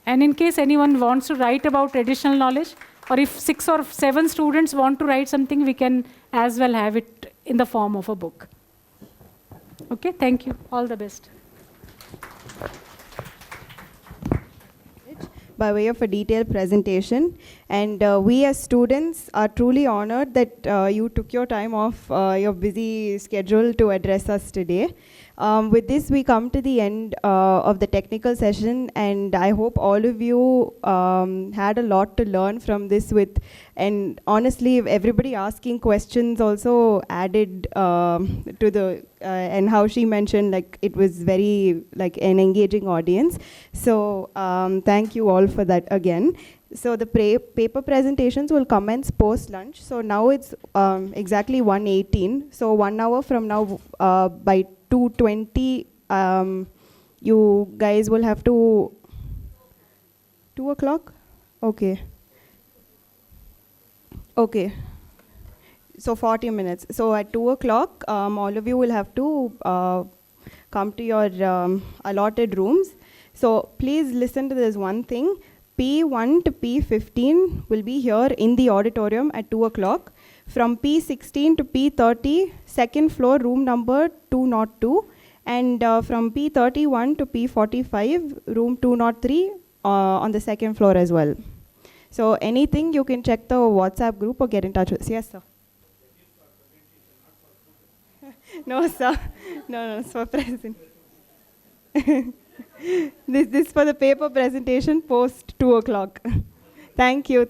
And in case anyone wants to write about traditional knowledge, or if 6 or 7 students want to write something, we can as well have it in the form of a book. Okay, thank you. All the best. By way of a detailed presentation, and we as students are truly honored that you took your time off your busy schedule to address us today. With this, we come to the end of the technical session, and I hope all of you had a lot to learn from this and honestly, everybody asking questions also added to the, and how she mentioned, like, it was very, like, an engaging audience. So thank you all for that again. So the paper presentations will commence post-lunch. So now it's exactly 1:18. So 1 hour from now, by 2:20, you guys will have to... 2 o'clock? Okay. Okay. So 40 minutes. So at 2 o'clock, all of you will have to come to your allotted rooms. So please listen to this one thing. P1 to P15 will be here in the auditorium at 2 o'clock. From P16 to P30, second floor, room number 202. And from P31 to P45, room 203 on the second floor as well. So anything, you can check the WhatsApp group or get in touch with us. Yes, sir. No, sir. No, it's for present. This is for the paper presentation post 2 o'clock. Thank you.